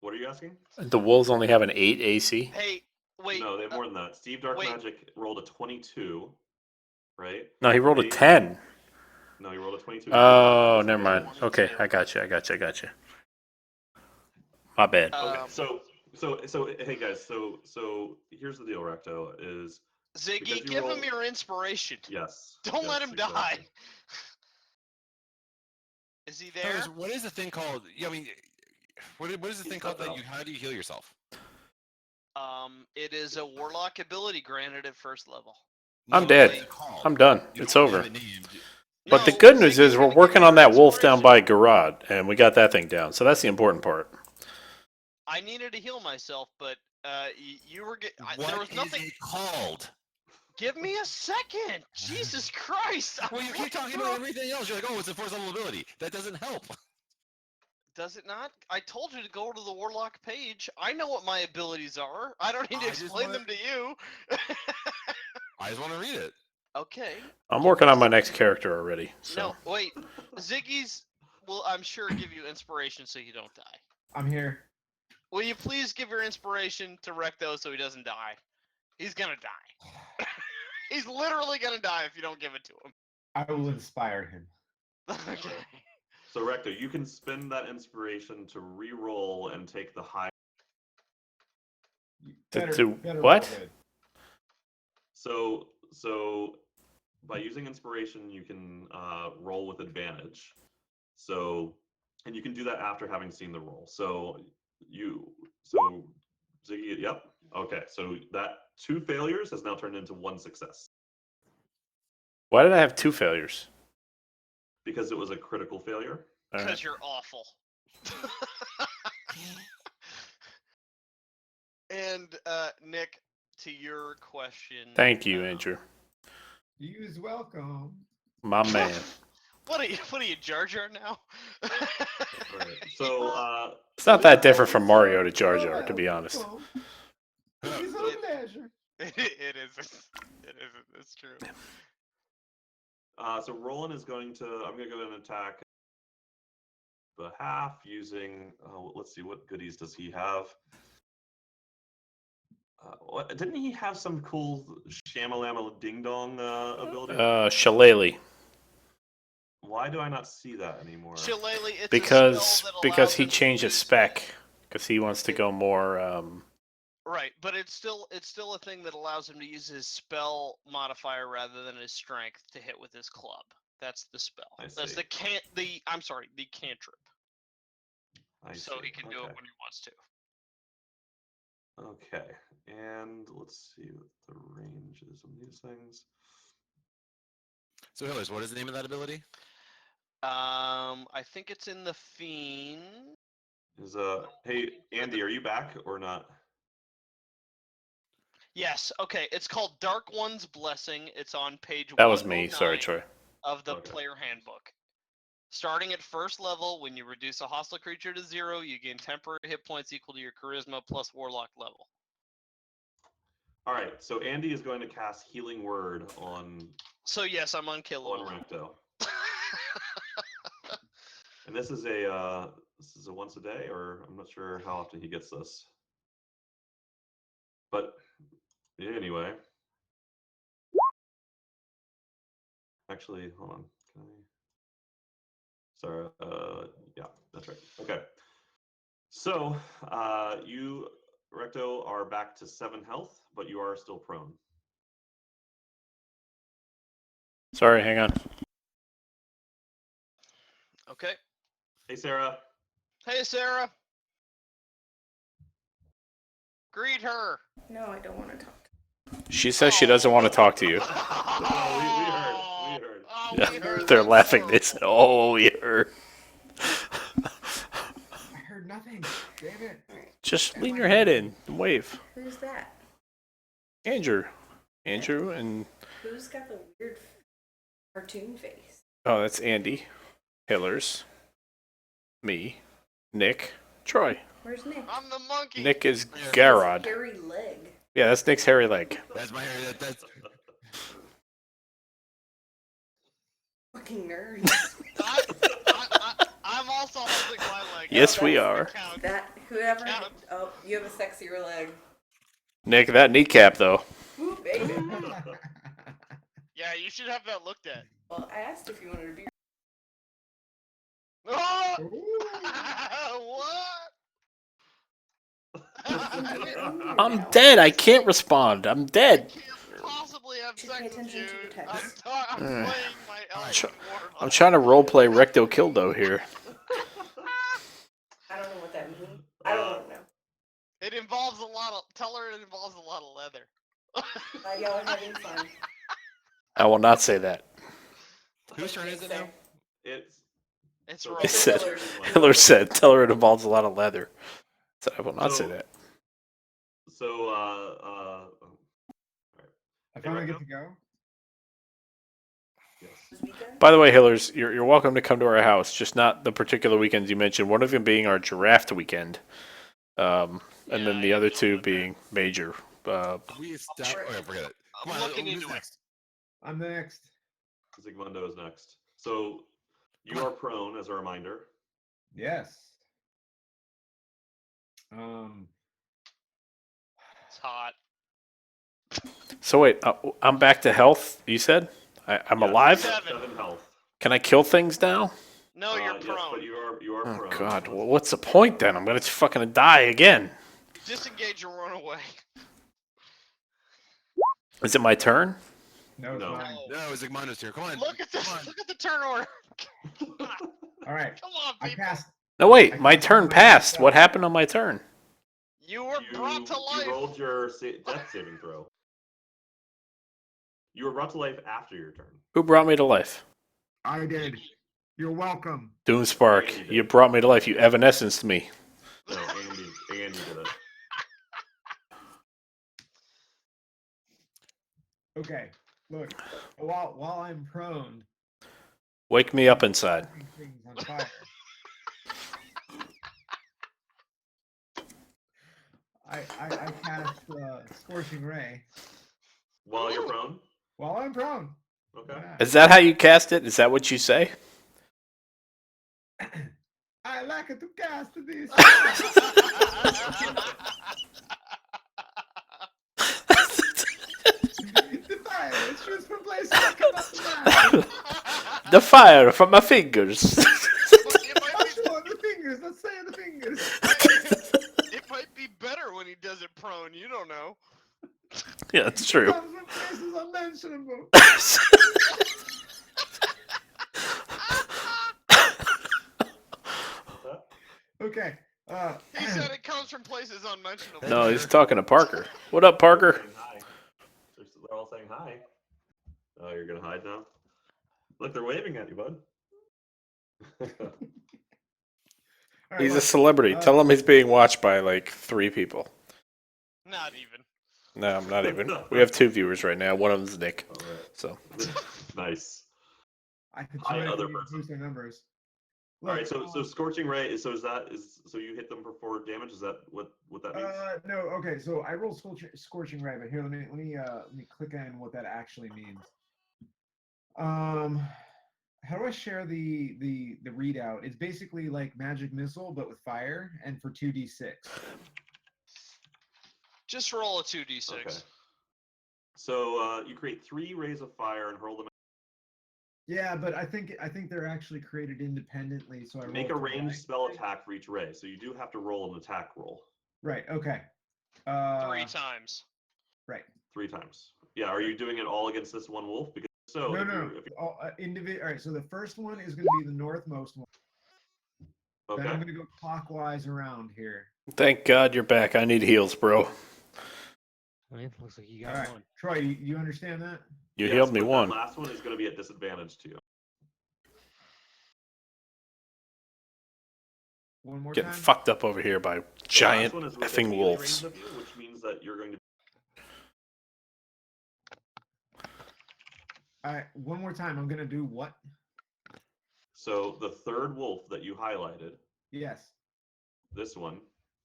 What are you asking? The wolves only have an 8 AC? Hey, wait. No, they have more than that. Steve Dark wait. Magic rolled a 22, right? No, he rolled a They- 10. No, he rolled a 22. Oh, never mind. Okay, I got you. My bad. Okay, Um, so hey guys, so here's the deal, Recto, is Ziggy, because you give him rolled- your inspiration. yes. Don't let yes, him die. exactly. Is he there? Host, what is the thing called? Yeah, I mean, what is the He's thing called stepped that you? out. How do you heal yourself? It is a warlock ability granted at first level. I'm No, dead. what's it called? I'm done. You It's don't over. have it named. But the No, good news Ziggy's is we're gonna give working you on that wolf down inspiration. by Garad, and we got that thing down. So that's the important part. I needed to heal myself, but you were there What was is nothing. it called? Give me a second. Jesus Christ. Well, you keep talking about everything else. You're like, oh, it's a first level ability. That doesn't help. Does it not? I told you to go to the warlock page. I know what my abilities are. I don't need to I just explain wanna- them to you. I just want to read it. Okay. I'm working on my next character already. So No, wait. Ziggy's will, I'm sure, give you inspiration so you don't die. I'm here. Will you please give your inspiration to Recto so he doesn't die? He's gonna die. He's literally gonna die if you don't give it to him. I will inspire him. Okay. So Recto, you can spend that inspiration to re-roll and take the high. What? roll it. So by using inspiration, you can roll with advantage. So, and you can do that after having seen the roll. So Ziggy, yep. Okay, so that 2 failures has now turned into 1 success Why did I have 2 failures? because it was a critical failure. All Because right. you're awful. And Nick, to your question. Thank you, Andrew. You's welcome. My man. What are you, Jar Jar now? All right. So It's not that different from Mario to Jar Jar, to be honest. It's a pleasure. It isn't. It isn't. It's true. So Rolen is going to. I'm going to go ahead and attack the half using. Let's see, what goodies does he have? Didn't he have some cool shamalama ding dong ability? Shillelagh. Why do I not see that anymore? Shillelagh, it's a Because spell that because allows he him to changed his use- spec. Because he wants to go more. Right, but it's still a thing that allows him to use his spell modifier rather than his strength to hit with his club. That's the spell. I That's see. the cantrip. So see. he can do it Okay. when he wants to. Okay, and let's see what the range is on these things. So, Hillers, what is the name of that ability? I think it's in the Fiend. Hey Andy, are you back or not? Yes, okay. It's called Dark One's Blessing. It's on page That was me. Sorry, 109 Troy. of the Okay. player handbook. Starting at first level, when you reduce a hostile creature to 0, you gain temporary hit points equal to your charisma plus warlock level. All right, so Andy is going to cast Healing Word on So yes, I'm unkillable. Recto, and this is a once a day, or I'm not sure how often he gets this. But anyway, actually, hold on. Can I? Sorry. Yeah, that's right. Okay. So you, Recto, are back to 7 health, but you are still prone. Sorry, hang on. Okay. Hey, Sarah. Hey, Sarah. Greet her. No, I don't want to talk. She says she doesn't want to talk to you. We heard. We heard. Oh, Yeah, we heard. they're That's laughing. They said, horrible. "Oh, we heard." I heard nothing. Damn it. Just lean your head in and wave. Who's that? Andrew, and Who's got the weird cartoon face? oh, that's Andy, Hillers, me, Nick, Troy. Where's Nick? I'm the monkey. Nick is His Garad. hairy leg. Yeah, that's Nick's hairy leg. That's my hair. That's Fucking nerd. I'm also holding my leg. Yes, Oh, we that's- are. Count. That whoever. Count. Oh, you have a sexier leg. Nick, that kneecap though. Ooh, baby. Yeah, you should have that looked at. Well, I asked if you wanted to be. Oh! Ooh. What? I'm dead. I can't respond. I'm dead. Can't possibly have Should pay sex with attention you. to your I'm, text. I'm playing my Elven Warlock. I'm trying to roleplay Recto Kildo here. I don't know what that means. I don't want to know. It involves a lot of. Tell her it involves a lot of leather. Glad y'all are having fun. I will not say that. whose turn is it now? It's So- wrong. It said, Hillers. Hiller said, "Tell her it involves a lot of leather." So I will not say So- that. So, I finally get to go. yes. This weekend? By the way, Hillers, you're welcome to come to our house. Just not the particular weekends you mentioned. One of them being our giraffe weekend, and then Yeah, the I other don't two know. being major. We established. Okay, forget it. Come I'm on, looking who's into it. next? I'm the next. Zigmundo is next. So you are prone, as a reminder. Yes. It's hot. So wait, I'm back to health. You said I'm Yes, alive. 7 health. Can I kill things now? No, you're Yes, prone. but you are Oh prone. God, well, what's the point then? I'm gonna fucking die again. Disengage and run away. Is it my turn? No, it's No. mine. No, it's Zigmundo's here. Come on. Look at this. Come on. Look at the turn order. All right. Come on, I people. cast. No, wait, I my cast turn my passed. spell. What happened on my turn? You were brought to life. You rolled your death saving throw. You were brought to life after your turn. Who brought me to life? I did. You're welcome. Doomspark, Andy did. you brought me to life. You evanescenced me. No, Andy did it. Okay. Look. While I'm prone, Wake me up inside. setting things on fire. I cast Scorching Ray While you're prone? while I'm prone. Okay. Yeah. Is that how you cast it? Is that what you say? I like to cast this. The fire shoots from places I cannot deny. The fire from my fingers. It Oh, might sure, the fingers. Let's say the fingers. it might be better when he does it prone. You don't know. Yeah, that's true. Comes from places unmentionable. Okay. He said it comes from places unmentionable. No, he's talking to Parker. What up, Parker? Saying hi. They're all saying hi. Oh, you're gonna hide now? Look, they're waving at you, bud. All right, He's a look, celebrity. Tell him he's being watched by like 3 people. Not even. No, I'm not even. We have 2 viewers right now. One of them's Nick. All right. So Nice. I could Hi, try other to person. boost their numbers. All right, Look, so Scorching Ray. So you hit them for 4 damage? Is that what that means? no, okay. So I rolled Scorching Ray, but here let me click on what that actually means. How do I share the readout? It's basically like magic missile, but with fire, and for 2d6. Just roll a 2d6. Okay. So you create 3 rays of fire and hurl them. Yeah, but I think they're actually created independently. So I Make a rolled ranged twice. spell attack for each ray. So you do have to roll an attack roll. Right. Okay. 3 times. Right. 3 times. Yeah. Are you doing it all against this one wolf? Because so No, if no. you're- if All right. So the first one is going to be the northmost one. you're- Then I'm okay. going to go clockwise around here. thank God you're back. I need heals, bro. Looks like you All got right, one. Troy, you understand that? You Yes, healed me but that one. last one is going to be at disadvantage to you. One more Getting time. fucked up over here by The giant last one is within effing melee wolves. range of you, which means that you're going to. All right, one more time. I'm going to do what? So the third wolf that you highlighted, Yes. this one,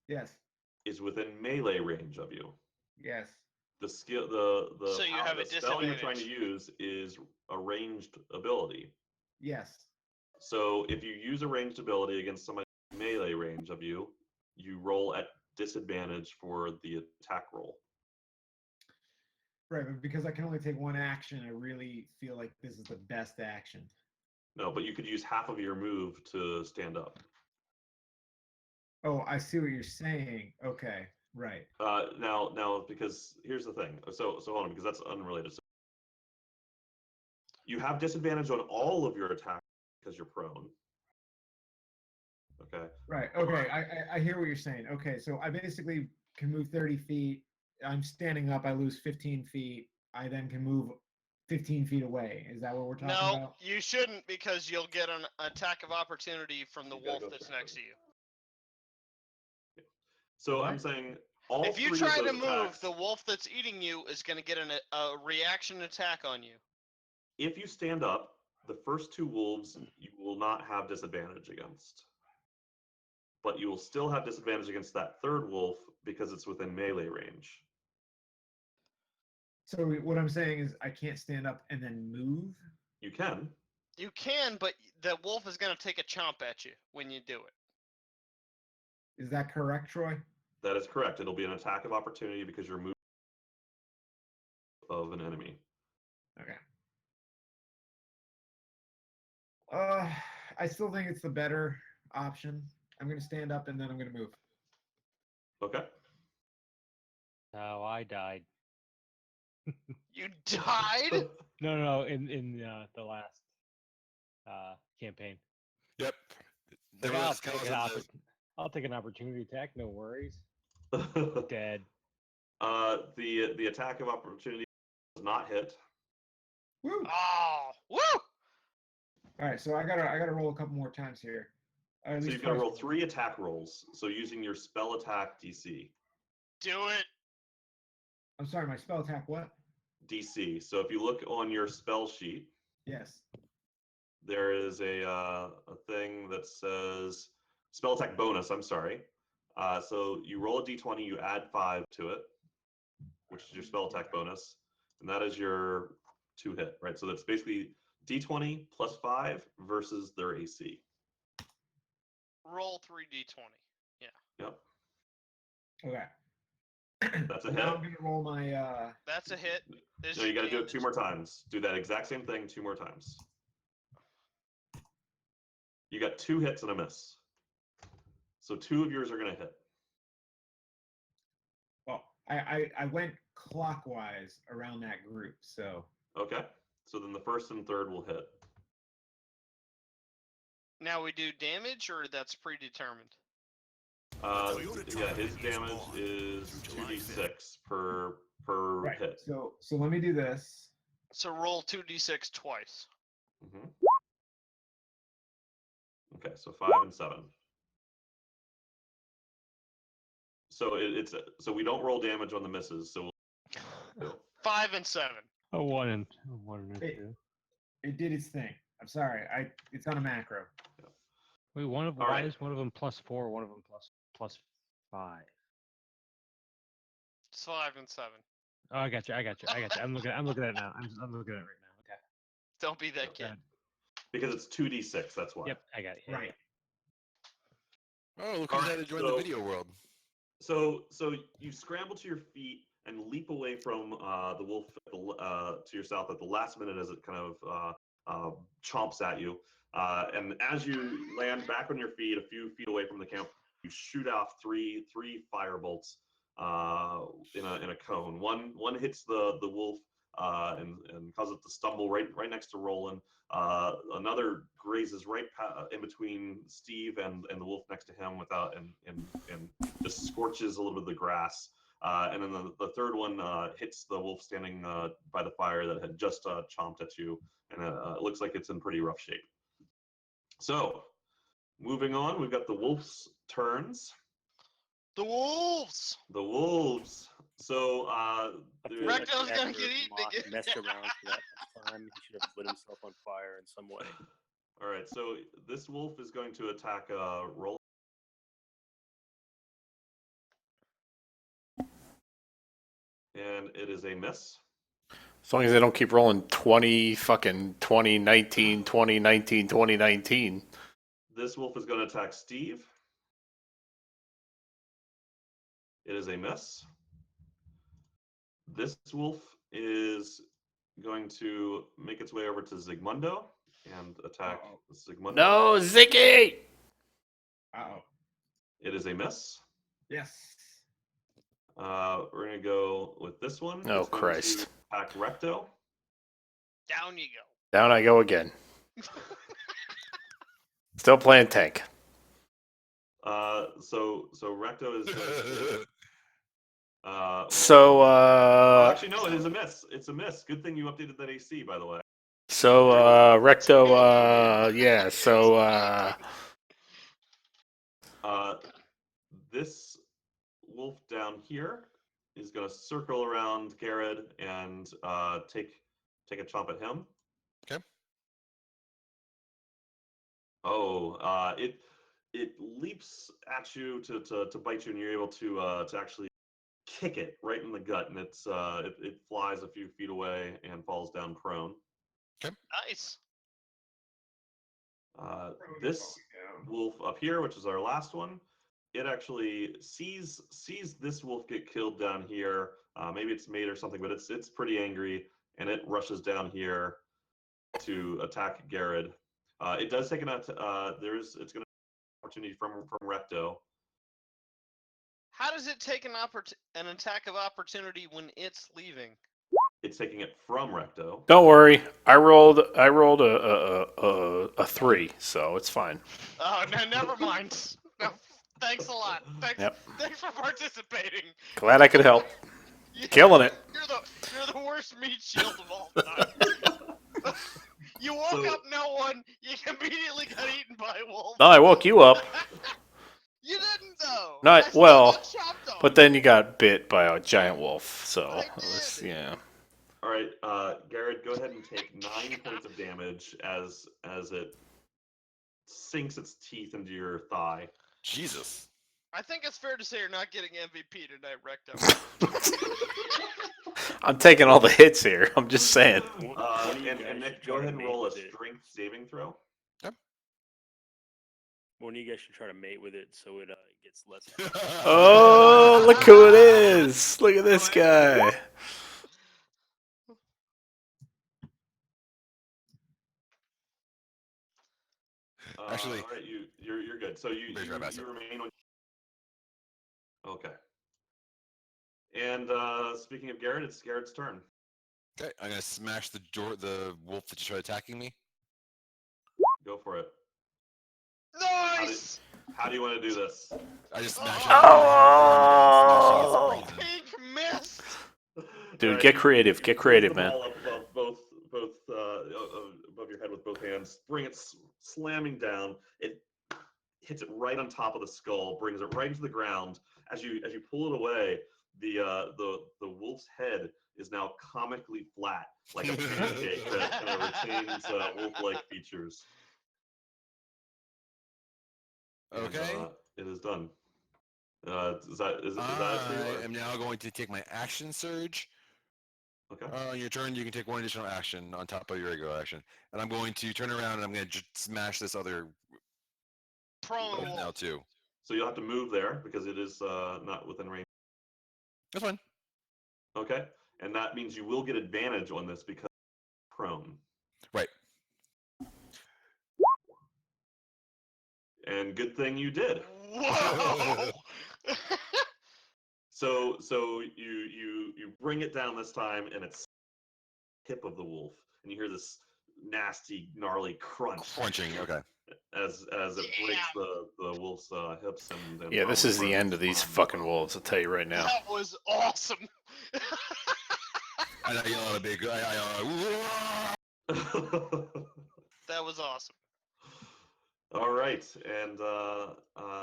Yes. is within melee range of you. Yes. The skill, So you have a spell you're trying to disadvantage. use is a ranged ability. Yes. So if you use a ranged ability against somebody melee range of you, you roll at disadvantage for the attack roll. Right, but because I can only take one action, I really feel like this is the best action. No, but you could use half of your move to stand up. Oh, I see what you're saying. Okay, right. Now, because here's the thing. So hold on, because that's unrelated. So you have disadvantage on all of your attacks because you're prone. Okay. Right. Okay. I hear what you're saying. Okay, so I basically can move 30 feet. I'm standing up. I lose 15 feet. I then can move 15 feet away. Is that what we're talking No, about? you shouldn't because you'll get an attack of opportunity from the You gotta wolf go that's first. next to you. So What? I'm saying all If you 3 try of to those move, attacks, the wolf that's eating you is going to get a reaction attack on you. if you stand up, the first 2 wolves you will not have disadvantage against. But you will still have disadvantage against that third wolf because it's within melee range. So what I'm saying is I can't stand up and then move. You can. You can, but the wolf is going to take a chomp at you when you do it. Is that correct, Troy? That is correct. It'll be an attack of opportunity because you're moving of an enemy. Okay. I still think it's the better option. I'm gonna stand up and then I'm gonna move. Okay. Oh, I died. You died? No, in the last campaign. Yep. Like, There was kind of I'll take an opportunity attack. No worries. Dead. The attack of opportunity does not hit. Woo! Oh, woo! All right, so I gotta roll a couple more times here. At So least you've got to twice roll more. 3 attack rolls. So using your spell attack DC. Do it. I'm sorry, my spell attack. What? DC. So if you look on your spell sheet, Yes. there is a thing that says spell attack bonus. I'm sorry. So you roll a d20, you add 5 to it, which is your spell attack bonus, and that is your 2 hit, right? So that's basically d20 plus 5 versus their AC. Roll 3d20. Yep, Okay. that's a So hit. now I'm gonna roll my. That's a hit. There's No, you your got to do it 2 more damage. times. Do that exact same thing 2 more times. You got 2 hits and a miss. So 2 of yours are going to hit. Well, I went clockwise around that group, so. Okay. So then the first and third will hit. Now we do damage, or that's predetermined? Yeah, his damage is 2d6 per Right. hit. So let me do this. So roll 2d6 twice. Mm-hmm. Okay, so 5 and 7. So so we don't roll damage on the misses. So we'll 5 and 7. A 1 and Hey. 2. It did its thing. I'm sorry. It's on a macro. Wait, All why right. is one of them +4, one of them plus 5? It's 5 and 7. Oh, I got you. I'm looking at it now. I'm looking at it right now. Okay. Don't be that kid. because it's 2d6. That's why. Yep, I got it. Yeah, Right. Oh, look All who's right, had to join so- the video world. So you scramble to your feet and leap away from the wolf to your south at the last minute as it kind of chomps at you. And as you land back on your feet, a few feet away from the camp, you shoot off three fire bolts in a cone. One hits the wolf and causes it to stumble right next to Rolen. Another grazes right in between Steve and the wolf next to him and just scorches a little bit of the grass. And then the third one hits the wolf standing by the fire that had just chomped at you, and it looks like it's in pretty rough shape. So, moving on, we've got the wolf's turns. The wolves! The wolves. So, Recto's gonna get eaten Mock again. messed around for that time. He should have lit himself on fire in some way. all right, so this wolf is going to attack Rolen. And it is a miss. As long as they don't keep rolling 2019, 2019. This wolf is going to attack Steve. It is a miss. This wolf is going to make its way over to Zigmundo and attack Zigmundo. No, Ziggy! Uh-oh. It is a miss. Yes. We're going to go with this one. Oh, It's going Christ. to attack Recto. Down you go. Down I go again. Still playing tank. So Recto is going to, actually, no, it is a miss. It's a miss. Good thing you updated that AC, by the way. Recto, yeah, so, This wolf down here is going to circle around Garad and take a chomp at him. Okay. Oh, it leaps at you to bite you, and you're able to actually kick it right in the gut, and it flies a few feet away and falls down prone. Nice. This wolf up here, which is our last one, it actually sees this wolf get killed down here. Maybe it's mate or something, but it's pretty angry, and it rushes down here to attack Garad. It does take it's going to opportunity from Recto. How does it take an attack of opportunity when it's leaving? It's taking it from Recto. Don't worry, I rolled a 3, so it's fine. Oh, no, never mind. No, thanks a lot. Yep. Thanks for participating. Glad I could help. Killing it. You're the worst meat shield of all time. You woke up no one. You immediately got eaten by a wolf. No, I woke you up. You didn't though. Not I still well, got chopped on. but then you got bit by a giant wolf. So I it was, did. yeah. All right, Garad, go ahead and take 9 points of damage as it sinks its teeth into your thigh. Jesus. I think it's fair to say you're not getting MVP tonight, Recto. I'm taking all the hits here. I'm just saying. And Nick, go ahead and roll a strength saving throw. One of you guys should try to mate with it so it gets less. Oh, look who it is! Look at this guy. Actually, all right, you're good. So you remain on. Okay. And speaking of Garad, it's Garrett's turn. Okay, I'm gonna smash the wolf that just tried attacking me. Go for it. Nice. How do you want to do this? I just smashed Oh! Pink missed. Dude, get creative. Get creative, man. man. Up above your head with both hands. Bring it slamming down. It hits it right on top of the skull. Brings it right into the ground. As you pull it away, the wolf's head is now comically flat, like a pancake that kind of retains wolf-like features. Okay. And, it is done. Is that it for you? I am now going to take my action surge. Okay. On your turn, you can take one additional action on top of your regular action, and I'm going to turn around and I'm going to smash this other prone wolf now too. So you'll have to move there because it is not within range. That's fine. Okay, and that means you will get advantage on this because prone. Right. And good thing you did. Whoa! So you bring it down this time, and it's hip of the wolf, and you hear this nasty, gnarly Crunching. Okay. as it breaks the wolf's hips and Yeah, this is the probably end of these fucking wolves. I'll tell you right now. That was awesome. And I yell out a big. That was awesome. All right, and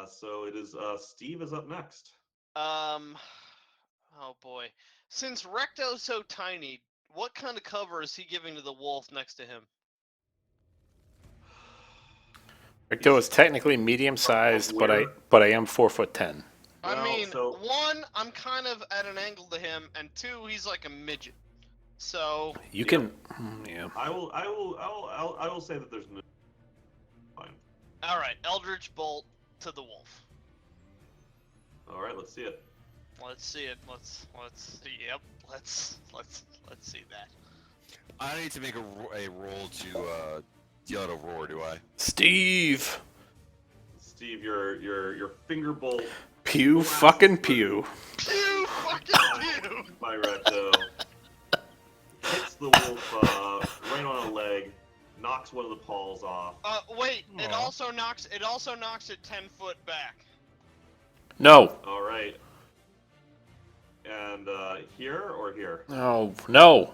so it is. Steve is up next. Oh boy. Since Recto's so tiny, what kind of cover is he giving to the wolf next to him? Recto is technically medium sized, but I am 4'10". I Well, mean, so- 1, I'm kind of at an angle to him, and 2, he's like a midget. So You can, yeah. I will say that there's no. Fine. all right, Eldritch Bolt to the wolf. All right, let's see it. Let's see it. Let's see. Yep. Let's see that. I need to make a roll to yell out a roar. Do I? Steve. Steve, your finger bolt Pew fucking pew. Pew fucking pew. by Recto hits the wolf right on a leg, knocks one of the paws off. Wait. It also knocks it 10 foot back. No. All right. And here or here? No. No.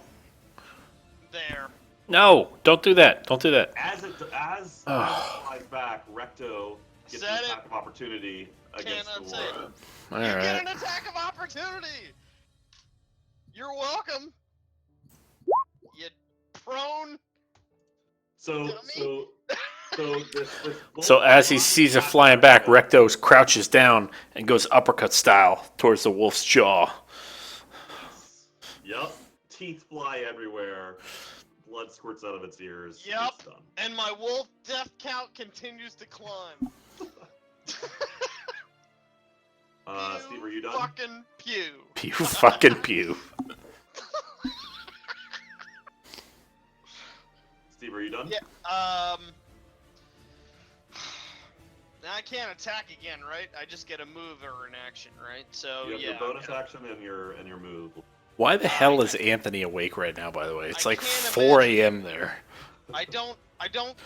There. No. Don't do that. Don't do that. As it flies back, Recto gets an Said it. attack of opportunity against Cannot the say wolf. it. All You right. get an attack of opportunity. You're welcome. You prone. So this So as he sees it flying back, Recto crouches down and goes uppercut style towards the wolf's jaw. Yep. Teeth fly everywhere. Blood squirts out of its ears. Yep. It's done. And my wolf death count continues to climb. Steve, are you done? Fucking pew. Pew fucking pew. Steve, are you done? Yeah. Now I can't attack again, right? I just get a move or an action, right? So You have yeah. your bonus action and your move. Why the hell is Anthony awake right now, by the way? It's I like can't 4 imagine. a.m. there. I don't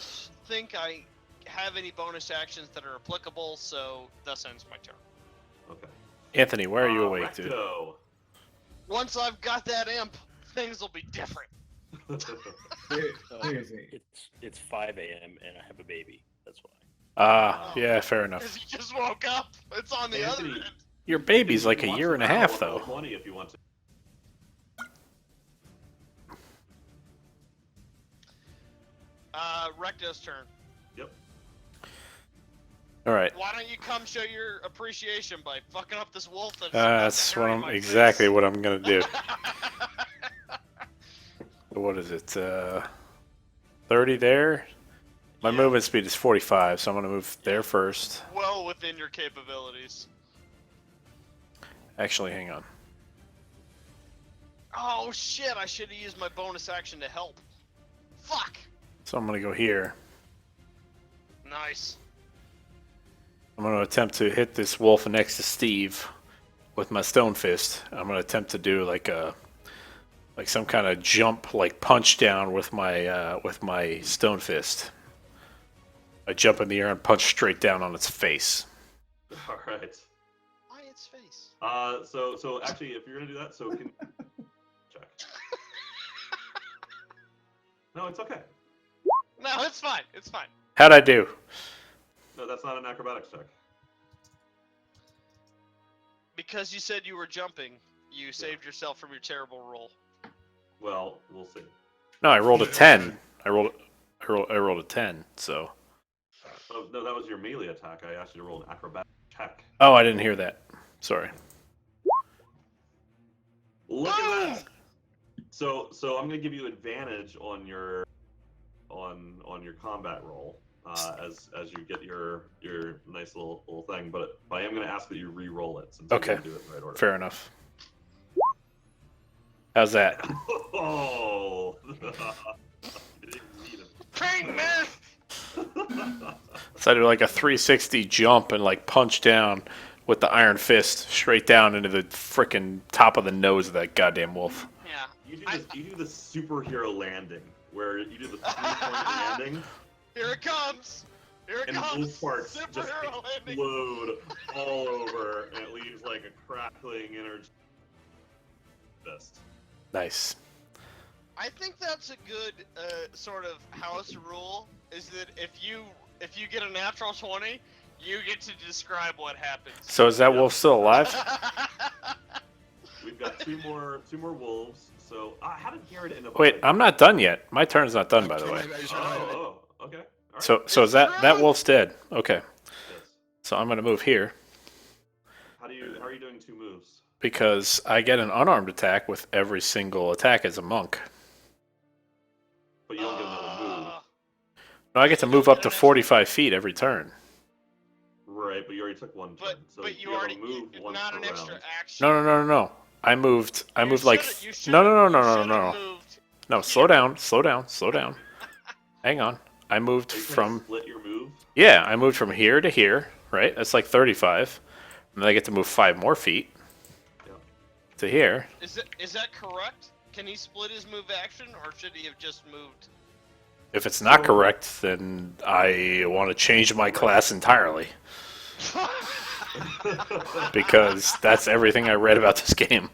think I have any bonus actions that are applicable, so thus ends my turn. Okay. Anthony, why are you awake, dude? Recto. Once I've got that imp, things will be different. Seriously. It's 5 a.m. and I have a baby. That's why. Yeah, fair Because enough. he just woke up. It's on the other Anthony, end. Your baby's like a Watch year and a the half, battle on though. 20 if you want to. Recto's turn. Yep. All right. Why don't you come show your appreciation by fucking up this wolf that's That's what tearing I'm my exactly face? what I'm gonna do. What is it? 30 there. My Yeah. movement speed is 45, so I'm gonna move there first. Well within your capabilities. Actually, hang on. Oh shit, I should have used my bonus action to help. Fuck! So I'm gonna go here. Nice. I'm gonna attempt to hit this wolf next to Steve with my stone fist. I'm gonna attempt to do like some kind of jump, like punch down with my stone fist. I jump in the air and punch straight down on its face. All right. Why its face? So actually, if you're gonna do that, so can check. No, it's okay. No, it's fine. It's fine. How'd I do? No, that's not an acrobatics check. Because you said you were jumping, you saved yourself from your terrible roll. Well, we'll see. No, I rolled a 10. I rolled a 10. So. Oh no, that was your melee attack. I asked you to roll an acrobatic check. Oh, I didn't hear that. Sorry. Look at that. So I'm gonna give you advantage on your combat roll as you get your nice little thing, but I am gonna ask that you re-roll it since Okay. you didn't do it in the right order. Fair enough. How's that? Oh. You didn't need him. Ping, man! So I do like a 360 jump and like punch down with the iron fist straight down into the frickin' top of the nose of that goddamn wolf. Yeah. You do the superhero landing where you do the 3-point landing. Here it comes! Here it And comes! wolf parts just Superhero landing! explode all over, and it leaves like a crackling energy fist. Nice. I think that's a good sort of house rule. Is that if you get a natural 20, you get to describe what happens. So is that wolf still alive? We've got two more wolves. So how did Garad end up? Wait, I'm not done yet. My turn's not done, by the way. Oh, okay. All right. So is that wolf's dead? Okay. Yes. So I'm gonna move here How are you doing 2 moves? because I get an unarmed attack with every single attack as a monk. But you don't get another move. No, I get to move up to 45 feet every turn. Right, but you already took one turn. So but you have already a move once not per an extra round. action. No. I moved like You no. moved. No, slow down. Hang on. I moved Are you trying to from split your move. yeah, I moved from here to here, right? That's like 35. And then I get to move 5 more feet Yeah. to here. Is that correct? Can he split his move action, or should he have just moved? If it's not correct, then I want to change my class entirely because that's everything I read about this game.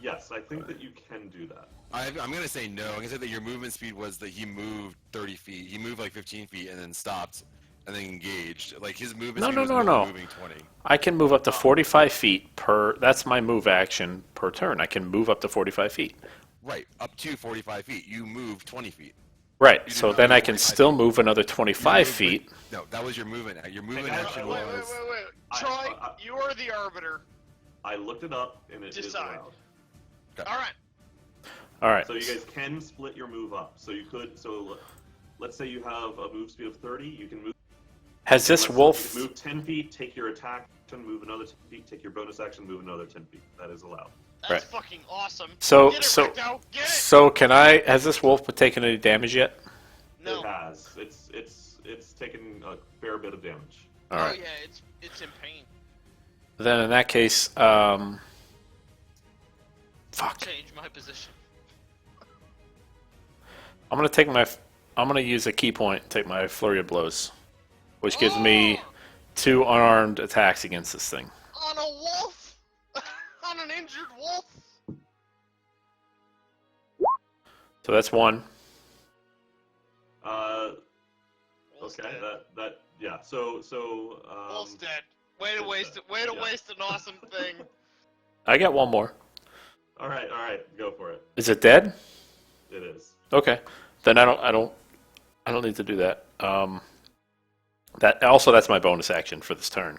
Yes, I think that you can do that. I'm going to say no. I'm going to say that your movement speed was that he moved 30 feet. He moved like 15 feet and then stopped and then engaged. Like his movement speed was moving 20. I can move up to 45 feet per. That's my move action per turn. I can move up to 45 feet. Right, up to 45 feet. You moved 20 feet. Right. You So did then not I move can 45 still feet. move another 25 You feet. moved- No, that was your movement. Your movement Hang on, action Wait. was. Troy, you are the arbiter. I looked it up, and it is Decide. allowed. All right. All right. So you guys can split your move up. So you could. So let's say you have a move speed of 30. You can move. Has this Unless wolf? you move 10 feet, take your attack action, move another 10 feet, take your bonus action, move another 10 feet. That is allowed. That's Right. fucking awesome. So Get it, so Recto! Get it! so can I? Has this wolf taken any damage yet? No. It has. It's taken a fair bit of damage. All Oh right. yeah, it's in pain. Then in that case, fuck. Change my position. I'm gonna use a key point. Take my flurry of blows, which gives me 2 unarmed attacks against this thing. On a wolf? On an injured wolf? So that's 1. Wolf's Okay. dead. That yeah. So Wolf's dead. Way to it's waste dead. it. Way to Yeah. waste an awesome thing. I got 1 more. All right. Go for it. Is it dead? It is. Okay. Then I don't need to do that. That's my bonus action for this turn.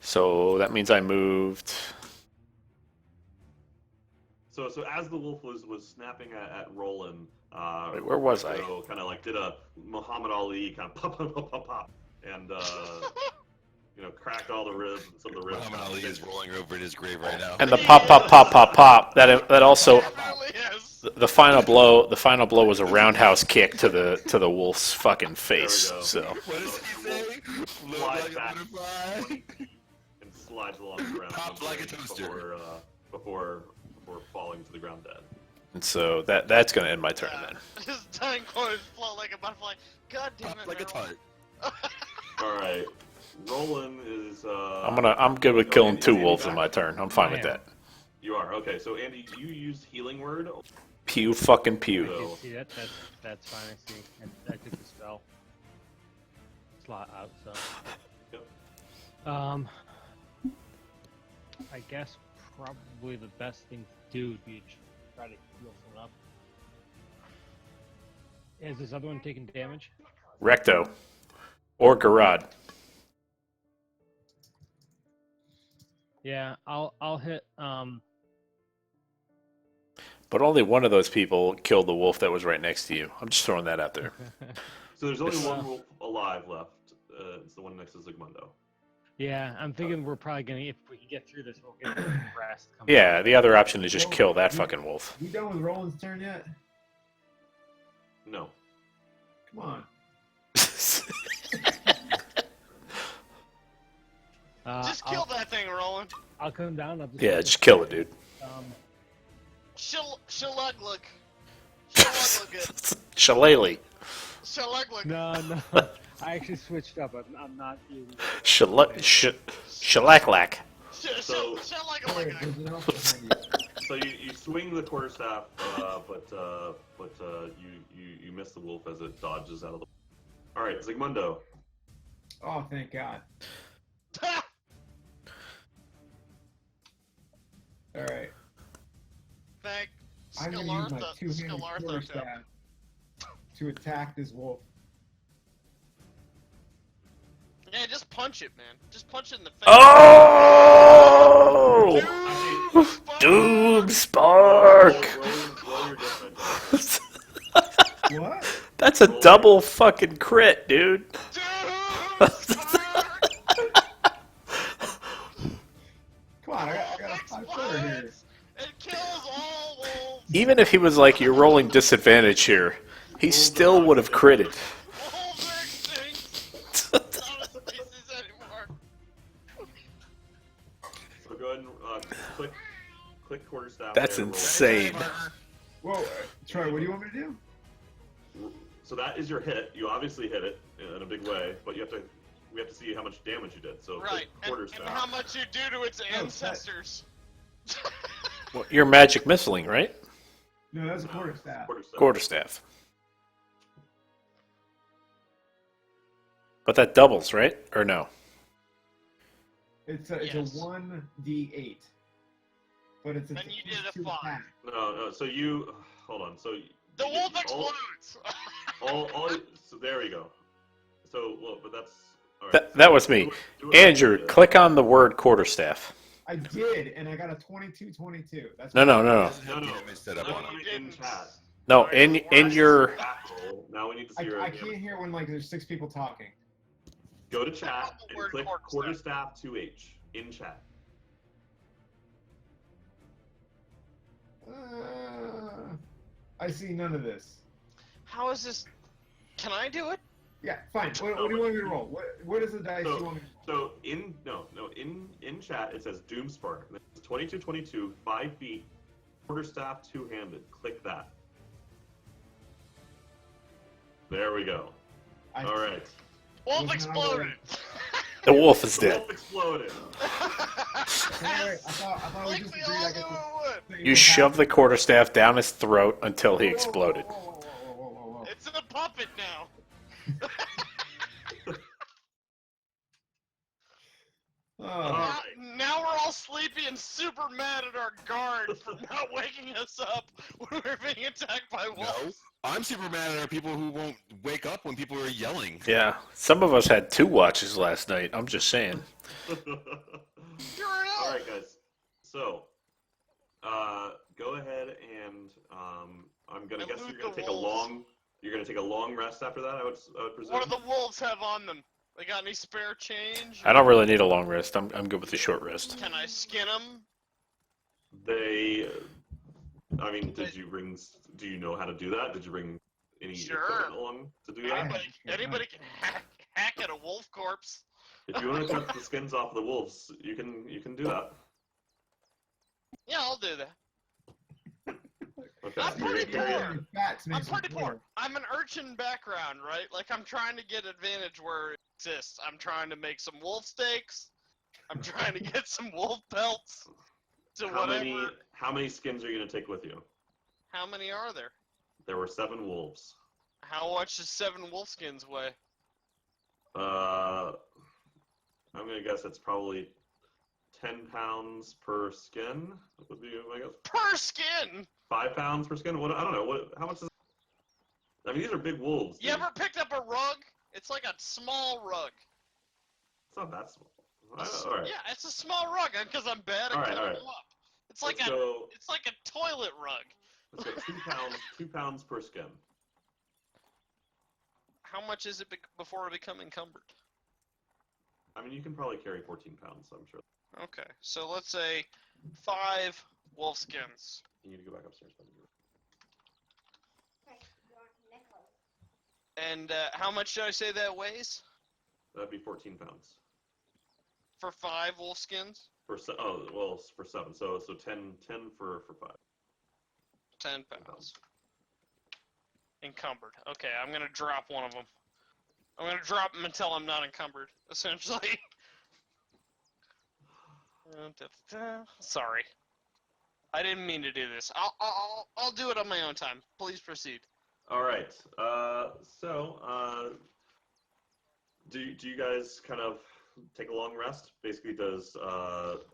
So that means I moved. So as the wolf was snapping at Rolen, Wait, where was I? So kind of like did a Muhammad Ali kind of pop pop pop pop pop, and cracked all the ribs. Some of the ribs. Muhammad Ali is rolling over in his grave right now. And the pop. That also Definitely is. the final blow. The final blow was a roundhouse kick to the wolf's fucking face. go. So What does he say? Look Slide like a back. butterfly. And slides along the ground. Popped like a toaster. Before falling to the ground dead. and so that's gonna end my turn then. His dying corners float like a butterfly. God damn Popped it, like a Harold. tart. All right. Rolen is. I'm good with killing Andy, 2 Andy wolves in back? my turn. I'm fine with I am. that. You are okay. So Andy, you used healing word. Pew fucking pew. So, See that's fine. I see. I took the spell slot out. So. Yep. I guess probably the best thing to do would be to try to heal someone up. Is this other one taking damage? Recto or Garad. Yeah, I'll hit. But only one of those people killed the wolf that was right next to you. I'm just throwing that out there. so there's only Yes. one wolf alive left. It's the one next to Zigmundo. Yeah, I'm thinking we're probably gonna, if we can get through this, we'll get the rest. coming Yeah, up. the other option is just kill that fucking wolf. You done with Roland's turn yet? No. Come on. Just kill that thing, Roland. I'll come down. I'll just Yeah, just kill it, dude. Shilluglook. Shilluglook. Shillelagh. Shilluglook. No. I actually switched up. I'm not using. Shellacklack. So- Hey, Shilluglook. there's an elf behind you. So you swing the quarterstaff, but you miss the wolf as it dodges out of the. All right, Zigmundo. Oh, thank God. All right. Thank I'm going to use my Skalartha. two-handed Skalartha. quarterstaff to attack this wolf. Yeah, just punch it, man. Just punch it in the face. Oh! Doom Spark! Roll your damage. What? That's a double fucking crit, dude. Dude, Spark! Come on, I got a 5-footer here. Explodes! It kills all wolves. Even if he was like, you're rolling disadvantage here, he still would have critted. Wolves are extinct. Not a species anymore. So go ahead and click quarterstaff. That's there, roll. insane. Whoa, Troy, what do you want me to do? So that is your hit. You obviously hit it in a big way, but we have to see how much damage you did. So Right, click and quarterstaff. how much you do to its Oh, ancestors. Well, you're magic missiling, right? No, that's a quarterstaff. Quarterstaff. But that doubles, right? Or no? It's a Yes. 1d8. But it's a Then you did a 2 5. attack. No. So you hold on. So The wolf all- explodes. So there we go. So well, but that's all right. That was me. Do it Andrew, like, click on the word quarterstaff. I did, and I got a 22-22. That's No. No. Damage set up No, on no, him. in didn't. chat. No, in your Back roll. Now we need to see your I damage. can't hear when like there's 6 people talking. Go to chat the and word click quarterstaff. quarterstaff 2H in chat. I see none of this. How is this? Can I do it? Yeah, fine. What do you want me to roll? What is the dice you want me to roll? So in chat it says Doomspark. It's 2222, 5 feet, quarterstaff, two-handed. Click that. There we go. All right. Wolf Was not exploded. The wolf is The dead. wolf exploded. Sorry, I thought we Like just we agreed all I knew get it to would. say You what shove the happened. quarterstaff down his throat until he Whoa, whoa, exploded. whoa, whoa, whoa, whoa, whoa, whoa, whoa. It's a puppet now. Oh, Now we're all sleepy and super mad at our guard for not waking us up when we're being attacked by wolves. No, I'm super mad at our people who won't wake up when people are yelling. Yeah, some of us had 2 watches last night. I'm just saying. You're an elf. All right, guys. So, go ahead and I'm gonna guess Elude you're gonna the take wolves. you're gonna take a long rest after that. I would presume. What do the wolves have on them? They got any spare change? I don't really need a long rest. I'm good with a short rest. Can I skin them? They, I mean, do you know how to do that? Did you bring any Sure. equipment along to do that? Anybody can hack at a wolf corpse. If you want to cut the skins off the wolves, you can do that. Yeah, I'll do that. Okay. I'm you're pretty gonna carry poor. it. Facts I'm makes pretty me poor. I'm an urchin background, right? Like, I'm trying to get advantage where it exists. I'm trying to make some wolf steaks. I'm trying to get some wolf pelts. To whatever. How many skins are you gonna take with you? How many are there? There were 7 wolves. How much does 7 wolf skins weigh? I'm gonna guess it's probably 10 pounds per skin. Would be my guess. Per skin! 5 pounds per skin. What? I don't know. How much is? I mean, these are big wolves. You dude. ever picked up a rug? It's like a small rug. It's not that small. All right. Yeah, it's a small rug because I'm bad at All right, cutting all right. them up. It's like Let's go. it's like a toilet rug. Let's go 2 pounds. 2 pounds per skin. How much is it before I become encumbered? I mean, you can probably carry 14 pounds. I'm sure. Okay, so let's say 5 wolf skins. You need to go back upstairs. Buddy. And how much did I say that weighs? That'd be 14 pounds. For 5 wolf skins? For 7. So 10 for 5. 10 pounds. Encumbered. Okay, I'm gonna drop one of them. I'm gonna drop them until I'm not encumbered, essentially. Sorry. I didn't mean to do this. I'll do it on my own time. Please proceed. All right. Do you guys kind of take a long rest? Basically, does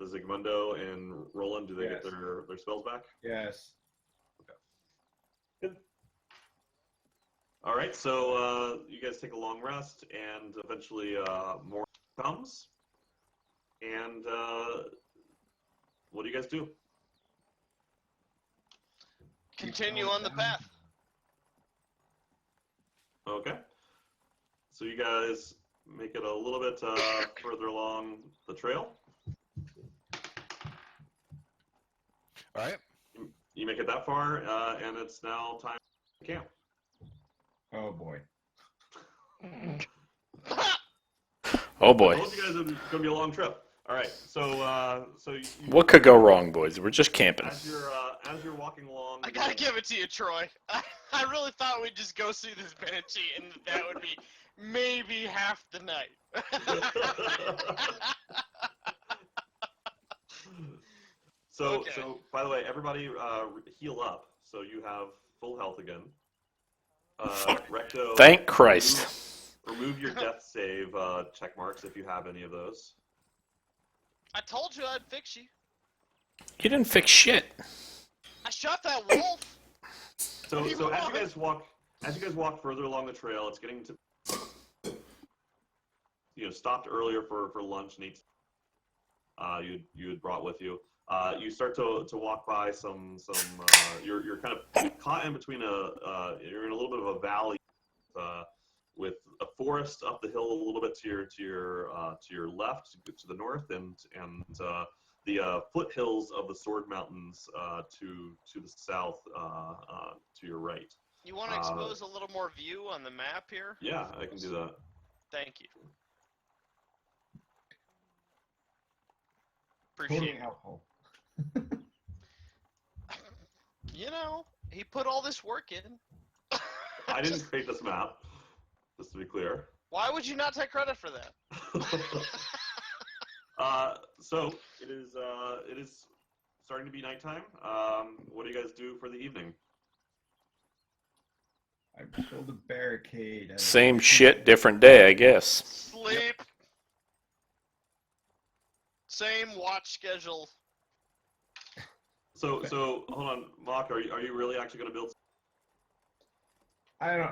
Zigmundo and Rolen, do they get their spells back? yes. Good. All right. So you guys take a long rest, and eventually more comes. And what do you guys do? Continue on the path. Okay. So you guys make it a little bit further along the trail. All right. You make it that far, and it's now time to camp. Oh boy. Oh boy. I told you guys it was going to be a long trip. All right. So What could go wrong, boys? We're just camping. as you're walking along, I gotta give it to you, Troy. I really thought we'd just go see this banshee, and that would be maybe half the night. So Okay. so by the way, everybody heal up, so you have full health again. Recto. Thank Christ. Remove your death save check marks if you have any of those. I told you I'd fix you. You didn't fix shit. I shot that wolf. So as you guys walk further along the trail, it's getting to stopped earlier for lunch and eat. You had brought with you. You start to walk by some you're kind of caught in between you're in a little bit of a valley, with a forest up the hill a little bit to your left, to the north, and the foothills of the Sword Mountains to the south, to your right. You want to expose a little more view on the map here? Yeah, I can do that. Thank you. Totally Appreciate it. helpful. You know, he put all this work in. I didn't create this map, just to be clear. Why would you not take credit for that? So it is starting to be nighttime. What do you guys do for the evening? I built a barricade. Same shit, different day, I guess. Sleep. Same watch schedule. So hold on, Mock. Are you really actually going to build? I don't.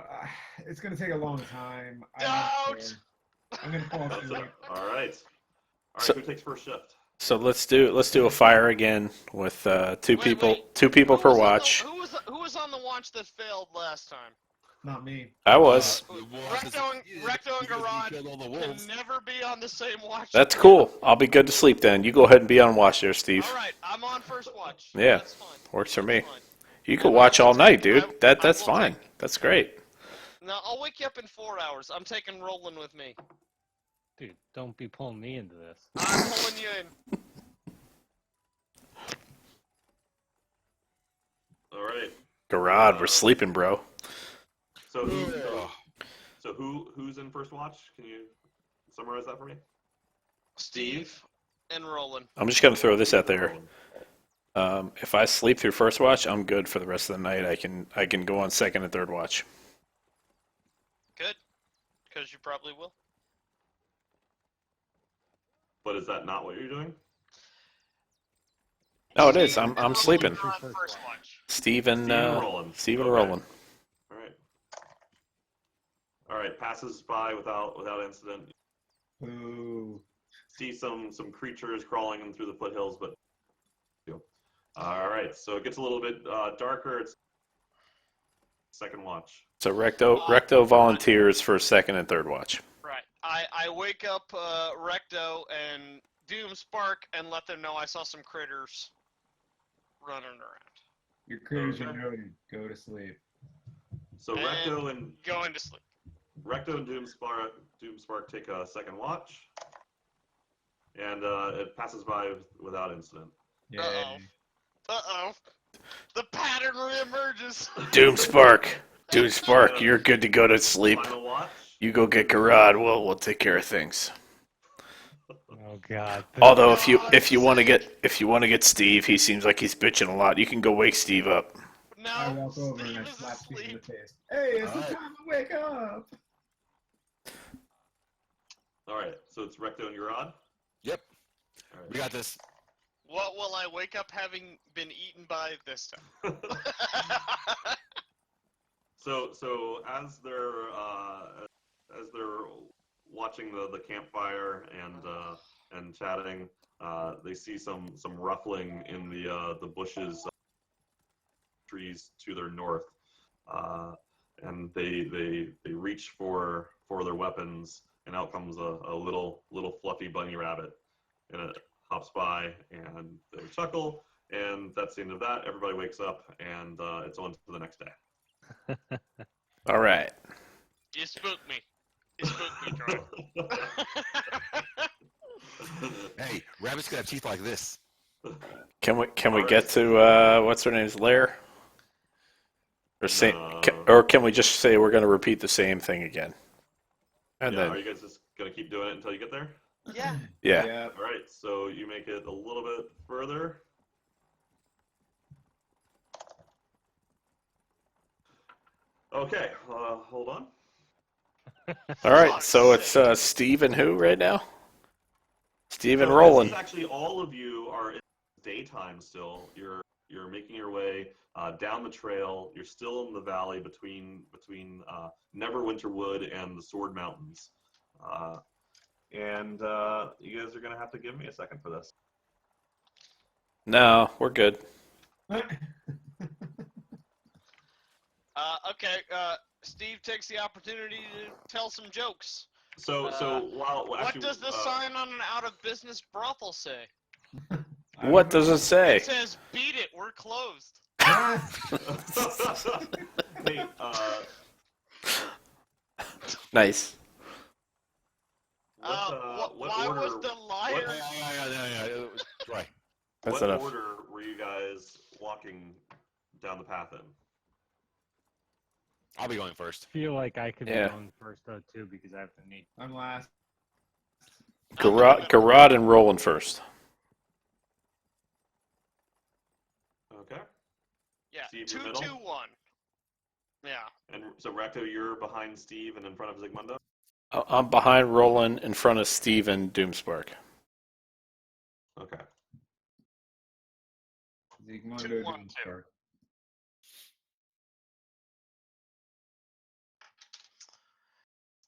It's gonna take a long time. Don't! I'm gonna fall asleep. All right. So- Who takes first shift? So let's do a fire again with two Wait, people wait. two people Who per was on the- watch. Who was on the watch that failed last time? Not me. I was. Recto and Garad Killed all the can wolves. never be on the same watch. That's cool. I'll be good to sleep then. You go ahead and be on watch there, Steve. All right, I'm on first watch. Yeah, That's fine. works for That's me. fine. You can watch all night, dude. I That's will fine. take- That's great. No, I'll wake you up in 4 hours. I'm taking Rolen with me. Dude, don't be pulling me into this. I'm pulling you in. All right. Garad, we're sleeping, bro. So who's in first watch? Can you summarize that for me? Steve and Rolen. I'm just gonna throw this out there. If I sleep through first watch, I'm good for the rest of the night. I can go on second and third watch. Good. Because you probably will. But is that not what you're doing? Oh, it is. Steve I'm and Rolen sleeping. are on first watch. Steve and Rolen. Steve and Okay. Roland. All right. All right. Passes by without incident. Ooh. See some creatures crawling in through the foothills, but all right. So it gets a little bit darker. It's second watch. So Recto volunteers for second and third watch. Right. I wake up Recto and Doom Spark and let them know I saw some critters running around. Your critters Okay. are noted. Go to sleep. So And going to sleep. Recto and Doom Spark take a second watch, and it passes by without incident. Yeah. Uh-oh. The pattern reemerges. Doom Spark, you're good to go to sleep. Final watch. You go get Garad. We'll take care of things. Oh God. Although if you want to get Steve, he seems like he's bitching a lot. You can go wake Steve up. I No, walk over and Steve I is slap Steve in the asleep. face. Hey, it's the Alright. time to wake up. All right. So it's Recto and Garad. Yep, All we got this. What will I wake up having been eaten by this time? right. So as they're watching the campfire and chatting, they see some ruffling in the bushes, trees to their north, and they reach for their weapons, and out comes a little fluffy bunny rabbit, and it hops by, and they chuckle, and that's the end of that. Everybody wakes up, and it's on to the next day. All right. You spooked me. You spooked me, Charlie. Hey, rabbits can have teeth like this. Can we Alright. get to what's her name's Lair? Or can we just say we're going to repeat the same thing again? And Yeah, are then you guys just gonna keep doing it until you get there? Yeah. yeah. All right, so you make it a little bit further. Okay, hold on. All right. So it's Steve and who right now? Steve and So Roland. this is actually, all of you are in daytime still. You're making your way down the trail. You're still in the valley between Neverwinter Wood and the Sword Mountains. And you guys are gonna have to give me a second for this. No, we're good. Okay. Steve takes the opportunity to tell some jokes. So while What actually, does the sign on an out-of-business brothel say? What does it say? It says, "Beat it, we're closed." Hey, Nice. what why order? was the liar? Troy. That's what enough. order were you guys walking down the path in? I'll be going first. Feel like I could Yeah. be going first though too because I have to need. I'm last. Garad and Rolen first. Okay. Yeah, Steve, 2, your middle? 2, 1. Yeah. And so Recto, you're behind Steve and in front of Zigmundo? I'm behind Rolen in front of Steve and Doomspark. Okay. Zigmundo 2, 1, didn't 2. start.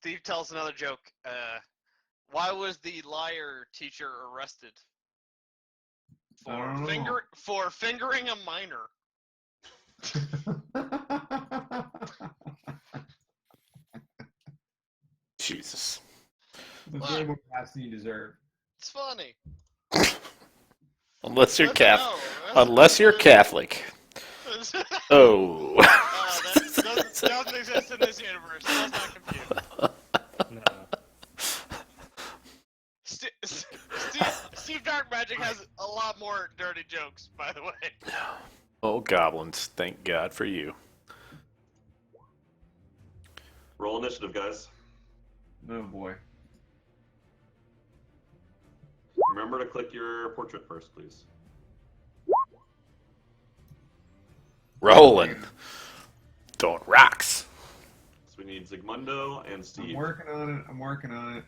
Steve tells another joke. Why was the liar teacher arrested? I don't know. For fingering a minor. Jesus. That's way more laughs than you deserve. It's funny. Unless you're Let's Catholic. know. Unless you're Catholic. Oh. That doesn't exist in this universe. Let's not confuse. No. Steve Dark Magic has a lot more dirty jokes, by the way. Oh, goblins. Thank God for you. Roll initiative, guys. Oh boy. Remember to click your portrait first, please. Rolen. Don't rocks. So we need Zigmundo and Steve. I'm working on it.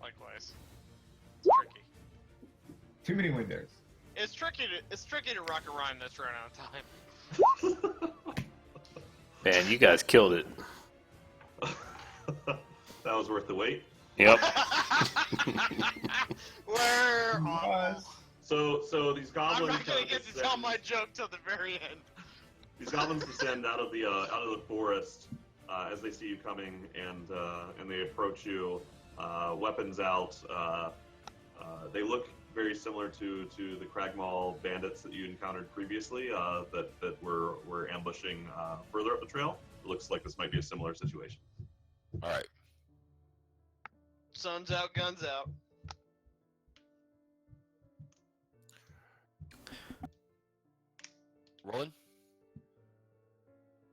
Likewise. It's tricky. Too many windows. It's tricky to rock a rhyme that's run out of time. Man, you guys killed it. That was worth the wait. Yep. Where Was. So these I'm goblins. not gonna get to tell my joke till the very end. These goblins descend out of the forest as they see you coming, and they approach you, weapons out. They look very similar to the Cragmaul bandits that you encountered previously that were ambushing further up the trail. It looks like this might be a similar situation. All right. Sun's out, guns out. Rolling.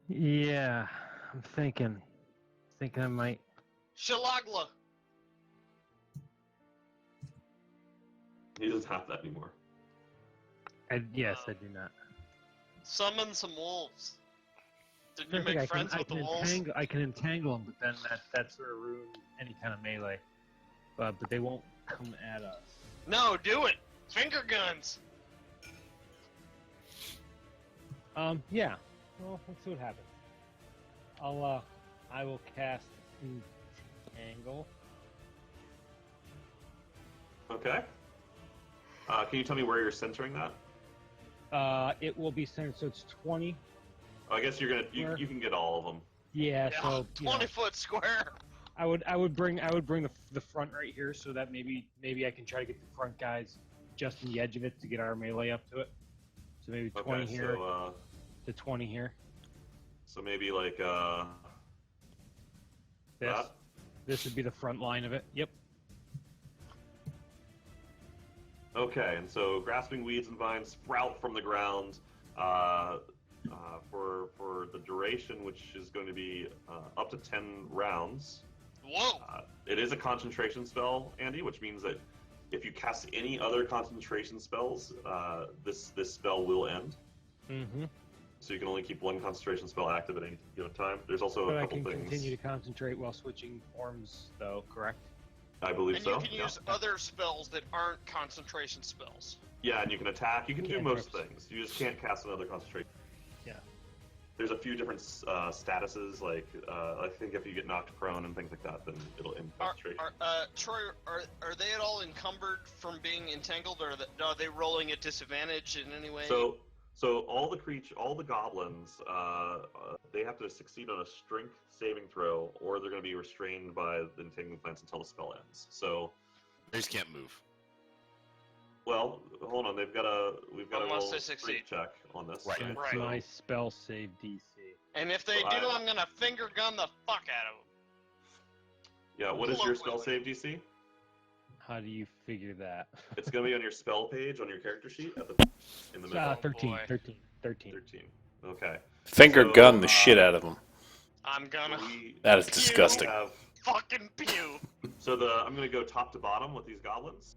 Yeah, I'm thinking I might. Shalagla. He doesn't have that anymore. Yes, I do not. Summon some wolves. Didn't I you think make friends with the wolves? I can entangle them, but then that sort of ruins any kind of melee. But they won't come at us. No, do it. Finger guns. Yeah. Well, let's see what happens. I will cast Entangle. Okay. Can you tell me where you're centering that? It will be centered, so it's 20. Oh, I guess you can get all of them. Yeah, so 20-foot square. I would bring the front right here, so that maybe I can try to get the front guys just in the edge of it to get our melee up to it. So maybe 20 Okay, here so, to 20 here. so maybe like This would be the front line of it. Yep. Okay, and so grasping weeds and vines sprout from the ground for the duration, which is going to be up to 10 rounds. Whoa! It is a concentration spell, Andy, which means that if you cast any other concentration spells, this spell will end. Mm-hmm. So you can only keep one concentration spell active at any given time. There's also But a I couple can things. continue to concentrate while switching forms, though. Correct. I believe And so. you can use other spells that aren't concentration spells. Yeah, and you can attack. You can do Cantrips. most things. You just can't cast another concentration. Yeah. There's a few different statuses, like I think if you get knocked prone and things like that, then it'll end concentration. Troy, are they at all encumbered from being entangled, or are they rolling at disadvantage in any way? So all the goblins, they have to succeed on a strength saving throw, or they're going to be restrained by the entangling plants until the spell ends. So They just can't move. well, hold on. We've got to Unless roll they a succeed. strength check on this. Right. That's So- my spell save DC. And if they So do, I'm gonna finger gun the fuck out of them. Yeah, what is your spell save DC? How do you figure that? It's going to be on your spell page on your character sheet in the middle. 13, boy. 13, 13. 13. Okay. Finger So, gun the shit out of them. I'm gonna That is Pew. disgusting. have fucking pew. so I'm going to go top to bottom with these goblins.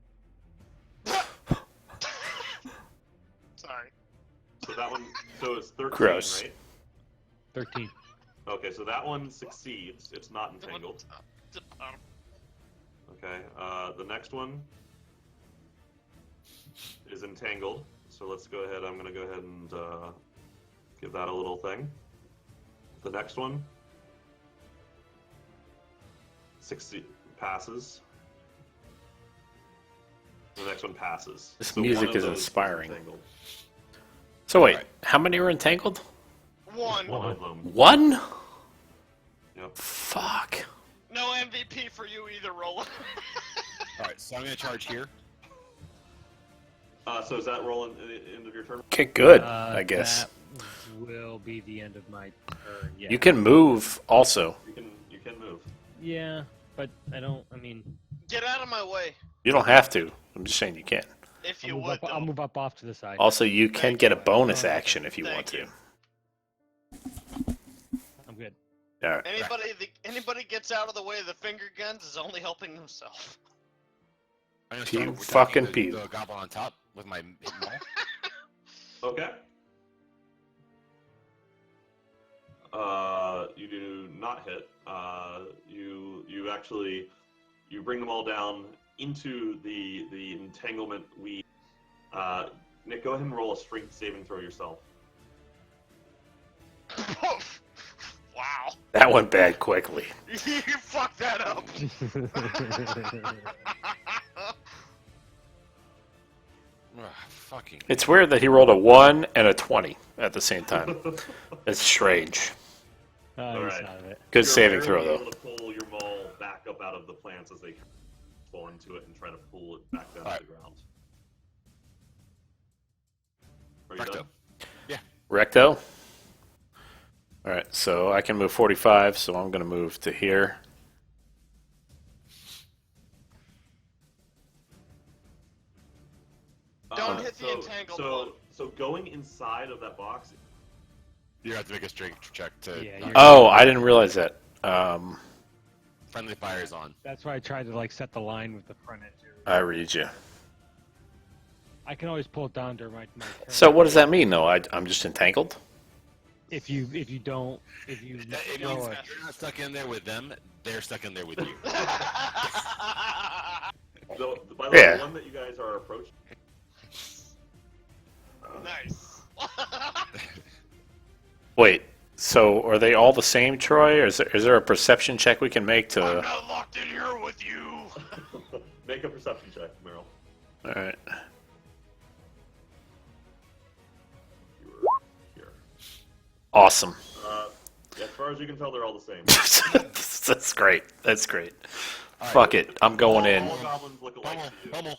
Sorry. So that one, so it's 13, Gross. right? 13. Okay, so that one succeeds. It's not entangled. To bottom. Okay, the next one is entangled. So let's go ahead. I'm going to go ahead and give that a little thing. The next one passes. The next one passes. This So music one of is those inspiring. entangled. So wait, Right. how many are entangled? One. One of them. One? Yep. Fuck. No MVP for you either, Rolen. All right, so I'm gonna charge here. So is that rolling at the end of your turn? Okay, good, I guess. That will be the end of my turn. Yeah. You can move also. You can move. Yeah, but I don't. I mean, Get out of my way. You don't have to. I'm just saying you can. If I'll you move, would, up, I'll though. move up off to the side. Also, you can Thank get a you. bonus action if you Thank want to. you. I'm good. All right. Anybody gets out of the way of the finger guns is only helping themselves. I'm gonna Pew start attacking fucking the, pew. the goblin on top with my hit maul. Okay. You do not hit. You actually bring them all down into the entanglement weed. Nick, go ahead and roll a strength saving throw yourself. Wow. That went bad quickly. You fucked that up. Ugh, fucking. It's weird that he rolled a 1 and a 20 at the same time. It's strange. He's Alright. out of it. Good You're saving barely throw, able though. to pull your maul back up out of the plants as they fall into it and try to pull it back down to the ground. Are you Recto. done? Recto? Alright, so I can move 45, so I'm going to move to here. Don't hit the entangled one. So going inside of that box, You have to make a strength check to. Yeah, knock you're- Oh, I didn't realize that. Friendly fire is on. That's why I tried to like set the line with the front edge. I read you. I can always pull it down during my turn. So what does that mean, though? I'm just entangled? If you throw If it. you're not stuck in there with them, they're stuck in there with you. by the way, Yeah. the one that you guys are approaching. Nice. Wait, so are they all the same, Troy? Or is there a perception check we can make I'm to... not locked in here with you. Make a perception check, Meryl. Alright. Here. Awesome. As far as you can tell, they're all the same. That's great. That's great. Alright. Fuck it. I'm going in. All goblins look alike Pummel, to you. pummel.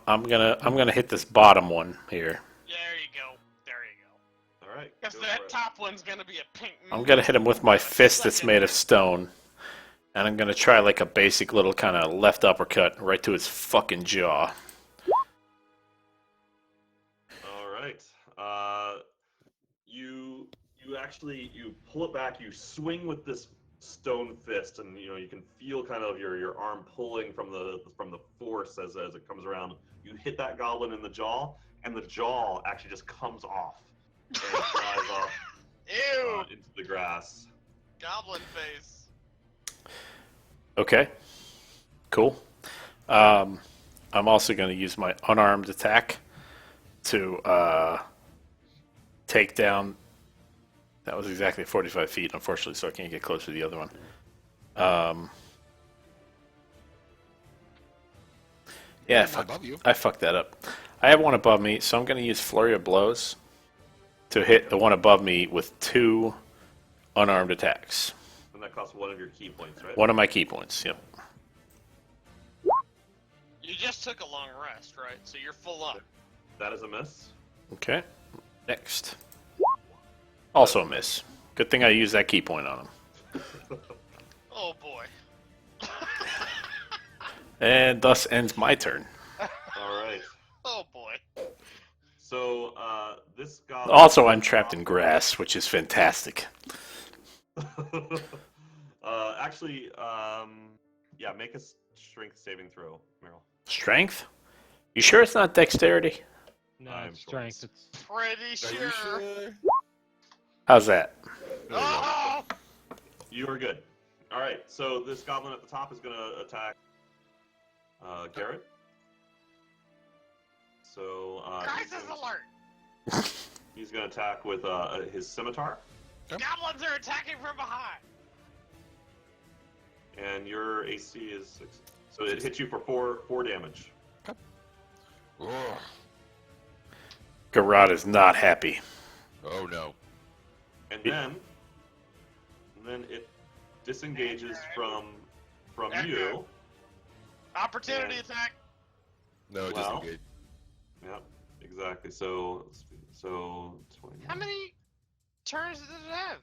I'm gonna hit this bottom one here. There you go. There you go. All right. Guess go for that it. top one's gonna be a pink. I'm gonna hit him with my fist that's made of stone. And I'm gonna try like a basic little kind of left uppercut right to his fucking jaw. All right. You actually pull it back. You swing with this stone fist, and you can feel kind of your arm pulling from the force as it comes around. You hit that goblin in the jaw, and the jaw actually just comes off and flies off Ew. into the grass. Goblin face. Okay. Cool. I'm also gonna use my unarmed attack to take down. That was exactly 45 feet, unfortunately, so I can't get close to the other one. Yeah, Above you. I fucked that up. I have one above me, so I'm going to use Flurry of Blows to hit the one above me with 2 unarmed attacks. And that costs 1 of your key points, right? One of my key points, yep. You just took a long rest, right? So you're full up. That is a miss. Okay, next. Also a miss. Good thing I used that key point on him. Oh boy. And thus ends my turn. All right. Oh boy. So this guy. Also, I'm trapped in grass, which is fantastic. Actually, yeah, make a strength saving throw, Meryl. Strength? You sure it's not dexterity? No, I'm it's sure strength. It's Pretty Are you sure. sure? How's that? There you go. Oh! You are good. All right. So this goblin at the top is going to attack Garad. So Crisis alert! he's going to attack with his scimitar, Goblins are attacking from behind! and your AC is 6. So it hits you for 4 damage. Oh, Garad is not happy. oh no. And then it disengages from you. Opportunity Yeah. attack! No, it Well. doesn't get. Yeah, exactly. So 20. How many turns does it have?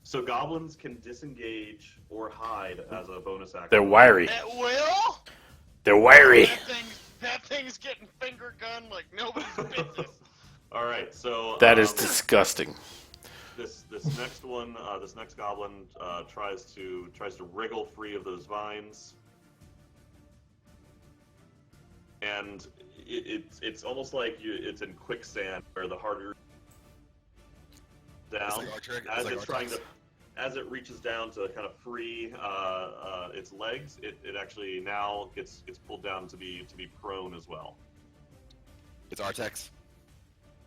So goblins can disengage or hide as a bonus action. They're wiry. At will? They're wiry. That thing's getting finger gunned like nobody's business. All right, so That is disgusting. this next one, this next goblin tries to wriggle free of those vines, and it's almost like it's in quicksand where the harder down It's like Archer- as it's it's like trying Archer. to. As it reaches down to kind of free its legs, it actually now gets pulled down to be prone as well. It's Artex.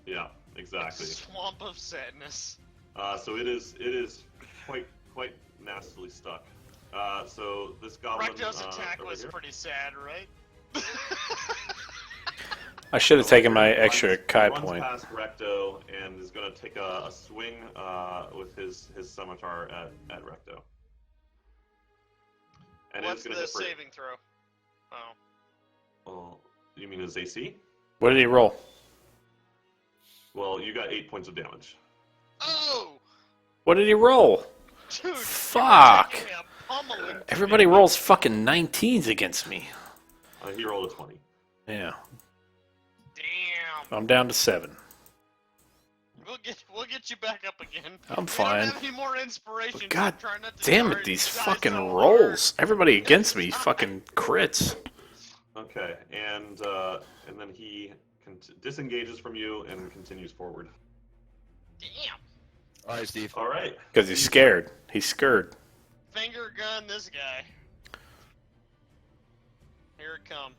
Yeah, exactly. Swamp of sadness. So it is quite nastily stuck. So this goblin. Recto's attack over was here. pretty sad, right? I should have taken my extra runs Kai point. past Recto and is going to take a swing with his scimitar at Recto. And What's it's going the to hit for. saving throw? Oh. Well, you mean his AC? What did he roll? Well, you got 8 points of damage. Oh! What did he roll? Dude, you were Fuck. taking a pummeling. Everybody rolls fucking 19s against me. He rolled a 20. Yeah. Damn. I'm down to 7. We'll get you back up again. I'm We fine. don't have any more inspiration. But God Try not to damn die- it, these die fucking so rolls. Everybody against me fucking crits. Okay, and then he disengages from you and continues forward. Damn. All right, Steve. All right. Because he's scared. He's scared. Finger gun this guy. Here it come.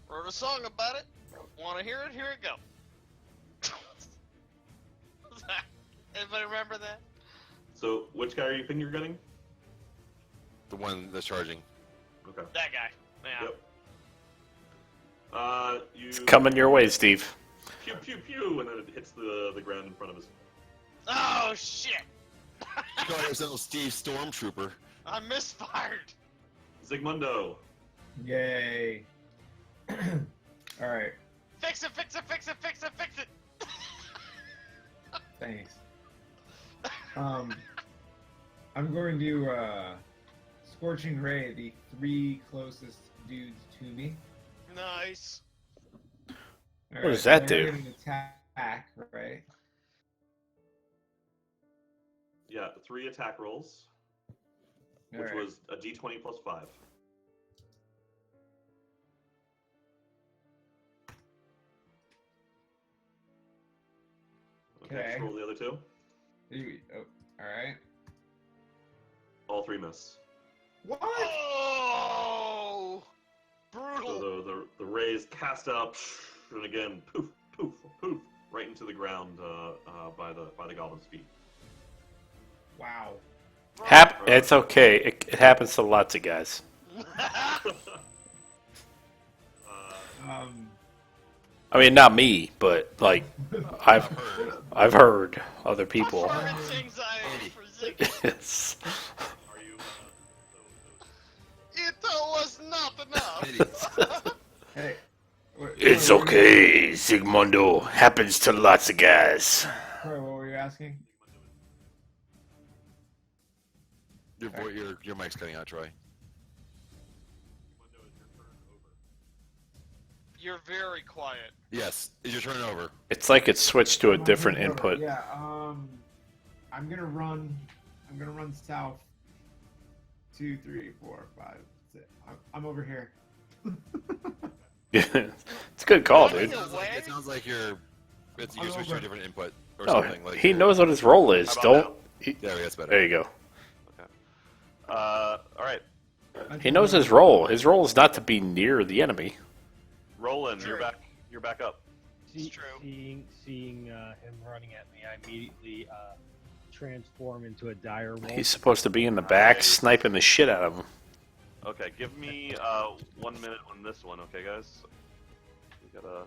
Wrote a song about it. Want to hear it? Here it go. Anybody remember that? So, which guy are you finger gunning? The one that's charging. Okay. That guy. Yeah. Yep. You It's coming your way, Steve. pew pew pew, and then it hits the ground in front of us. Oh shit! Go ahead, little Steve Stormtrooper. I misfired. Zigmundo. Yay. All right. Fix it! Fix it! Fix it! Fix it! Fix it! Thanks. I'm going to Scorching Ray the 3 closest dudes to me. Nice. All What does that they're do? gonna get an attack, right? Yeah, 3 attack rolls, All which right. was a d20 plus 5. Okay, Okay. just roll the other 2. Oh, all right. All 3 miss. What? Oh! So Brutal. the rays cast out, and again, poof, poof, poof, right into the ground by the goblin's feet. Wow. It's okay. It happens to lots of guys. I mean, not me, but like I've heard other people. Performance anxiety for Zig. It's- Are you? It was not enough. Hey. It's okay, Sigmundo. Happens to lots of guys. Sorry, what were you asking? Your mic's cutting out, Troy. You're very quiet. Yes, is your turn over? It's like it's switched to a different input. Yeah. I'm gonna run south. 2, 3, 4, 5, 6. I'm over here. It's a good call, dude. It sounds like you're switched to a different input or No, something. Like he knows what his role is. How about Don't. There, that's better. There you go. All right, He knows his role. His role is not to be near the enemy. Roland, True. you're back. You're back up. It's true. Seeing him running at me, I immediately transform into a dire wolf. He's supposed to be in the back, sniping the shit out of him. Okay, give me 1 minute on this one, okay, guys? We gotta.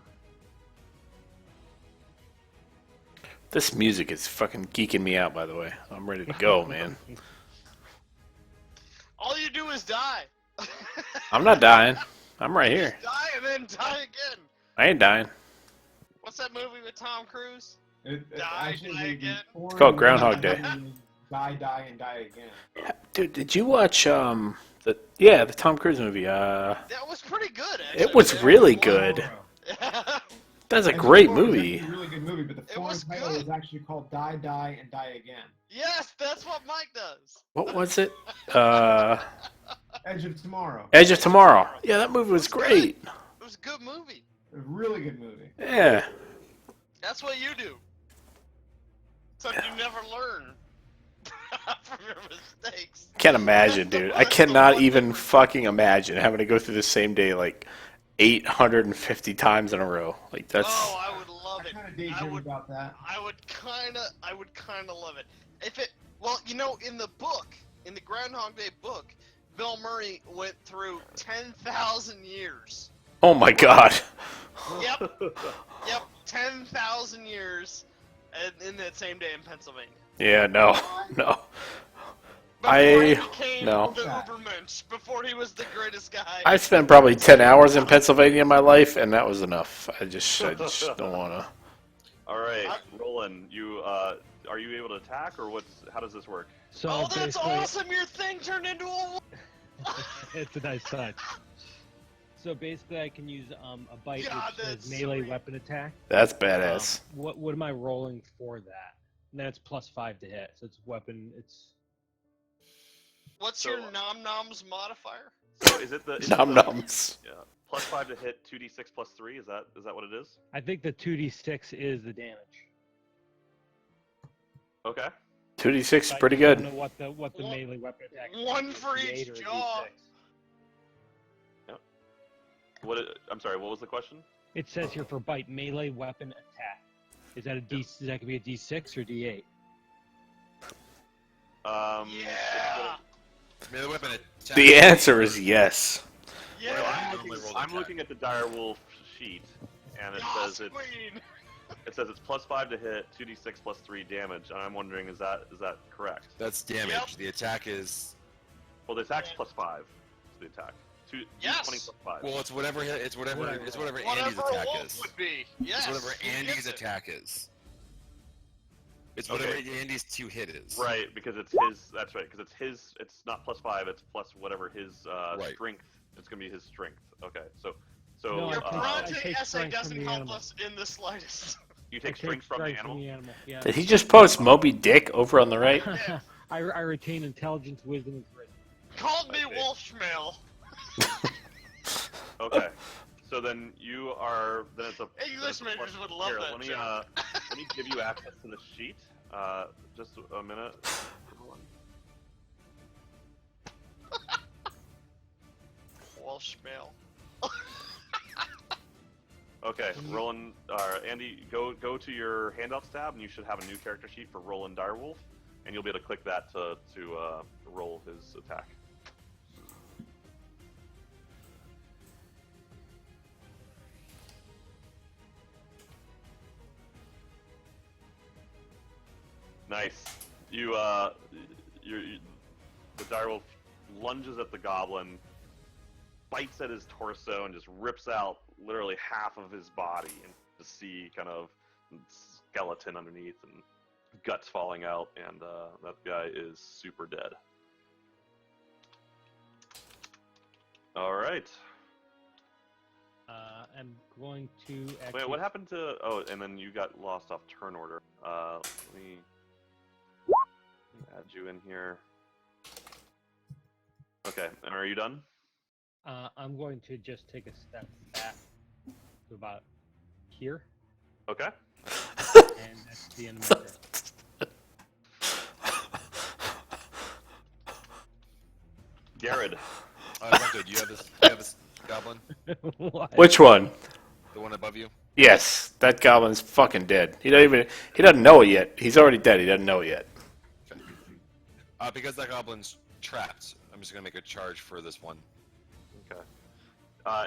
This music is fucking geeking me out, by the way. I'm ready to go, man. All you do is die. I'm not dying. I'm right here. Die and then die again. I ain't dying. What's that movie with Tom Cruise? Die Die again. It's called Groundhog Day. Die, and die again. Dude, did you watch the Tom Cruise movie? That was pretty good, actually. It was really good. That's a great movie. It's a really good movie, but the It foreign was title good. is actually called Die, and Die Again. Yes, that's what Mike does. What was it? Edge of Tomorrow. Edge of Tomorrow. Yeah, that movie was great. It was a good movie. A really good movie. Yeah. That's what you do. Except you never learn from your mistakes. Can't imagine, dude. I cannot even fucking imagine having to go through the same day like 850 times in a row. Like that's. Oh, I would love I it. kind of daydream about that. I would kind of love it. If it, well, you know, in the book, in the Groundhog Day book, Bill Murray went through 10,000 years. Oh my god. Yep, 10,000 years, in that same day in Pennsylvania. Yeah, no. Before he I became no. the Ubermensch, before he was the greatest guy. I spent probably 10 hours in Pennsylvania in my life, and that was enough. I just don't want to. All right, Roland, you are you able to attack, or how does this work? So Oh, that's basically- awesome! Your thing turned into a. It's a nice touch. So basically, I can use a bite God, which says that's melee sweet. weapon attack. That's badass. What am I rolling for that? And then it's +5 to hit. So it's weapon. It's What's So- your nom noms modifier? So is it the Nom noms. Yeah, +5 to hit 2d6 +3? Is that what it is? I think the 2d6 is the damage. Okay. 2d6 I pretty don't good. know what the One- melee weapon attack is. one It's for a each D8 or a jaw. D6. I'm sorry. What was the question? It says here for bite melee weapon attack. Is that a D? Is that gonna be a D6 or D8? Yeah! Melee weapon attack. The answer is yes. Yeah! I'm looking at the direwolf sheet, and it Yas says queen! it's +5 to hit, 2d6 +3 damage, and I'm wondering is that correct? That's damage. Yep. The attack is. Well, the attack's +5 to the attack. Yes. 20 +5. Well, it's whatever. It's whatever Andy's Whatever a attack wolf is. would be. Yes. It's whatever you Andy's guessed it. attack is. It's whatever Okay. Andy's 2 hit is. Right, because it's his. That's right, because it's his. It's not +5. It's plus whatever his Right. strength. It's gonna be his strength. Okay, so No, Your I Bronte take essay strength from doesn't the help animal. us in the slightest. you I take strength from the animal. Yeah. Did he just post Moby Dick over on the right? I retain intelligence, wisdom, and charisma. Called me Okay. Wolfschmail. Okay, so then you are. Then it's a. English then it's a majors plus- would love here, that Let me joke. let me give you access to the sheet. Just a minute. Hold on. Wolfschmail. Okay, Roland, Andy, go to your handouts tab, and you should have a new character sheet for Roland Direwolf, and you'll be able to click that to roll his attack. Nice. You the direwolf lunges at the goblin, bites at his torso, and just rips out literally half of his body, and to see kind of skeleton underneath and guts falling out, and that guy is super dead. All right. I'm going to actually... Wait, what happened to? Oh, and then you got lost off turn order. Let me add you in here. Okay, and are you done? I'm going to just take a step back to about here, Okay. and that's the end of my turn. Garad. Recto, do you have this goblin? What? Which one? The one above you? Yes, that goblin's fucking dead. He doesn't know it yet. He's already dead. He doesn't know it yet. Okay. Because that goblin's trapped, I'm just gonna make a charge for this one. Okay.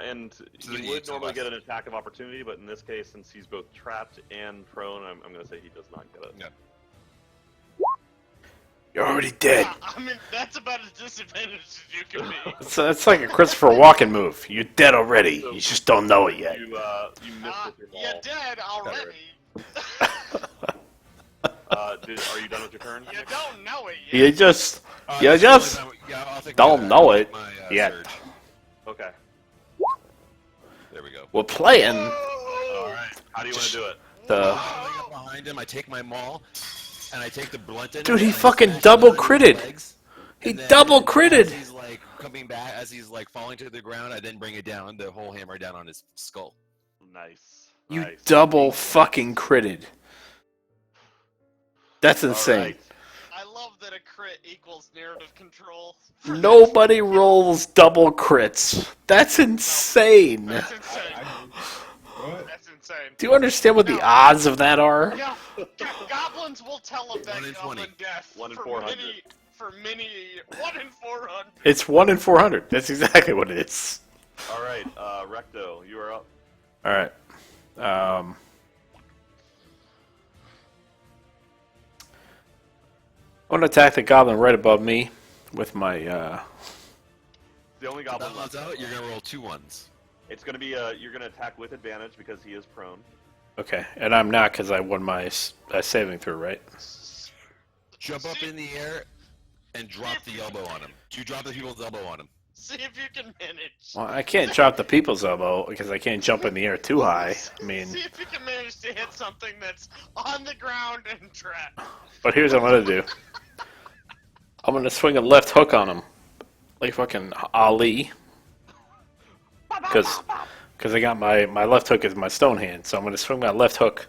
And So you the would eight normally to get an attack of opportunity, but in this case, since he's both trapped and prone, I'm going to say he does not get it. Yeah. You're already dead. I mean, that's about as disadvantaged as you can be. It's like a Christopher Walken move. You're dead already. You just don't know it yet. You missed with your ball. You're dead already. Are you done with your turn? You don't know it yet. You just I'll take don't know it my, yet. surge. Okay. There we go. We're playing All right. How do you want to do it? the... Coming up behind him, I take my maul, and I take the blunt end. Dude, he and I fucking smash it double underneath his critted. legs, He and then double critted. As he's like coming back, as he's like falling to the ground, I then bring it down, the whole hammer down on his skull. Nice. You Nice. double fucking critted. That's All insane. right. I love that a crit equals narrative control. Nobody rolls double crits. That's insane. That's insane. What? That's insane. Do you understand what the odds of that are? Yeah, goblins will tell of that 1 in goblin 20. death 1 in for 400. many 1 in 400. It's 1 in 400. That's exactly what it is. All right. Recto, you are up. All right. I want to attack the goblin right above me with my... The only If goblin that left. allows out, you're gonna roll 2 1s. It's going to be you're going to attack with advantage because he is prone. Okay, and I'm not because I won my saving throw, right? Jump up in the air and drop the elbow on him. You drop the people's elbow on him. See if you can manage. Well, I can't drop the people's elbow because I can't jump in the air too high. I mean, See if you can manage to hit something that's on the ground and trapped. but here's what I'm going to do. I'm going to swing a left hook on him. Like fucking Ali. Because I got my left hook is my stone hand, so I'm going to swing my left hook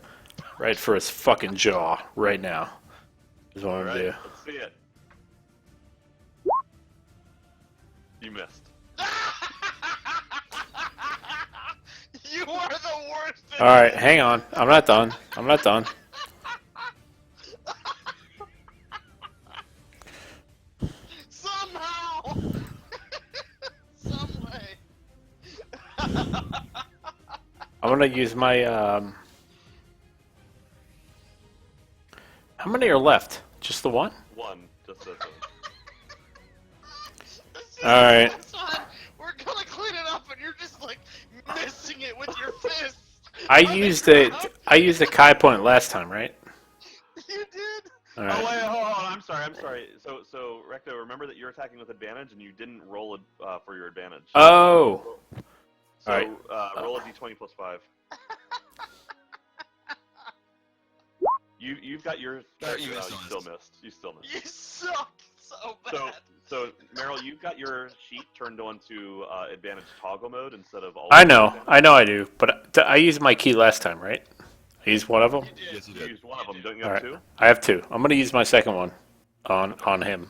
right for his fucking jaw right now. Is what I'm All going right. to do. Let's see it. You missed. You are the worst. All right, hang on. I'm not done. I'm not done. Somehow. Some way. I'm going to use my... How many are left? Just the one? One. Just this one. All right. We're gonna clean it up, and you're just like missing it with your fists. I used a Kai point last time, right? You did. All Oh right. wait, hold on. I'm sorry. So Recto, remember that you're attacking with advantage, and you didn't roll it for your advantage. Oh. So alright. roll a d20 plus 5. You've got your. You You missed. still missed. You still missed. You suck so bad. So Meryl, you've got your sheet turned on to advantage toggle mode instead of all. I know I do, but I used my key last time, right? I used one of them. You did. Yes, you You did. used one of them, don't you All have right, two? I have two. I'm gonna use my second one on him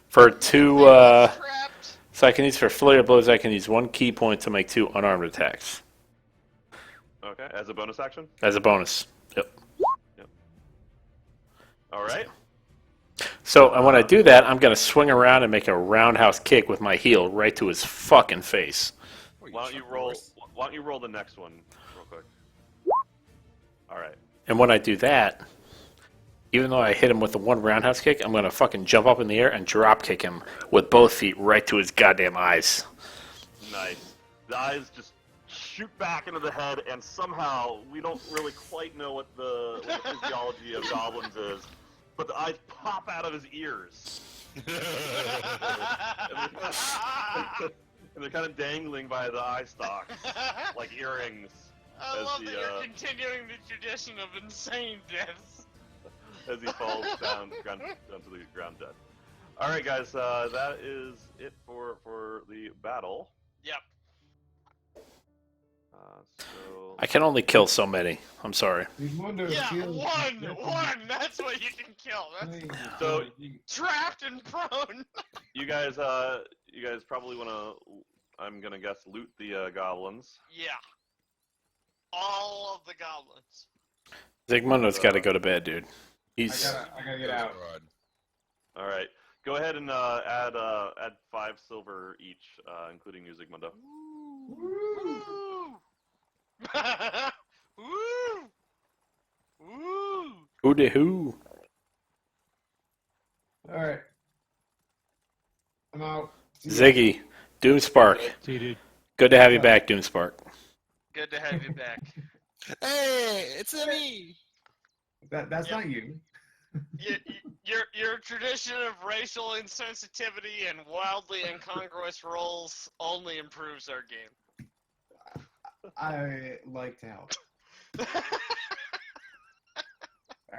for two. Trapped. So I can use for flurry of blows. I can use one key point to make 2 unarmed attacks Okay, as a bonus action. as a bonus. Yep. All right. So and when I do that, I'm gonna swing around and make a roundhouse kick with my heel right to his fucking face. Why don't you roll the next one real quick? All right. And when I do that, Even though I hit him with the one roundhouse kick, I'm gonna fucking jump up in the air and drop kick him with both feet right to his goddamn eyes. Nice. The eyes just shoot back into the head, and somehow we don't really quite know what the physiology of goblins is, but the eyes pop out of his ears. And they're kind of dangling by the eye stalks, like earrings. I love that you're continuing the tradition of insane deaths. As he falls down to the ground dead. All right, guys, that is it for the battle. Yep. So I can only kill so many. I'm sorry. Yeah, one. That's what you can kill. That's So trapped and prone. you guys probably want to, I'm gonna guess, loot the goblins. Yeah. All of the goblins. Zygmundo's got to go to bed, dude. I gotta get out. All right, go ahead and add 5 silver each, including you, Zygmundo. Woo! Woo! Woo! Who de who? All right. I'm out. See ya. Ziggy, Doomspark. See you, dude. Good to have you back, Doomspark. Good to have you back. Hey, it's me. That's not you. Your tradition of racial insensitivity and wildly incongruous roles only improves our game. I like to help.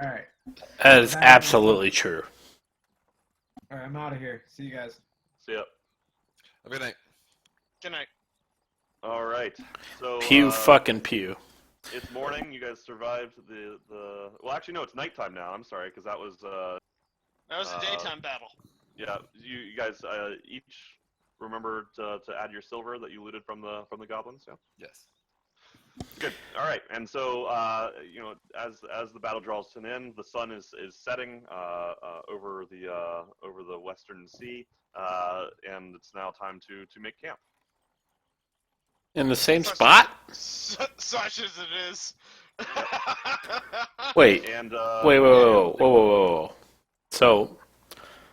All right. That is absolutely true. All right, I'm out of here. See you guys. See ya. Have a good night. Good night. All right. So Pew fucking pew. it's morning. You guys survived the. Well, actually, no. It's nighttime now. I'm sorry, because that was. That was a daytime battle. Yeah. You guys each remember to add your silver that you looted from the goblins. Yeah. Yes. Good. All right. And so as the battle draws to an end, the sun is setting over the western sea, and it's now time to make camp. In the same spot? Such as it is. Wait. And Whoa. So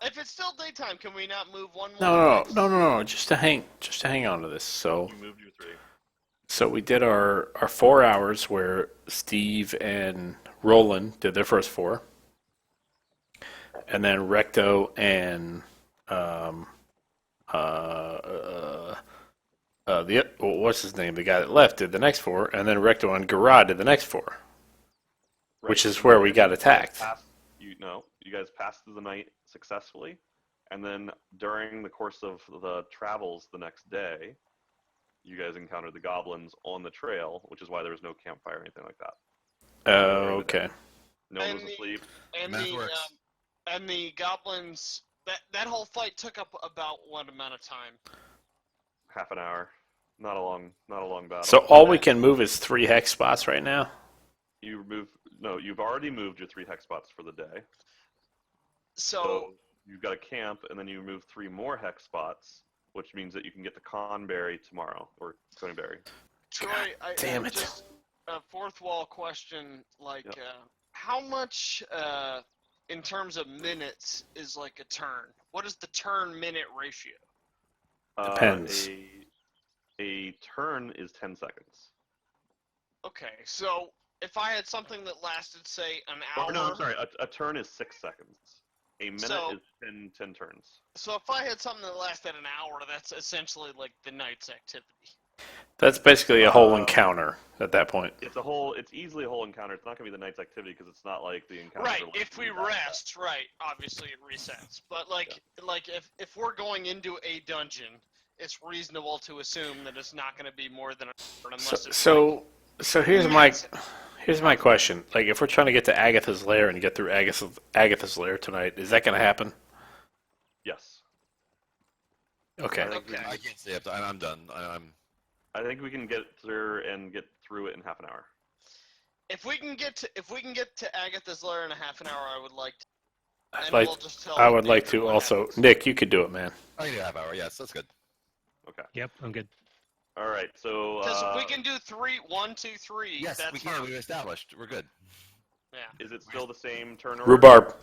If it's still daytime, can we not move one more? no. Just to hang on to this. So you moved your 3. So we did our 4 hours where Steve and Rolen did their first 4. And then Recto and what's his name? The guy that left did the next 4, and then Recto and Garad did the next 4. Right. Which is where we got attacked. You guys passed through the night successfully, and then during the course of the travels the next day, you guys encountered the goblins on the trail, which is why there was no campfire or anything like that. Okay. No one was asleep. And the goblins. That whole fight took up about what amount of time? Half an hour. Not a long battle. So all we can move is 3 hex spots right now? You've already moved your 3 hex spots for the day. So you've got a camp, and then you move 3 more hex spots, which means that you can get to Conberry tomorrow, or Coneyberry. Troy, damn it. Just a fourth wall question, how much, in terms of minutes, is like a turn? What is the turn-minute ratio? Depends. A turn is 10 seconds. Okay, so if I had something that lasted, say, an hour... Oh, no, I'm sorry. A turn is 6 seconds. A minute is 10 turns. So if I had something that lasted an hour, that's essentially like the night's activity. That's basically a whole encounter at that point. It's easily a whole encounter. It's not going to be the night's activity because it's not like the encounter. Right, if we rest, right, obviously it resets. But if we're going into a dungeon, it's reasonable to assume that it's not going to be more than an hour unless it's So here's my question. Like, if we're trying to get to Agatha's Lair and get through Agatha's Lair tonight, is that going to happen? Yes. Okay. I can't stay up. I'm done. I think we can get through it in half an hour. If we can get to Agatha's Lair in a half an hour, I would like to. I would like to also. Happens. Nick, you could do it, man. I can do a half hour. Yes, that's good. Okay. Yep, I'm good. All right. So. Because we can do 1, 2, 3. Yes, that's we can. fine. We've established. We're good. Yeah. Is it still the same turn order? Rhubarb.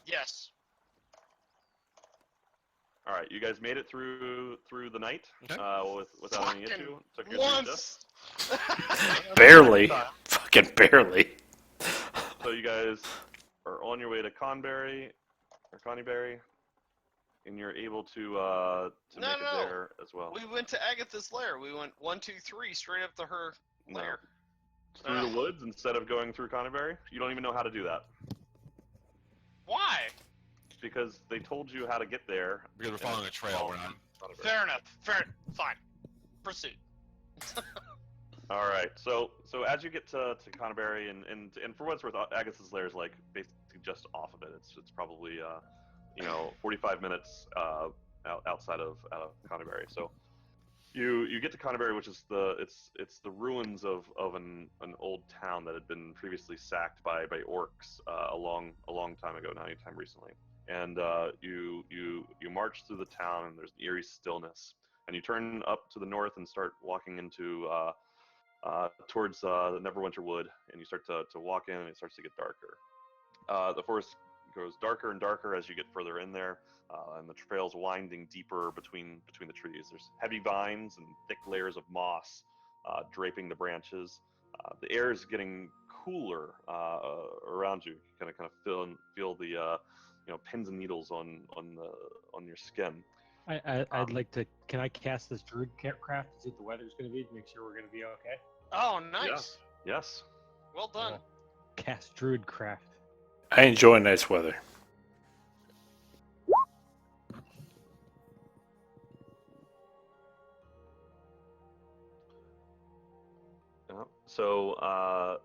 Yes. All right, you guys made it through the night Okay. without any Fucking issue. Took you a few once. Barely. Fucking barely. So you guys are on your way to Conberry, or Connieberry, and you're able to make it No. there as well. We went to Agatha's lair. We went 1, 2, 3 straight up to her No. lair. Through the woods instead of going through Connieberry? You don't even know how to do that. Why? Because they told you how to get there. Because we're following a trail. We're not. Fair enough. Fine. Proceed. All right. So as you get to Connieberry, and for what it's worth, Agatha's lair is like basically just off of it. It's probably 45 minutes outside of Connieberry. So you get to Connieberry, which is it's the ruins of an old town that had been previously sacked by orcs a long time ago, not anytime recently. And you march through the town, and there's an eerie stillness. And you turn up to the north and start walking into towards the Neverwinter Wood, and you start to walk in, and it starts to get darker. The forest goes darker and darker as you get further in there, and the trail's winding deeper between the trees. There's heavy vines and thick layers of moss draping the branches. The air is getting cooler around you. You kind of feel the pins and needles on your skin. I'd like to. Can I cast this Druid craft to see what the weather's going to be to make sure we're going to be okay? Oh, nice. Yes. Well done. Cast Druid craft. I enjoy nice weather. So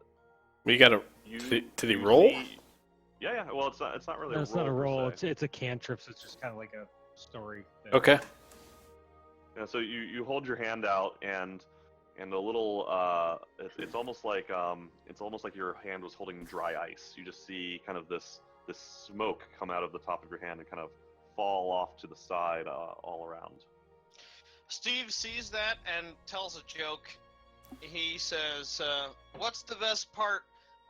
We got to. Did he roll? Yeah. Well, it's not really. No, it's not a roll. It's a cantrip, so it's just kind of like a story. Okay. Yeah. So you hold your hand out, and a little. It's almost like your hand was holding dry ice. You just see kind of this smoke come out of the top of your hand and kind of fall off to the side all around. Steve sees that and tells a joke. He says, "What's the best part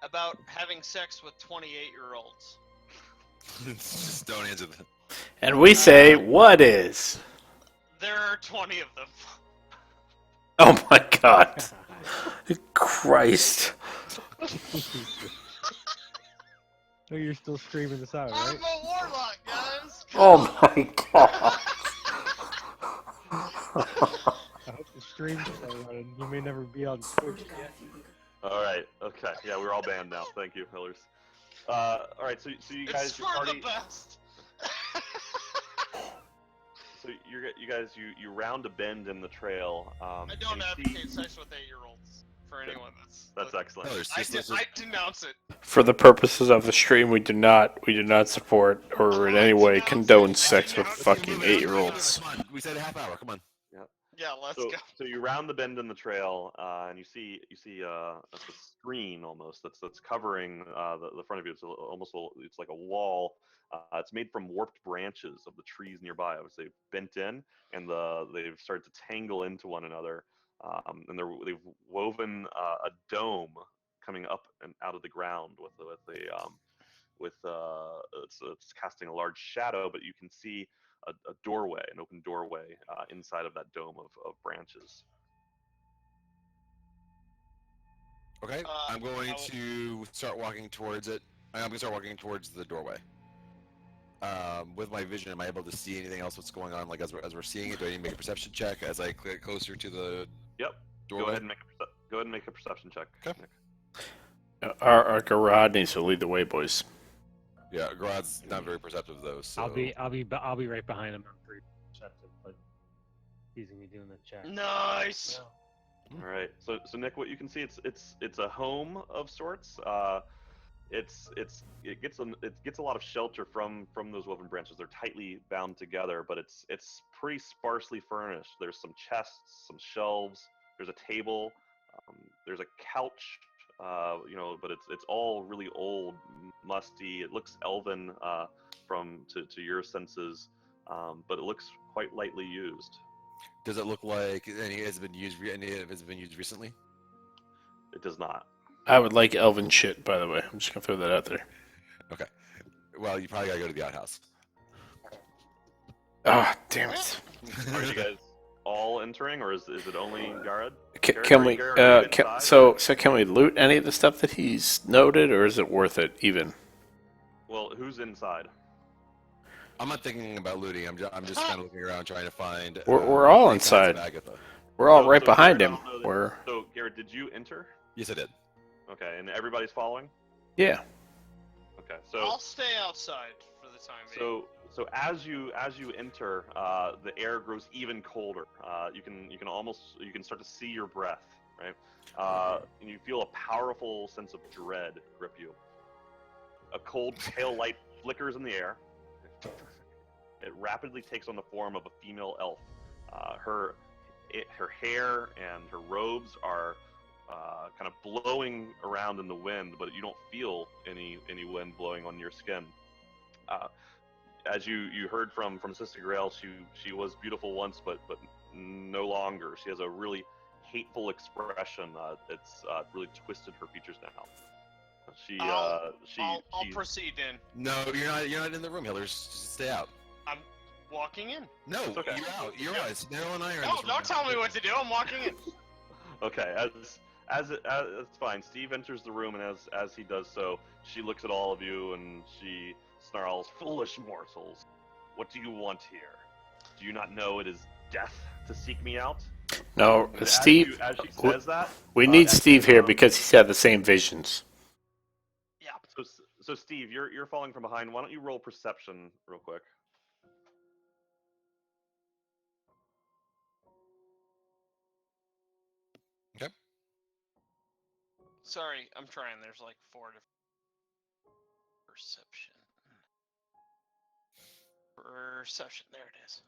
about having sex with 28-year-olds?" Just don't answer that. And we say, what is? There are 20 of them. Oh my god. Christ. Oh, you're still screaming this out, right? I'm a warlock, guys. Oh my god. I hope the stream's still running. You may never be on Twitch yet. All right. Okay. Yeah, we're all banned now. Thank you, Hillers. All right. So you guys, It's your for party. the best. So you guys round a bend in the trail. I don't and you advocate sex with 8-year-olds for anyone That's excellent. I denounce it. For the purposes of the stream, we do not support or in any way condone sex with fucking 8-year-olds. Come on. We said a half hour. Come on. Yeah, let's So, go. so you round the bend in the trail, and you see a screen almost that's covering the front of you. It's it's like a wall. It's made from warped branches of the trees nearby. Obviously, they've bent in, and they've started to tangle into one another. And they've woven a dome coming up and out of the ground it's casting a large shadow, but you can see a doorway, an open doorway inside of that dome of branches. Okay. I'm going to start walking towards it. I'm going to start walking towards the doorway. With my vision, am I able to see anything else? What's going on? Like as we're seeing it, do I need to make a perception check as I get closer to the doorway? Go ahead and make a perception check. Okay. Our Garad needs to lead the way, boys. Yeah, Garad's not very perceptive though. So. I'll be right behind him. I'm pretty perceptive, but he's gonna be doing the check. Nice. All right. So Nick, what you can see, it's a home of sorts. It gets a lot of shelter from those woven branches. They're tightly bound together, but it's pretty sparsely furnished. There's some chests, some shelves. There's a table. There's a couch. But it's all really old, musty. It looks elven to your senses, but it looks quite lightly used. Does it look like any of it has been used recently? It does not. I would like elven shit, by the way. I'm just gonna throw that out there. Okay. Well, you probably gotta go to the outhouse. Ah, damn it. Are you guys all entering, or is it only Garad? Can, Garad, can are we? you- are you Can, inside, so or- so can we loot any of the stuff that he's noted, or is it worth it even? Well, who's inside? I'm not thinking about looting. I'm just kind of looking around trying to find. We're all any signs of inside. Agatha. We're all So- right so behind Garad, I him. don't know that- We're So, Garrett, did you enter? Yes, I did. Okay, and everybody's following? yeah. Okay, so I'll stay outside for the time being. so as you enter, the air grows even colder. You can start to see your breath, right? And you feel a powerful sense of dread grip you. A cold, pale light flickers in the air. It rapidly takes on the form of a female elf. Her hair and her robes are kind of blowing around in the wind, but you don't feel any wind blowing on your skin. As you heard from Sister Grail, she was beautiful once, but no longer. She has a really hateful expression. It's really twisted her features now. I'll she proceed in. No, you're not in the room, Hillers. Just stay out. I'm walking in. No, It's okay. you're out. You're out. Snell and I are in No, this room don't now. tell me what to do. I'm walking in. Okay, as it's fine. Steve enters the room, and as he does so, she looks at all of you and she snarls, "Foolish mortals, what do you want here? Do you not know it is death to seek me out?" No, And Steve. as she says that, We need as Steve she, here because he's had the same visions. Yeah. So Steve, you're falling from behind. Why don't you roll perception real quick? Okay. Sorry, I'm trying. There's like 4 different perception. Perception. There it is.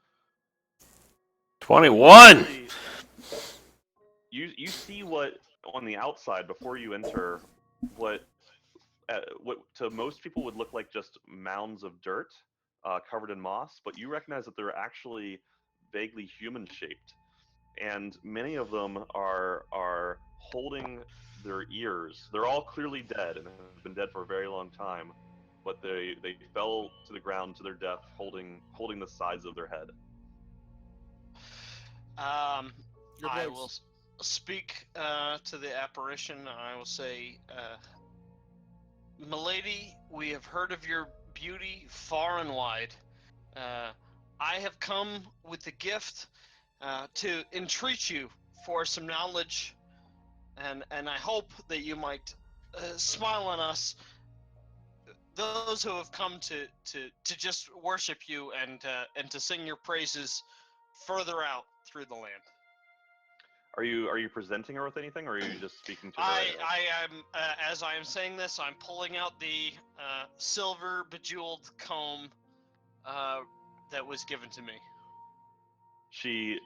21. Actually, you see what on the outside before you enter, what to most people would look like just mounds of dirt covered in moss, but you recognize that they're actually vaguely human shaped, and many of them are holding their ears. They're all clearly dead and have been dead for a very long time, but they fell to the ground to their death holding the sides of their head. Your I voice. will speak to the apparition. I will say, "Milady, we have heard of your beauty far and wide. I have come with the gift to entreat you for some knowledge, and I hope that you might smile on us, those who have come to just worship you and to sing your praises further out through the land." Are you presenting her with anything, or are you just speaking to her? I am, as I am saying this, I'm pulling out the silver bejeweled comb that was given to me. She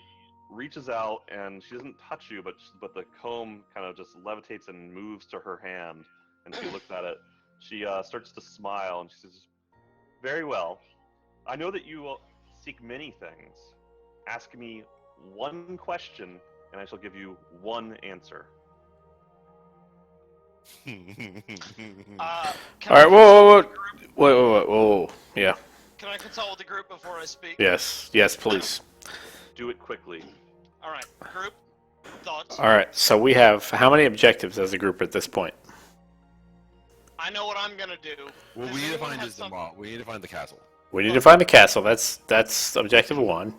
reaches out and she doesn't touch you, but the comb kind of just levitates and moves to her hand, and she looks at it. She starts to smile and she says, "Very well. I know that you seek many things. Ask me one question, and I shall give you one answer." Can All I right. consult with the group? Whoa. Yeah. Can I consult with the group before I speak? Yes, please. Do it quickly. All right, group thoughts. All right. So we have how many objectives as a group at this point? I know what I'm gonna do. What Does we need to anyone find have is the something- mall. We need to find the castle. We need to find the castle. That's objective 1.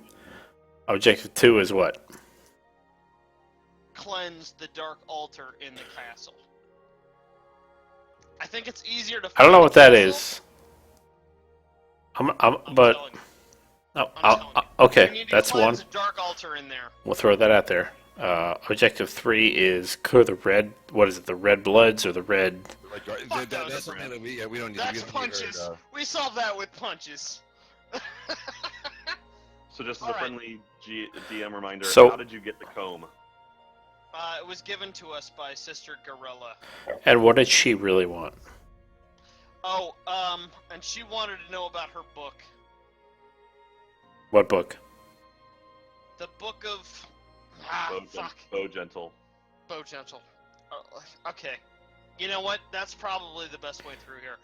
Objective 2 is what? Cleanse the dark altar in the castle. I think it's easier to. I don't know find what the that castle. is. I'm But telling you. oh, I'm telling you. We okay, need to that's one. cleanse the dark altar in there. We'll throw that out there. Objective 3 is clear the red. What is it? The red bloods or the red? Like, Fuck those that's something that we don't need. That's we don't need punches. her, We solved that with punches. So just as All a right. friendly DM reminder, So- how did you get the comb? It was given to us by Sister Gorilla. And what did she really want? Oh, and she wanted to know about her book. What book? The book of... Bow fuck. Gentle. Bow Gentle. Okay. You know what? That's probably the best way through here.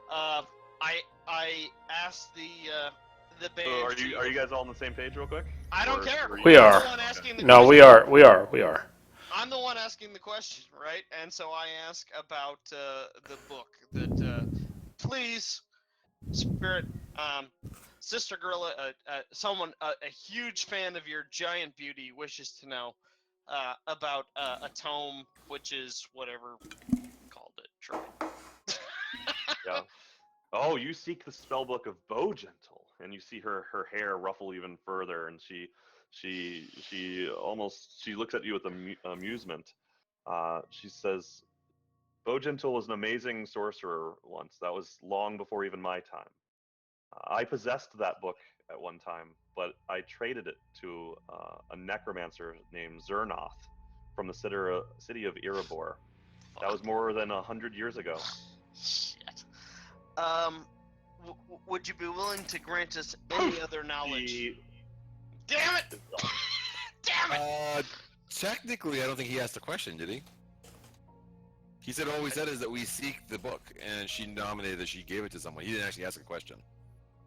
I asked the band. So are you guys all on the same page, real quick? I don't Or care. are you- We I'm are. the one asking the No, question. we are. I'm the one asking the question, right? And so I ask about the book. That please, Spirit, Sister Gorilla, someone, a huge fan of your giant beauty, wishes to know about a tome, which is whatever you called it. Druid. Yeah. Oh, you seek the spellbook of Bowgentle, and you see her hair ruffle even further, and she looks at you with amusement. She says, Bowgentle was an amazing sorcerer once. That was long before even my time. I possessed that book at one time, but I traded it to a necromancer named Zernoth from the city of Erebor. That was more than 100 years ago. Shit. Would you be willing to grant us any other knowledge? Damn it! Damn it! Technically, I don't think he asked a question, did he? He said all we said is that we seek the book, and she nominated that she gave it to someone. He didn't actually ask a question.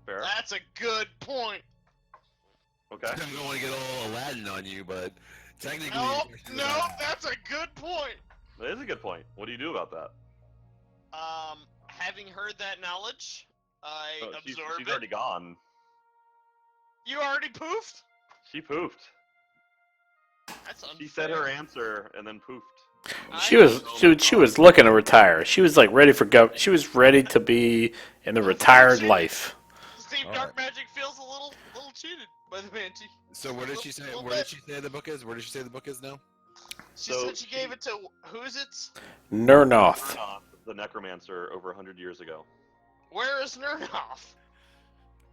Fair. That's a good point. Okay. I don't want to get all Aladdin on you, but technically... No, that's a good point. That is a good point. What do you do about that? Having heard that knowledge, I She's absorb it. already gone. You already poofed? She poofed. That's unfair. She said her answer and then poofed. She was looking to retire. She was like ready for She was ready to be in the retired life. Steve, All dark right. magic feels a little cheated by the Banshee. So where did she say? Little Where did bit. she say the book is? Where did she say the book is now? She So said she gave it to who is it? Nernoth. Zernoth, the necromancer, over 100 years ago. Where is Nernoff?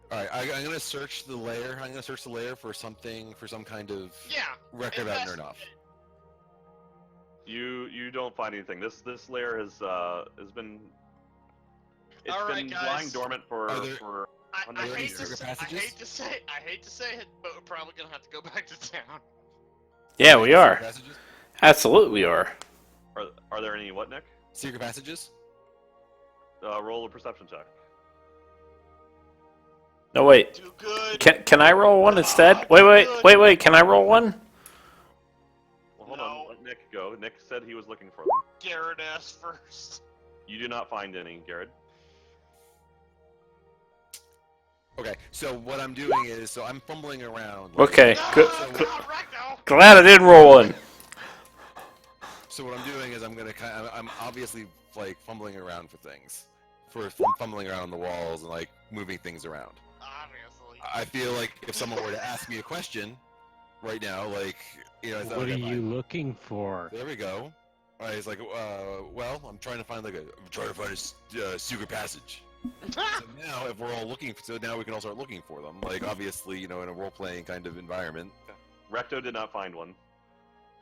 All right, I'm gonna search the lair. I'm gonna search the lair for something, for some kind of Yeah. record about Nernoff. You don't find anything. This lair has been All right, been guys. lying dormant for Are there- for I 100 hate years. to secret say, I passages? hate to say it, but we're probably gonna have to go back to town. Yeah, we are. Passages? Absolutely, we are. Are there any what, Nick? Secret passages? Roll a perception check. No, wait. Do good. Can I roll one instead? Wait. Can I roll one? Well, hold No. on. Let Nick go. Nick said he was looking for them. Garad asked first. You do not find any, Garad. Okay, so what I'm doing is, so I'm fumbling around. like- Okay, No, good. no, Recto. Glad I didn't roll one. So what I'm doing is I'm obviously like fumbling around for things, fumbling around on the walls and like moving things around. Obviously. I feel like if someone were to ask me a question right now, like, you know, I thought, What are okay, you looking for? there we go. All right, it's like, well, I'm trying to find a secret passage. So now, if we're all looking, so now we can all start looking for them. Like, obviously, you know, in a role-playing kind of environment. Recto did not find one.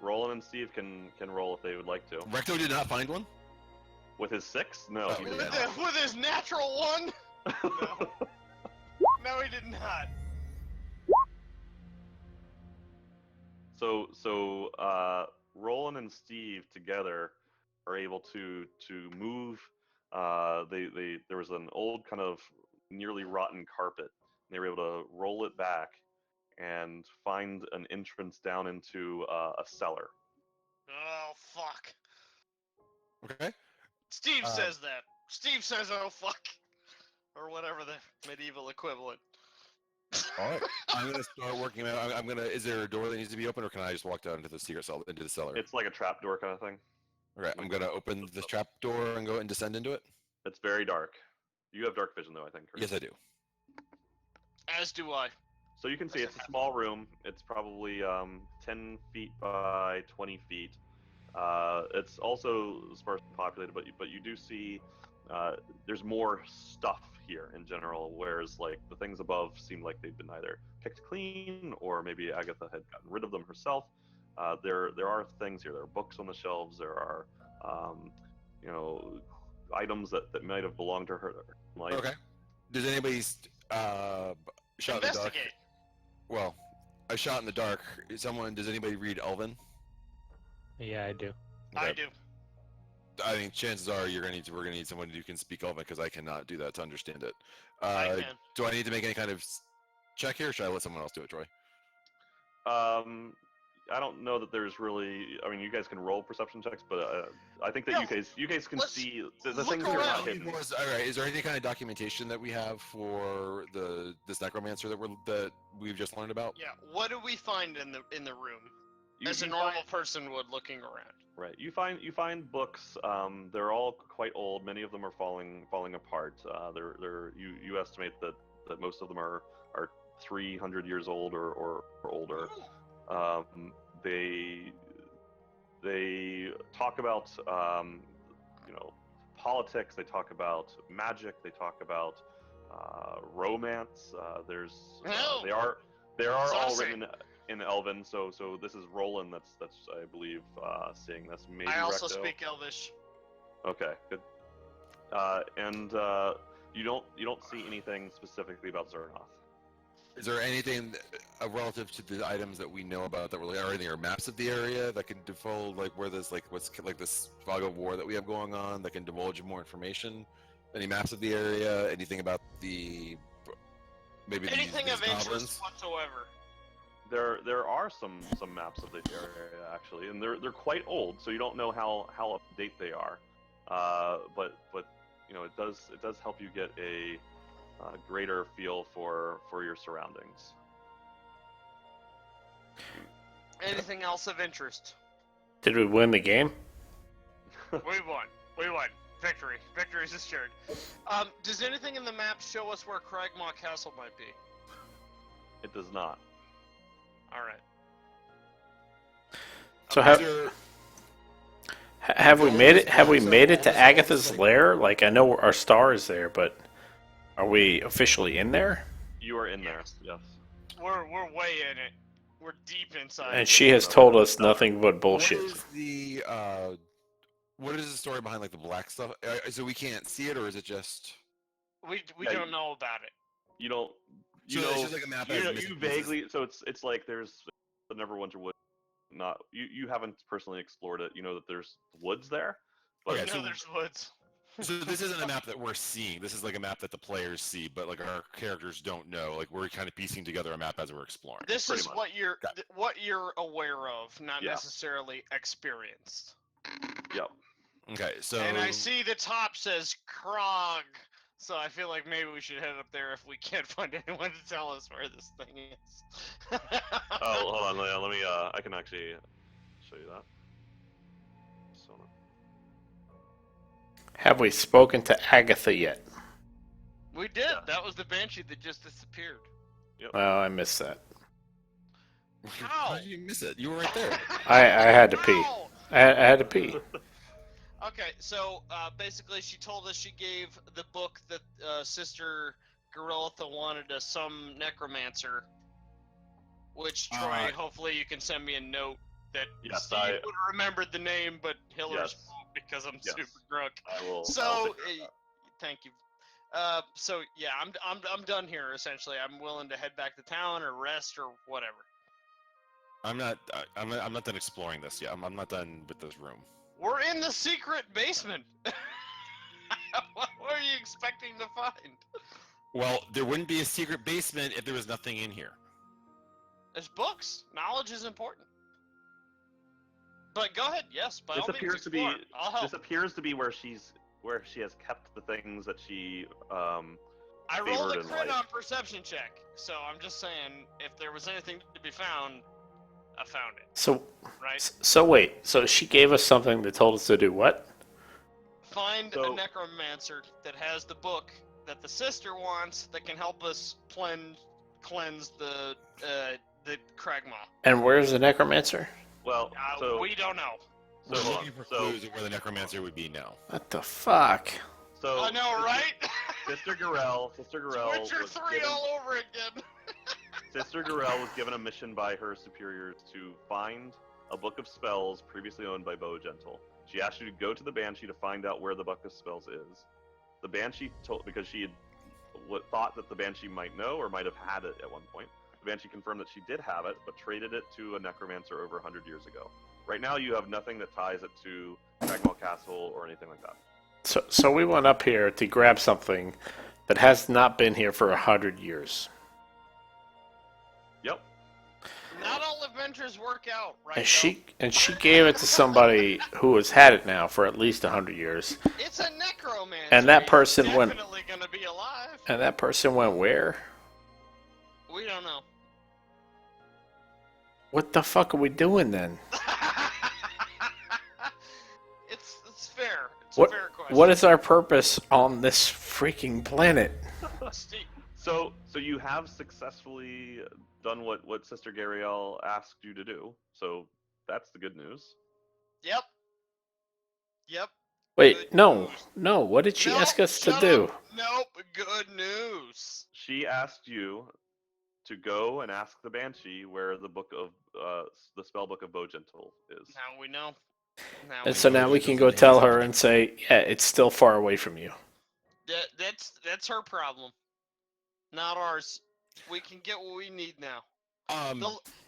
Rolen and Steve can roll if they would like to. Recto did not find one. With his 6? No, Oh, he did yeah. not. With his natural one? No, he did not. So Rolen and Steve together are able to move. There was an old kind of nearly rotten carpet. They were able to roll it back and find an entrance down into a cellar. Oh, fuck. Okay. Steve says that. Steve says, oh, fuck. Or whatever the medieval equivalent. All right. I'm gonna start working out. I'm gonna. Is there a door that needs to be open, or can I just walk down into the secret cell, into the cellar? It's like a trapdoor kind of thing. Okay. I'm gonna open this trap door and go and descend into it. It's very dark. You have dark vision though, I think. Correct? Yes, I do. As do I. So you can see it's a small room. It's probably 10 feet by 20 feet. It's also sparsely populated, but you do see there's more stuff here in general, whereas like the things above seem like they've been either picked clean or maybe Agatha had gotten rid of them herself. There are things here. There are books on the shelves. There are you know, items that might have belonged to her life. Okay. Does anybody shot in the dark? Investigate. Well, I shot in the dark. Does anybody read Elven? Yeah, I do. I Okay. do. I mean, chances are we're gonna need someone who can speak Elven because I cannot do that to understand it. I can. Do I need to make any kind of check here, or should I let someone else do it, Troy? I don't know that there's really. I mean, you guys can roll perception checks, but I think that Yeah, you guys can let's see the look things that are not around. hidden. All right. Is there any kind of documentation that we have for this necromancer that we've just learned about? Yeah. What do we find in the room? You- As a you normal find- person would looking around. Right. You find books. They're all quite old. Many of them are falling apart. You estimate that most of them are 300 years old or older. They talk about politics. They talk about magic. They talk about romance. They are all Saucy. written in Elven. So this is Rolen. That's I believe seeing this. Maybe I also Recto. speak Elvish. Okay, good. And you don't see anything specifically about Zernoth. Is there anything relative to the items that we know about that really are anything or maps of the area that can divulge where this what's this fog of war that we have going on that can divulge more information? Any maps of the area? Anything about maybe Anything these of interest goblins? whatsoever. There are some maps of the area actually, and they're quite old, so you don't know how up to date they are. But it does help you get a greater feel for your surroundings. Anything else of interest? Did we win the game? We won. We won. Victory. Victory is assured. Does anything in the map show us where Cragmaw Castle might be? It does not. Alright. So have we made it? Have we made it to Agatha's lair? Like, I know our star is there, but are we officially in there? You are in there. Yes. We're way in it. We're deep inside. And she has told us nothing but bullshit. What is the story behind the black stuff? So we can't see it, or is it just? We Yeah, don't know about it. You don't. So it's just like a map. You vaguely. So it's like there's the Neverwinter Wood. Not you haven't personally explored it. You know that there's woods there. But Okay, No, there's woods. So this isn't a map that we're seeing. This is like a map that the players see, but our characters don't know. We're kind of piecing together a map as we're exploring. This Pretty is much. what you're aware of, not Yeah. necessarily experienced. Yep. Okay, so And I see the top says Krog, so I feel like maybe we should head up there if we can't find anyone to tell us where this thing is. Oh, hold on. Let me. I can actually show you that. So. Have we spoken to Agatha yet? We did. That was the banshee that just disappeared. Well, I missed that. How? How did you miss it? You were right there. I had to pee. How? I had to pee. Okay, so basically, she told us she gave the book that Sister Garotha wanted to some necromancer. Which Troy, hopefully, you can send me a note that Yes, Steve I- would have remembered the name, but Hiller's Yes. won't because I'm Yes. super drunk. I will. I'll So, take care of that. thank you. So yeah, I'm done here. Essentially, I'm willing to head back to town or rest or whatever. I'm not done exploring this yet. I'm not done with this room. We're in the secret basement. What were you expecting to find? Well, there wouldn't be a secret basement if there was nothing in here. There's books. Knowledge is important. But go ahead. Yes, by This all means, appears to be. explore. I'll help. This appears to be where she has kept the things that she. I rolled a favored in crit life. on perception check, so I'm just saying, if there was anything to be found, I found it. So, Right? so wait. So she gave us something that told us to do what? Find So- a necromancer that has the book that the sister wants that can help us cleanse the Kragmaw. And where's the necromancer? Well, so We don't know. We're hold looking on. for So clues of where the necromancer would be now. What the fuck? I know, right? Sister Garel Witcher was 3 given, all over again. Sister Garel was given a mission by her superiors to find a book of spells previously owned by Bo Gentle. She asked you to go to the Banshee to find out where the book of spells is. The Banshee told, because she had thought that the Banshee might know or might have had it at one point. The Banshee confirmed that she did have it, but traded it to a necromancer over 100 years ago. Right now, you have nothing that ties it to Cragmaw Castle or anything like that. So we went up here to grab something that has not been here for 100 years. Yep. Not all adventures work out, right? And she gave it to somebody who has had it now for at least 100 years. It's a necromancer. And that He's person went. definitely gonna be alive. And that person went where? We don't know. What the fuck are we doing then? It's fair. It's What a fair question. What is our purpose on this freaking planet? Steve, So you have successfully done what Sister Gariel asked you to do. So that's the good news. Yep. Yep. Wait, Good no, news. no. What did she Nope, ask us to shut do? up. Nope. Good news. She asked you to go and ask the Banshee where the book of the spell book of Bogentil is. Now we know. And so now we can go tell her and say, yeah, it's still far away from you. That's her problem, not ours. We can get what we need now.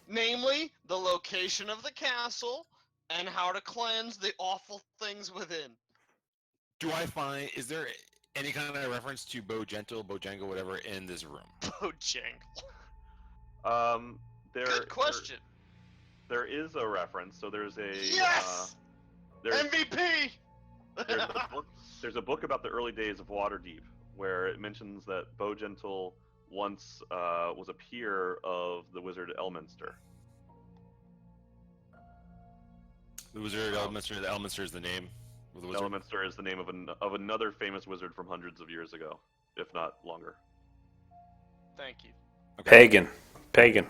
Namely, the location of the castle and how to cleanse the awful things within. Is there any kind of reference to Bojangle, whatever, in this room? Bojangle. Good question. There is a reference. So there's a Yes. there's, MVP. there's a book about the early days of Waterdeep where it mentions that Bogentil once was a peer of the wizard Elminster. The wizard Elminster. The Elminster is the name of the wizard. Elminster is the name of another famous wizard from hundreds of years ago, if not longer. Thank you. Okay. Pagan.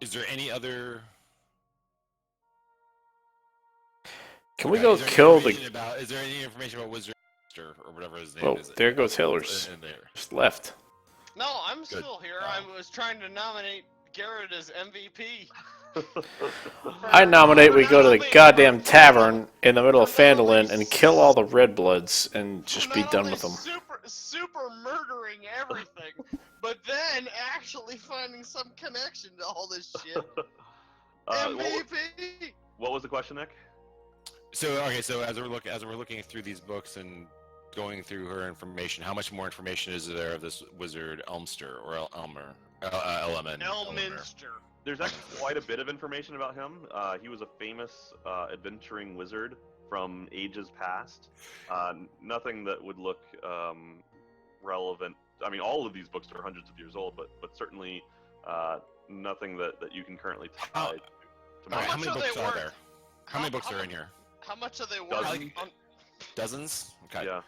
Is there any other? Can we go kill the? Is there any information about Wizard or whatever his name Oh, is? there goes Hillers. In there. Just left. No, I'm still here. I was trying to nominate Garad as MVP. I nominate we go to the goddamn tavern in the middle of Phandalin and kill all the red bloods and just be done with them. Super murdering everything, but then actually finding some connection to all this shit. MVP. What was the question, Nick? So as we're looking through these books and going through her information, how much more information is there of this wizard Elminster or Elminster. There's actually quite a bit of information about him. He was a famous adventuring wizard from ages past. Nothing that would look relevant. I mean, all of these books are hundreds of years old, but certainly nothing that you can currently tie to All right, how much many are books they are worth? there? How many books are in here? How much are they worth? Dozens? Okay. Yeah.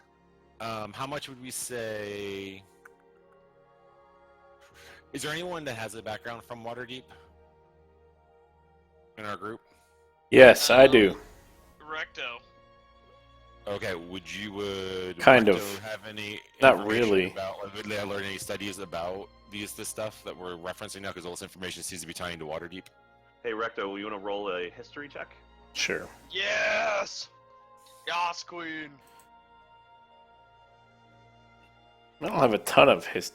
How much would we say? Is there anyone that has a background from Waterdeep in our group? Yes, I do. Recto. Okay, would Kind Recto of. have any Not information really. about, would they learn any studies about this stuff that we're referencing now? Because all this information seems to be tying to Waterdeep. Hey, Recto, you want to roll a history check? Sure. Yes. Yas, queen. I don't have a ton of his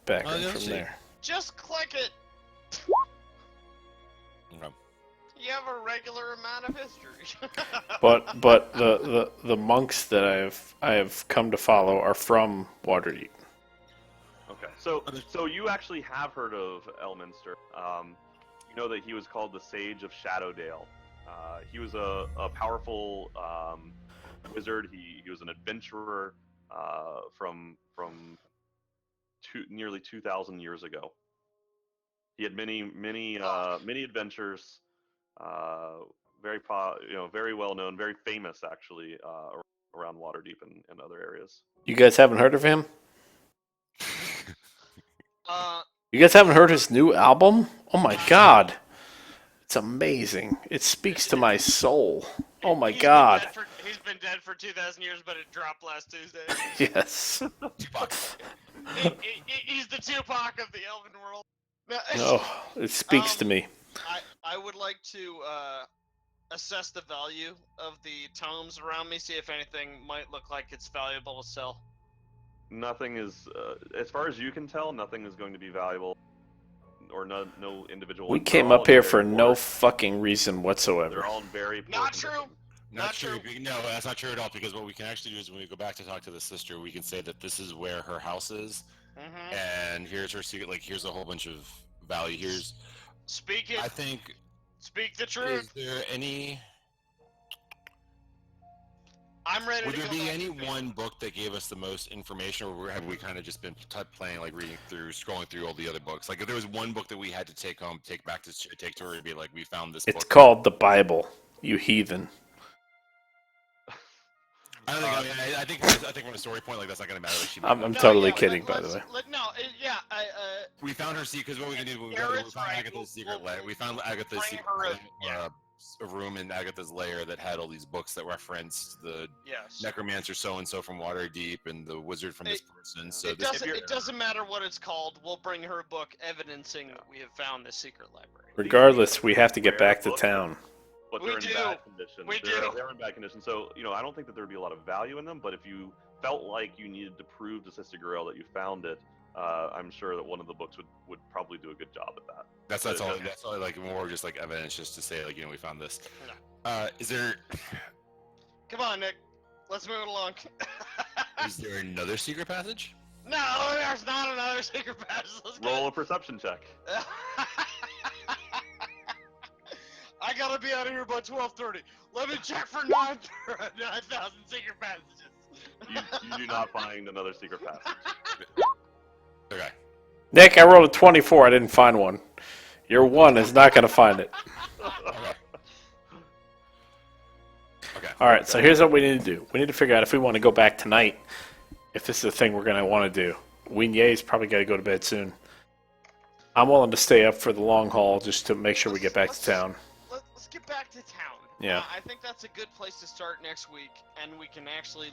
background yeah, from see. there. Just click it. Okay. You have a regular amount of history. But the monks that I have come to follow are from Waterdeep. Okay, so you actually have heard of Elminster. You know that he was called the Sage of Shadowdale. He was a powerful wizard. He was an adventurer from nearly 2,000 years ago. He had many adventures. Very well known, very famous actually around Waterdeep and other areas. You guys haven't heard of him? uh, You guys haven't heard his new album? Oh my god. It's amazing. It speaks to my soul. Oh my god. He's been dead for 2,000 years, but it dropped last Tuesday. Yes. Tupac. He's the Tupac of the Elven world. No, it speaks to me. I would like to assess the value of the tomes around me, see if anything might look like it's valuable to sell. Nothing is, as far as you can tell, nothing is going to be valuable. or no individual. We they're came all up in here very for no poor- fucking reason whatsoever. They're all in very poor Not condition. true. Not true. No, that's not true at all. Because what we can actually do is when we go back to talk to the sister, we can say that this is where her house is, Mm-hmm. and here's her secret. Like, here's a whole bunch of value. Here's. Speak it. I think. Speak the Is truth. there any? I'm ready Would to there go be back any to bed. one book that gave us the most information, or have we kind of just been playing, like reading through, scrolling through all the other books? Like, if there was one book that we had to take home, take back to take to her, and be like, we found this It's book. called the Bible, you heathen. I don't think. I think from a story point, like that's not going to matter. Like, she I'm No, totally yeah, kidding, by the let's- way. we found her secret. Because what we can do, we Garrett's found right. Agatha's secret We'll- lair. We found Agatha's bring secret her a- lair, yeah. a room in Agatha's lair that had all these books that referenced the Yes. necromancer so and so from Waterdeep and the wizard from this person. So It this, doesn't. It doesn't matter what it's called. We'll bring her a book evidencing that we have found this secret library. Regardless, we have to get back to town. But We they're in do. bad condition. We they're, do. They're in bad condition. So, I don't think that there would be a lot of value in them, but if you felt like you needed to prove to Sister Gorell that you found it, I'm sure that one of the books would probably do a good job at that. that's all. That's all. Like more just like evidence, just to say like we found this. No. Is there Come on, Nick. Let's move it along. is there another secret passage? No, there's not another secret passage. Let's Roll go. a perception check. I gotta be out of here by 12:30. Let me check for 9,000 secret passages. You do not find another secret passage. Okay. Nick, I rolled a 24. I didn't find one. Your one is not going to find it. Okay. All right, so here's what we need to do. We need to figure out if we want to go back tonight, if this is the thing we're going to want to do. Winye's probably got to go to bed soon. I'm willing to stay up for the long haul just to make sure we get back to town. Let's get back to town. Yeah. I think that's a good place to start next week, and we can actually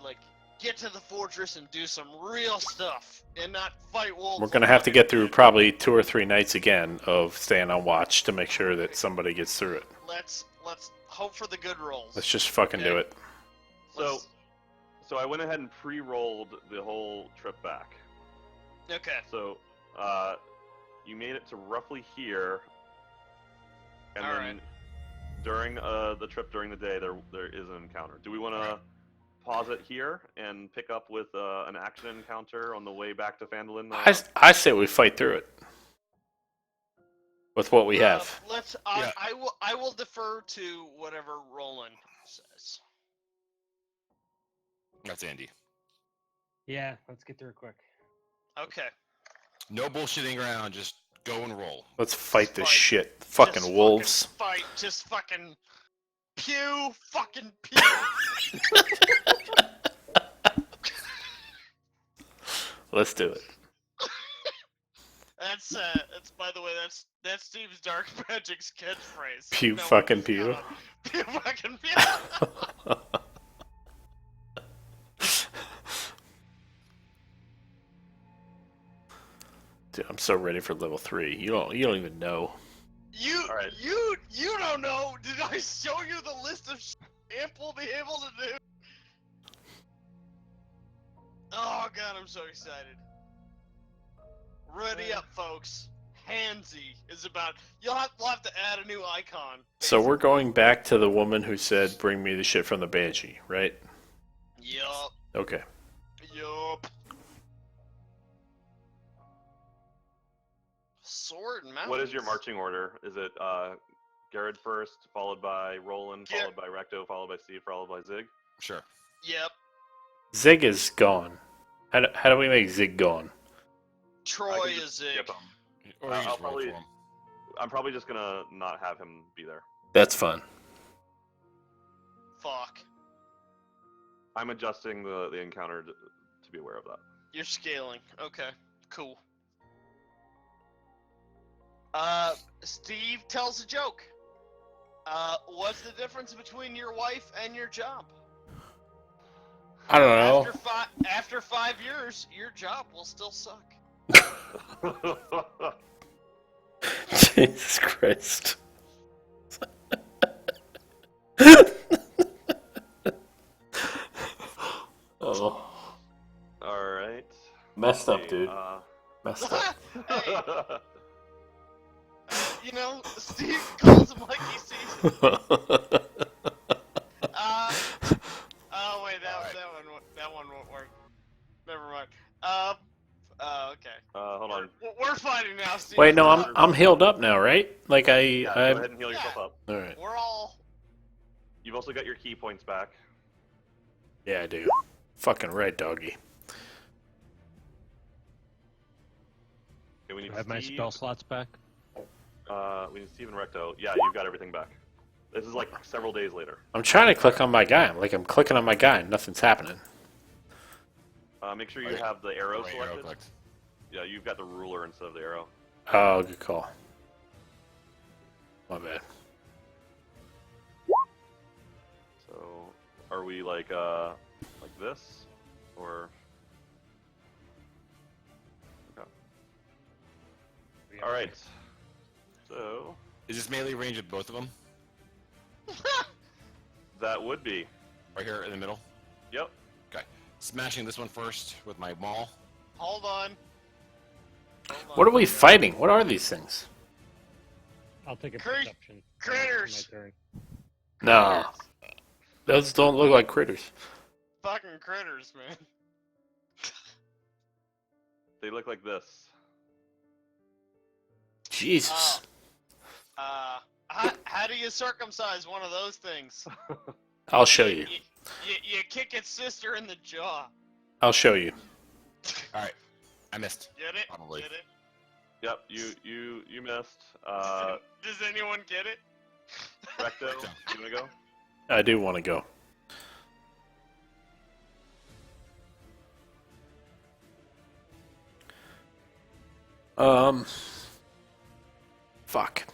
get to the fortress and do some real stuff, and not fight wolves. We're going to have to get through probably 2 or 3 nights again of staying on watch to make sure that somebody gets through it. Let's hope for the good rolls. Let's just fucking do it. So I went ahead and pre-rolled the whole trip back. Okay. So, you made it to roughly here, and All then right. during the trip during the day, there is an encounter. Do we want to pause it here and pick up with an action encounter on the way back to Phandalin? I say we fight through it with what we have. Let's. Yeah. I will defer to whatever Rolen says. That's Andy. Yeah, let's get through it quick. Okay. No bullshitting around. Just go and roll. Let's fight this fight. shit. Fucking Just wolves. Fucking fight. Just fucking pew. Fucking pew. Let's do it. That's by the way, that's Steve's Dark Magic's catchphrase. Pew No fucking one's pew. got it. Pew fucking pew. Dude, I'm so ready for level 3. You don't even know. You All right. you don't know. Did I show you the list of shit we'll be able to do? Oh god, I'm so excited. Ready up, folks. Handsy is about. We'll have to add a new icon. So we're going back to the woman who said, "Bring me the shit from the Banshee," right? Yup. Okay. Yup. Sword and mountains. What is your marching order? Is it Garad first, followed by Rolen, Yeah. followed by Recto, followed by Steve, followed by Zig? Sure. Yep. Zig is gone. How do we make Zig gone? Troy I can is just Zig. skip him. Or you I'll just roll probably- for 'em. I'm probably just gonna not have him be there. That's fun. Fuck. I'm adjusting the encounter to be aware of that. You're scaling. Okay. Cool. Steve tells a joke. What's the difference between your wife and your job? I don't know. After 5 years, your job will still suck. Jesus Christ. Oh, All right. messed up, dude. Uh, Messed up. Hey, You know, Steve calls him like he sees him. Oh wait, that one won't work. Never mind. Okay. Hold on. We're fighting now, Steve. Wait, no, I'm healed up now, right? Like Go ahead and heal Yeah. yourself up. All right. We're all. You've also got your key points back. Yeah, I do. Fucking right, doggy. Okay, we need I have my Steve. spell slots back. We need Steve and Recto. Yeah, you've got everything back. This is like several days later. I'm trying to click on my guy. I'm clicking on my guy and nothing's happening. Make sure you have the arrow Right, arrow selected. clicked. Yeah, you've got the ruler instead of the arrow. Oh, good call. My bad. So, are we like this, or? Okay. All right. So Is this melee range of both of them? that would be. Right here in the middle? Yep. Okay. Smashing this one first with my maul. Hold on. What are we fighting? What are these things? I'll take a Crit- perception. critters. My turn. No. Those don't look like critters. Fucking critters, man. They look like this. Jesus. How do you circumcise one of those things? I'll show you. You kick its sister in the jaw. I'll show you. All right. I missed. Get it? Probably. Get it? Yep. You missed. Does anyone get it? Recto, you wanna go? I do want to go. Fuck.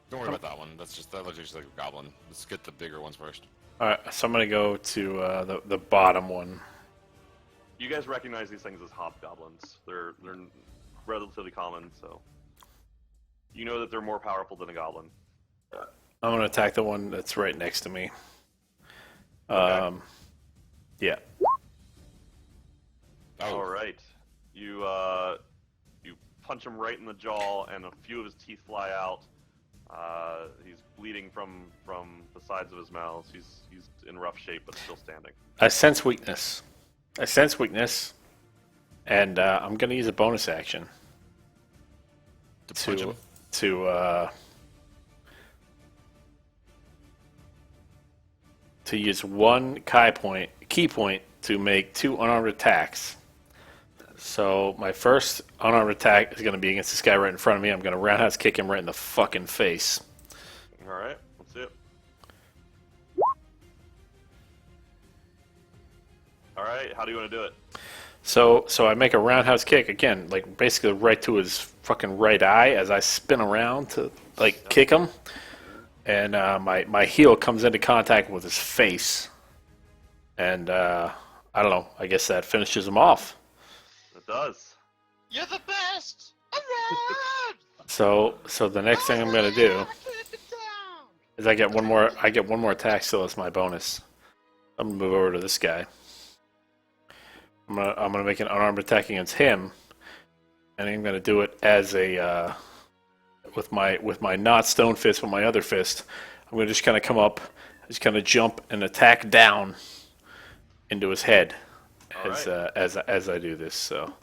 Don't worry about that one. That looks just like a goblin. Let's get the bigger ones first. All right, so I'm gonna go to the bottom one. You guys recognize these things as hobgoblins. They're relatively common, so you know that they're more powerful than a goblin. I'm gonna attack the one that's right next to me. Yeah. Oh, All right. You punch him right in the jaw, and a few of his teeth fly out. He's bleeding from the sides of his mouth. He's in rough shape, but still standing. I sense weakness. And I'm gonna use a bonus action to punch him. to use one key point to make 2 unarmed attacks. So my first unarmed attack is going to be against this guy right in front of me. I'm going to roundhouse kick him right in the fucking face. All right, let's see it. All right, how do you want to do it? So I make a roundhouse kick again, like basically right to his fucking right eye as I spin around to like kick him, and my heel comes into contact with his face, and I don't know. I guess that finishes him off. It does. You're the best! Alright! So the next thing I'm gonna do is I get one more attack still as my bonus. I'm gonna move over to this guy. I'm gonna make an unarmed attack against him, and I'm gonna do it as a with my not stone fist, with my other fist. I'm gonna just kind of come up, just kind of jump and attack down into his head as I do this. So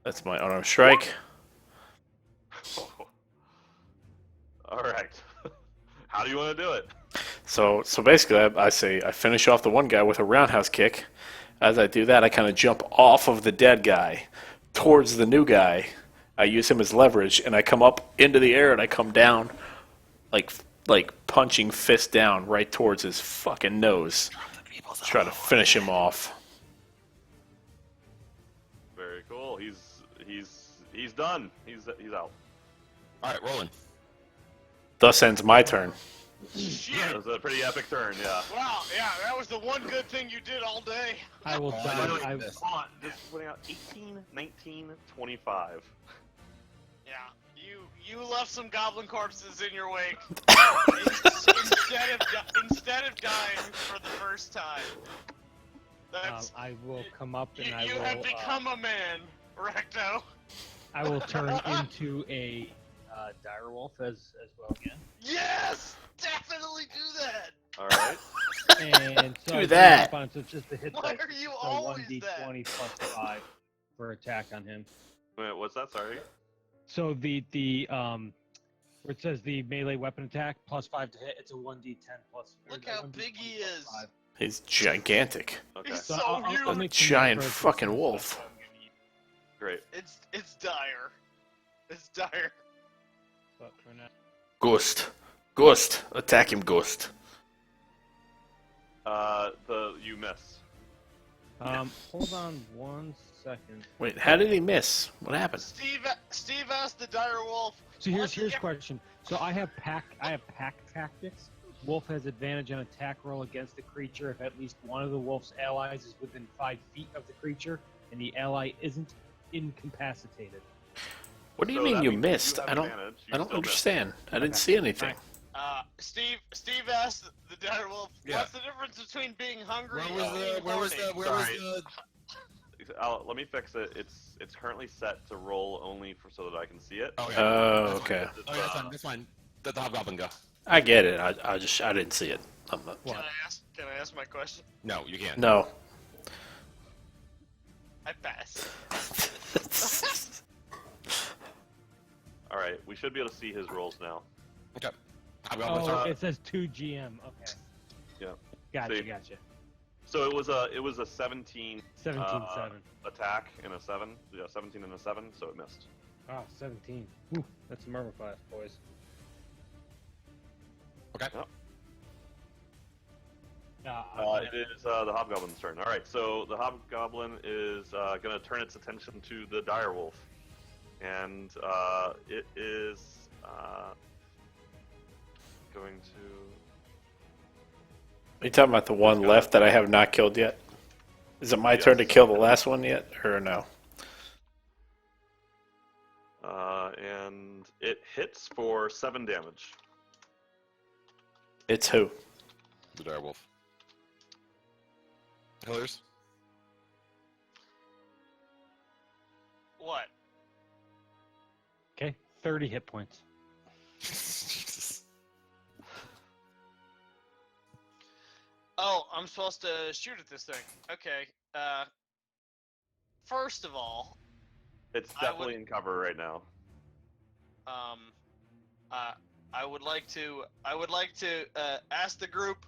that's my unarmed strike. All right. How do you want to do it? So basically, I say I finish off the one guy with a roundhouse kick. As I do that, I kind of jump off of the dead guy towards the new guy. I use him as leverage, and I come up into the air, and I come down, like punching fist down right towards his fucking nose. Try to finish him off. Very cool. He's done. He's out. All right, Rolen. Thus ends my turn. That was a pretty epic turn, yeah. Wow, yeah, that was the one good thing you did all day. I will By the die. way, hold on. This is putting out 18, 19, 25. Yeah, you left some goblin corpses in your wake. instead of dying for the first time. That's I will come up and you, I you will. have become a man, Recto. I will turn into a direwolf as well again. Yes, definitely do that. All right. And so Do I that. Up on, so it's just a hit Why dice. are you So always 1d20 plus 5 for attack on him. Wait, what's that? Sorry. So the where it says the melee weapon attack plus 5 to hit, it's a 1d10 plus. Look how big he is. 5. He's gigantic. Okay. He's So so I'll huge. make some Giant notes fucking of some wolf. stuff I'm gonna eat, Great. It's dire. It's dire. but for now. Ghost. Attack him, Ghost. You miss. Hold on 1 second. Wait, how did he miss? What happened? Steve asked the dire wolf. So "What's here's the- a question. So I have pack tactics. Wolf has advantage on attack roll against the creature if at least one of the wolf's allies is within 5 feet of the creature and the ally isn't incapacitated. What do you So mean that you means missed? have I don't advantage. You I don't still miss. understand. I didn't Okay. see anything. Steve asked the dire wolf, Yeah. "What's the difference between being hungry Where and was being the? Where was horny?" the? Where Sorry. was the? Let me fix it. It's currently set to roll only for so that I can see it. Okay. Oh, That's okay. fine. Oh, yeah, that's fine. That's fine. Let the hobgoblin go. I get it. I didn't see it. I'm not- Can I ask my question? No, you can't. No. I pass. All right, we should be able to see his rolls now. Okay. Hobgoblin. Oh, it says 2 GM. Okay. Yeah. Gotcha. See. Gotcha. So it was a 17 17-7. attack and a 7. Yeah, 17 and a 7, so it missed. Oh, 17. Ooh, that's a murmur class, boys. Okay. It is the hobgoblin's turn. All right, so the hobgoblin is going to turn its attention to the direwolf, and it is going to. Are you talking about the one left that I have not killed yet? Is it my turn to kill the last one yet, or no? And it hits for 7 damage. It's who? The direwolf. Pillars. What? Okay, 30 hit points. Jesus. Oh, I'm supposed to shoot at this thing. Okay. First of all, It's I definitely in cover right now. I would like to ask the group,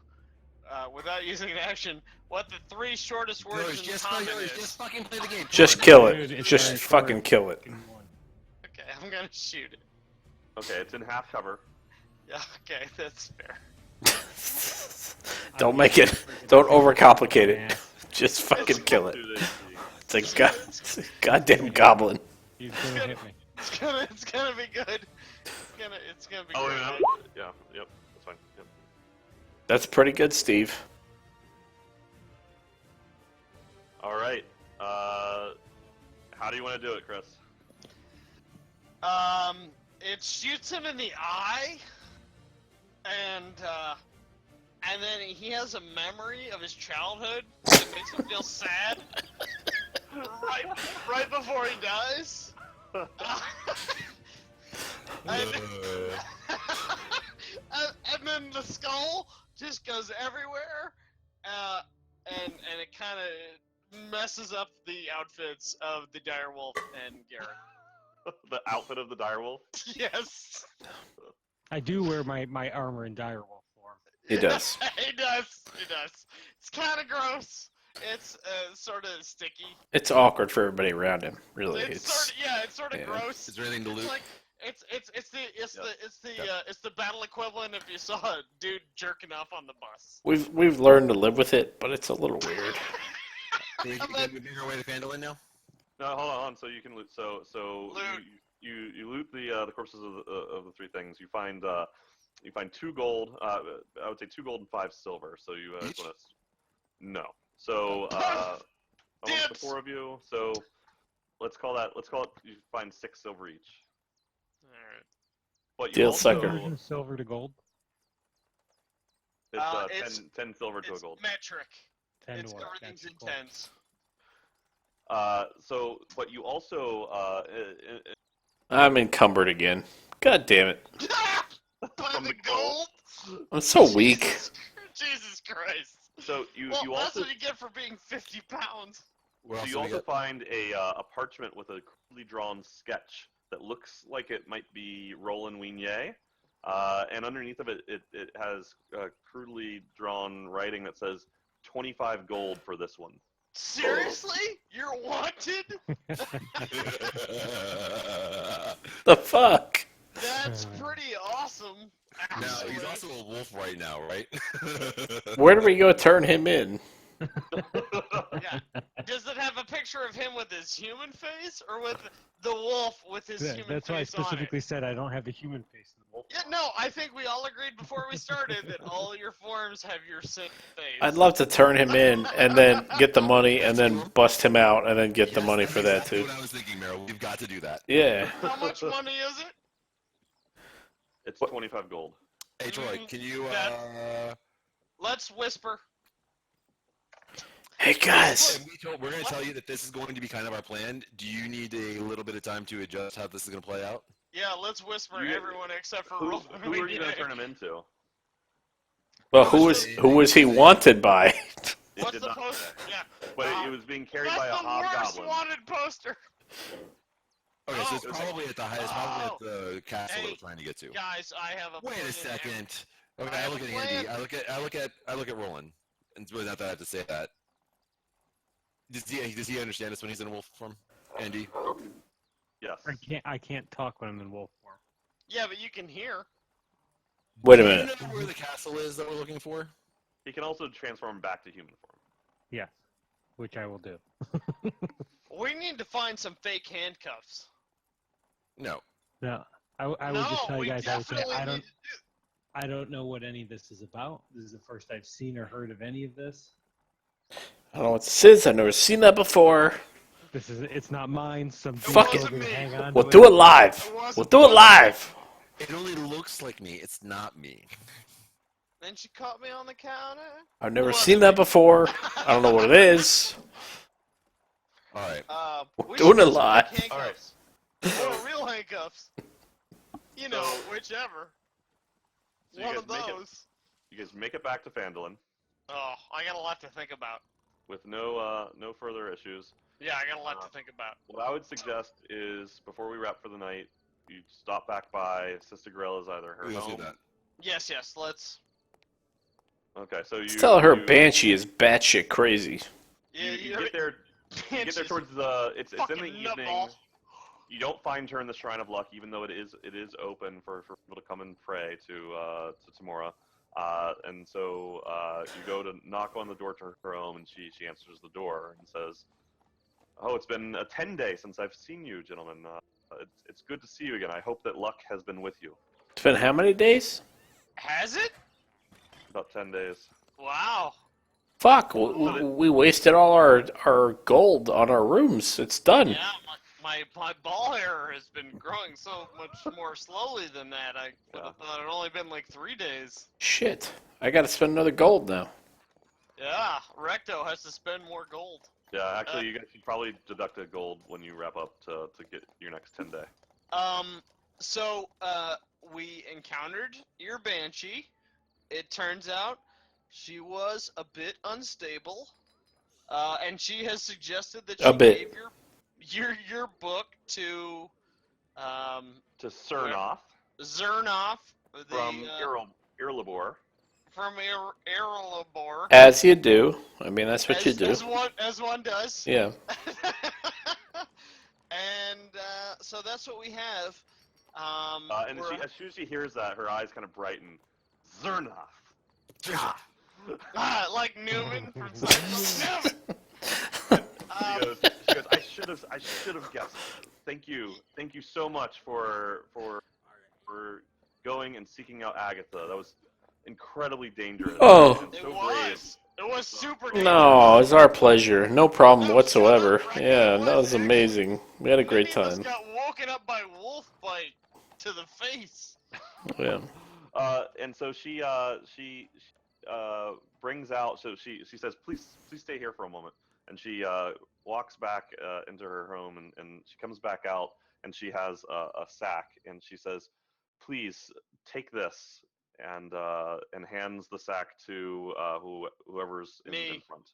without using an action, what the 3 shortest words Pillars, in just common pillars, is. just fucking play the game. Come Just on. kill Dude, it. it's Just very fucking short. kill it. Okay, I'm gonna shoot it. Okay, it's in half cover. Yeah, okay, that's fair. Don't make it. Don't overcomplicate it. Just fucking kill it. It's a goddamn goblin. He's gonna hit me. It's gonna be good. It's gonna be Oh, good. yeah, yep, that's fine. Yep. That's pretty good, Steve. All right. How do you want to do it, Chris? It shoots him in the eye, and then he has a memory of his childhood that makes him feel sad. right before he dies. And then the skull just goes everywhere, and it kind of messes up the outfits of the direwolf and Garad. The outfit of the direwolf? Yes. I do wear my armor in direwolf form. He does. He does. It's kind of gross. It's sort of sticky. It's awkward for everybody around him. Really, It's sort of yeah. gross. Is there anything to It's loot? like it's the battle equivalent if you saw a dude jerking off on the bus. we've learned to live with it, but it's a little weird. Can we make our way to Phandalin now? No, hold on. So you can loot. So Loot. you loot the corpses of the 3 things. You find 2 gold. I would say 2 gold and 5 silver. So you Each? no. So amongst the Dibs. 4 of you. So let's call it. You find 6 silver each. Alright. But you Deal also, sucker. Conversion of silver to gold. It's It's 10 silver to a gold. metric. Everything's intense. But you also I'm encumbered again. God damn it. By the gold? I'm so weak. Jesus Christ. So you Well, you that's also what you get for being 50 pounds. so you also find a parchment with a crudely drawn sketch that looks like it might be Rolen Wigné. And underneath of it, it has crudely drawn writing that says 25 gold for this one. Seriously? You're wanted? The fuck? That's pretty awesome. Now, Actually. he's also a wolf right now, right? Where do we go turn him in? Yeah. Does it have a picture of him with his human face, or with the wolf with his human That's why I face on it? specifically said I don't have the human face in the wolf. Yeah, no, I think we all agreed before we started that all your forms have your same face. I'd love to turn him in and then get the money and then bust him out and then get the money for that exactly too. what I was thinking, Meryl. We've got to do that. Yeah. How much money is it? It's 25 gold. Hey, Troy, can you, Let's whisper. Hey guys. we're going to tell you that this is going to be kind of our plan. Do you need a little bit of time to adjust how this is going to play out? Yeah, let's whisper everyone except for Who Roland. are you going to turn him into? Well, who was he wanted by? What's the poster? Yeah. But it was being carried That's by a the worst hobgoblin. wanted poster. Okay, so it's probably at the castle Hey, we're trying to get to. Guys, I have a Wait plan a here. second. Okay, I I have look a at plan. Andy. I look at Roland. And it's really not that I have to say that. Does he understand us when he's in wolf form? Andy? Yes. I can't talk when I'm in wolf form. Yeah, but you can hear. Wait a Do you minute. know where the castle is that we're looking for? He can also transform back to human form. Yes, which I will do. We need to find some fake handcuffs. No. No, I would No, just tell we you guys I would say definitely I need don't to do. I don't know what any of this is about. This is the first I've seen or heard of any of this. I don't know what this is. I've never seen that before. It's not mine. Some Fuck dude it. told me to hang on We'll to do it live. We'll do it live. It only looks like me. It's not me. Then she caught me on the counter. I've never seen that before. I don't know what it is. All right. We Doing should it get some live. fake handcuffs. Or real handcuffs. You know, whichever. So One of those. You guys make it back to Phandalin Oh, I got a lot to think about. with no further issues. Yeah, I got a lot to think about. What I would suggest is before we wrap for the night, you stop back by Sister Gorella's either her Let's do home. that. Yes, let's. Okay, so you Just tell her you, Banshee is batshit crazy. Yeah, you get there. You get there towards the. It's in the fucking evening. nutball. You don't find her in the Shrine of Luck, even though it is open for people to come and pray to Tamora. And so you go to knock on the door to her home, and she answers the door and says, "Oh, it's been 10 days since I've seen you, gentlemen. It's good to see you again. I hope that luck has been with you." It's been how many days? Has it? About 10 days. Wow. Fuck, we wasted all our gold on our rooms. It's done. Yeah, my ball hair has been growing so much more slowly than that. I would have thought it had only been like 3 days. Shit. I gotta spend another gold now. Yeah, Recto has to spend more gold. Yeah, actually, you guys should probably deduct a gold when you wrap up to get your next 10 day. So, we encountered your Banshee. It turns out she was a bit unstable, and she has suggested that she gave your book to Cernoth. Zernoff, From Irlabor. From Irlabor. As you do. I mean, that's what you do. As one does. Yeah. And so that's what we have. And as soon as she hears that, her eyes kind of brighten. Zernoth. Like Newman from Seinfeld. Newman. She goes. I should have guessed. Thank you so much for going and seeking out Agatha. That was incredibly dangerous. Oh. It was super dangerous. No, it's our pleasure. No problem whatsoever. Yeah, that was amazing. We had a great Many of us time. got woken up by wolf bite to the face. Yeah. And so she brings out. So she says, "Please stay here for a moment." And she walks back into her home, and she comes back out, and she has a sack, and she says, "Please take this," and hands the sack to whoever's in front.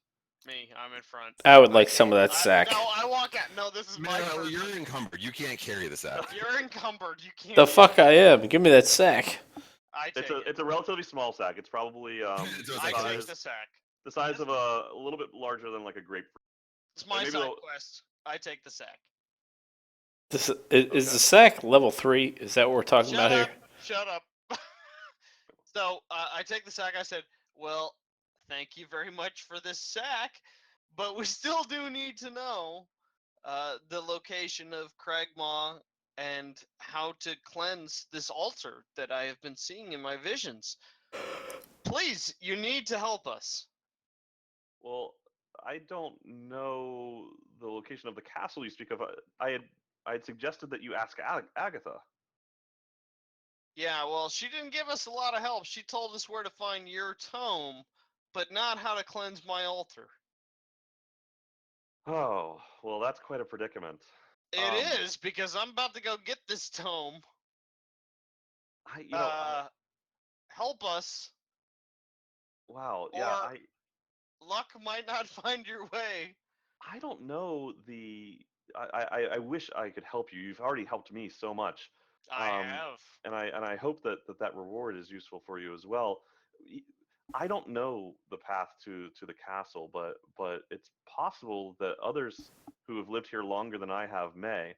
Me, I'm in front. I would like some of that sack. No, I walk out. No, this is my No, turn. you're encumbered. You can't carry the sack. You're encumbered. You can't. The fuck I am. Give me that sack. I take it. It's a relatively small sack. It's probably I take the sack. the size of a little bit larger than like a grapefruit. It's my maybe side they'll- quest. I take the sack. This is the sack level 3? Is that what we're talking about here? Shut up. So I take the sack. I said, "Well, thank you very much for this sack, but we still do need to know the location of Cragmaw and how to cleanse this altar that I have been seeing in my visions. Please, you need to help us." Well, I don't know the location of the castle you speak of. I had suggested that you ask Agatha. Yeah, well, she didn't give us a lot of help. She told us where to find your tome, but not how to cleanse my altar. Oh, well, that's quite a predicament. It is, because I'm about to go get this tome. Help us. Wow, Or yeah, luck might not find your way. I don't know the. I wish I could help you. You've already helped me so much. I have. And I hope that reward is useful for you as well. I don't know the path to the castle, but it's possible that others who have lived here longer than I have may.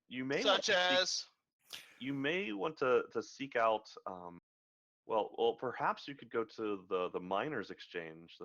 You may you may want to seek out. Well, perhaps you could go to the miners' exchange, the